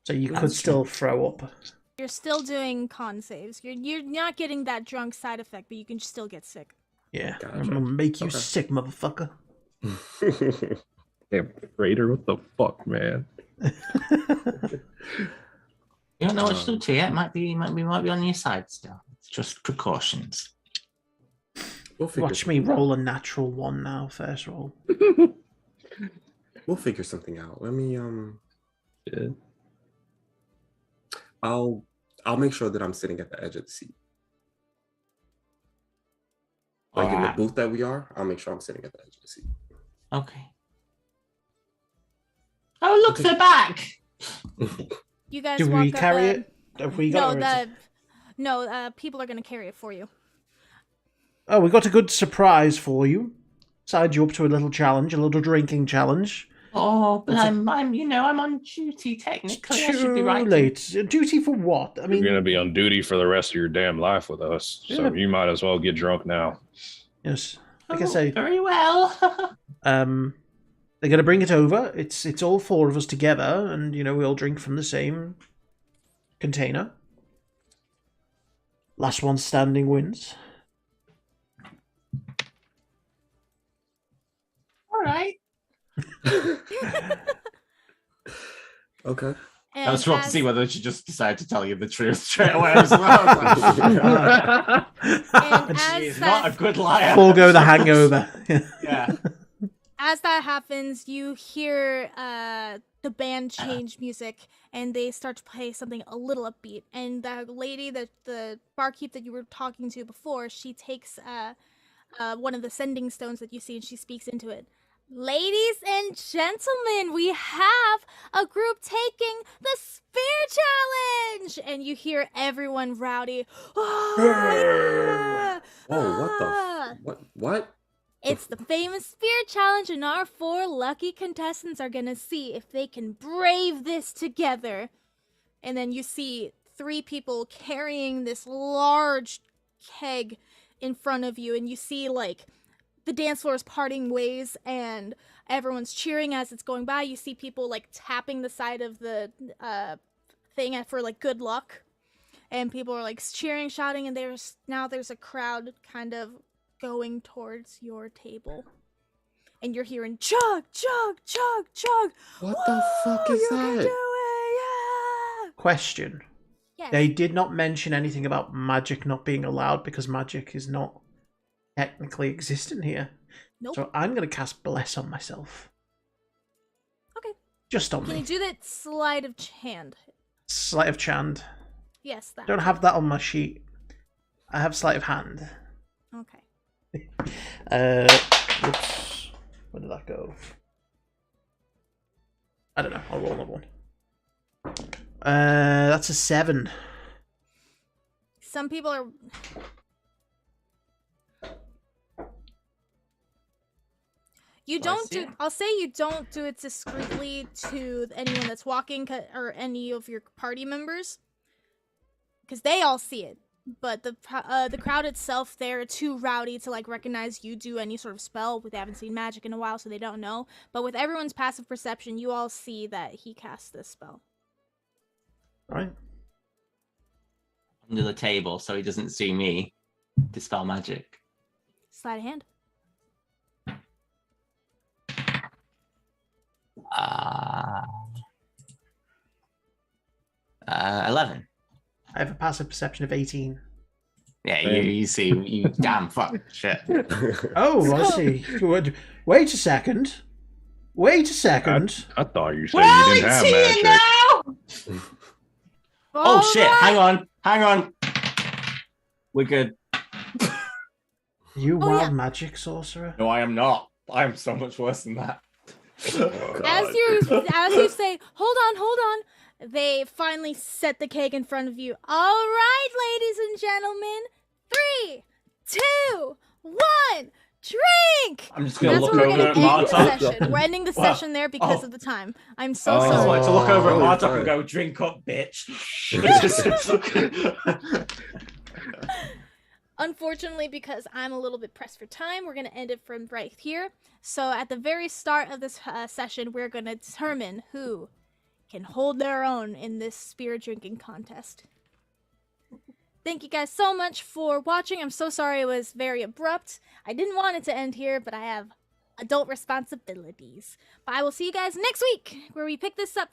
[SPEAKER 4] So you could still throw up.
[SPEAKER 1] You're still doing con saves. You're not getting that drunk side effect, but you can still get sick.
[SPEAKER 4] Yeah,
[SPEAKER 5] Gotcha.
[SPEAKER 4] I'm gonna make you sick, motherfucker.
[SPEAKER 6] Damn, Raider, what the fuck, man?
[SPEAKER 7] You don't know what to do to you. It might be on your side still. It's just precautions.
[SPEAKER 4] Watch me roll a natural 1 now, first roll.
[SPEAKER 5] We'll figure something out. Let me
[SPEAKER 6] Yeah.
[SPEAKER 5] I'll make sure that I'm sitting at the edge of the seat. Like in the booth that we are, I'll make sure I'm sitting at the edge of the seat.
[SPEAKER 7] Okay.
[SPEAKER 3] Oh, look, they're back.
[SPEAKER 1] You guys
[SPEAKER 4] Do
[SPEAKER 1] walk
[SPEAKER 4] we
[SPEAKER 1] up,
[SPEAKER 4] carry it? Have we got
[SPEAKER 1] people are gonna carry it for you.
[SPEAKER 4] Oh, we got a good surprise for you. Signed you up to a little challenge, a little drinking challenge.
[SPEAKER 3] Oh, but I'm on duty technically. I should be right.
[SPEAKER 4] Too late. Duty for what? I mean,
[SPEAKER 6] You're gonna be on duty for the rest of your damn life with us, so you might as well get drunk now.
[SPEAKER 4] yes. Like I say,
[SPEAKER 3] Very well.
[SPEAKER 4] they're gonna bring it over. It's all 4 of us together, and we all drink from the same container. Last one standing wins.
[SPEAKER 3] All right.
[SPEAKER 5] Okay.
[SPEAKER 1] And
[SPEAKER 3] I was trying to
[SPEAKER 1] as-
[SPEAKER 3] see whether she just decided to tell you the truth straight away as well. I was
[SPEAKER 1] and
[SPEAKER 3] like,
[SPEAKER 1] as
[SPEAKER 3] she's
[SPEAKER 1] that-
[SPEAKER 3] not a good liar.
[SPEAKER 4] Forgo the hangover.
[SPEAKER 3] Yeah.
[SPEAKER 1] As that happens, you hear the band change music, and they start to play something a little upbeat. And the lady, the barkeep that you were talking to before, she takes one of the sending stones that you see, and she speaks into it. Ladies and gentlemen, we have a group taking the Spear Challenge! And you hear everyone rowdy.
[SPEAKER 5] Oh, what?
[SPEAKER 1] It's the famous Spear Challenge, and our 4 lucky contestants are gonna see if they can brave this together. And then you see 3 people carrying this large keg in front of you, and you see, like, the dance floor is parting ways, and everyone's cheering as it's going by. You see people, like, tapping the side of the thing for, like, good luck. And people are, like, cheering, shouting, and there's a crowd kind of going towards your table, and you're hearing chug, chug, chug, chug.
[SPEAKER 5] What the fuck is
[SPEAKER 1] You can
[SPEAKER 5] that?
[SPEAKER 1] do it, yeah.
[SPEAKER 4] Question.
[SPEAKER 1] Yes.
[SPEAKER 4] They did not mention anything about magic not being allowed because magic is not technically existent here.
[SPEAKER 1] Nope.
[SPEAKER 4] So I'm going to cast Bless on myself.
[SPEAKER 1] Okay.
[SPEAKER 4] Just on
[SPEAKER 1] Can
[SPEAKER 4] me.
[SPEAKER 1] you do that sleight of hand?
[SPEAKER 4] Sleight of Chand.
[SPEAKER 1] Yes, that.
[SPEAKER 4] Don't have that on my sheet. I have Sleight of Hand.
[SPEAKER 1] Okay.
[SPEAKER 4] Whoops. Where did that go? I don't know. I'll roll another one. That's a 7.
[SPEAKER 1] Some people are. You don't do. I'll say you don't do it discreetly to anyone that's walking or any of your party members, because they all see it. But the crowd itself, they're too rowdy to like recognize you do any sort of spell. They haven't seen magic in a while, so they don't know. But with everyone's passive perception, you all see that he casts this spell.
[SPEAKER 4] Right.
[SPEAKER 7] Under the table, so he doesn't see me dispel magic.
[SPEAKER 1] Sleight of hand.
[SPEAKER 7] 11.
[SPEAKER 4] I have a passive perception of 18.
[SPEAKER 7] Yeah, you see, you damn fuck shit.
[SPEAKER 4] Oh, I see. Wait a second. Wait a second.
[SPEAKER 2] I thought you said you didn't have magic.
[SPEAKER 3] Now!
[SPEAKER 7] Oh shit! Hang on. We're good.
[SPEAKER 4] You
[SPEAKER 1] Oh,
[SPEAKER 4] wild
[SPEAKER 1] yeah.
[SPEAKER 4] magic sorcerer.
[SPEAKER 7] No, I am not. I am so much worse than that.
[SPEAKER 1] As you say, hold on, they finally set the cake in front of you. All right, ladies and gentlemen, 3, 2, 1, drink.
[SPEAKER 7] I'm just gonna
[SPEAKER 1] That's
[SPEAKER 7] look
[SPEAKER 1] where we're
[SPEAKER 7] over
[SPEAKER 1] gonna
[SPEAKER 7] at
[SPEAKER 1] end the
[SPEAKER 7] Marta.
[SPEAKER 1] session. We're ending the session there because of the time. I'm so
[SPEAKER 7] I just
[SPEAKER 1] sorry.
[SPEAKER 7] wanted to look over at
[SPEAKER 5] Oh,
[SPEAKER 7] Marta
[SPEAKER 5] fine.
[SPEAKER 7] and go, drink up, bitch.
[SPEAKER 1] Unfortunately, because I'm a little bit pressed for time, we're going to end it from right here. So at the very start of this session, we're going to determine who can hold their own in this spirit drinking contest. Thank you guys so much for watching. I'm so sorry it was very abrupt. I didn't want it to end here, but I have adult responsibilities. But I will see you guys next week, where we pick this up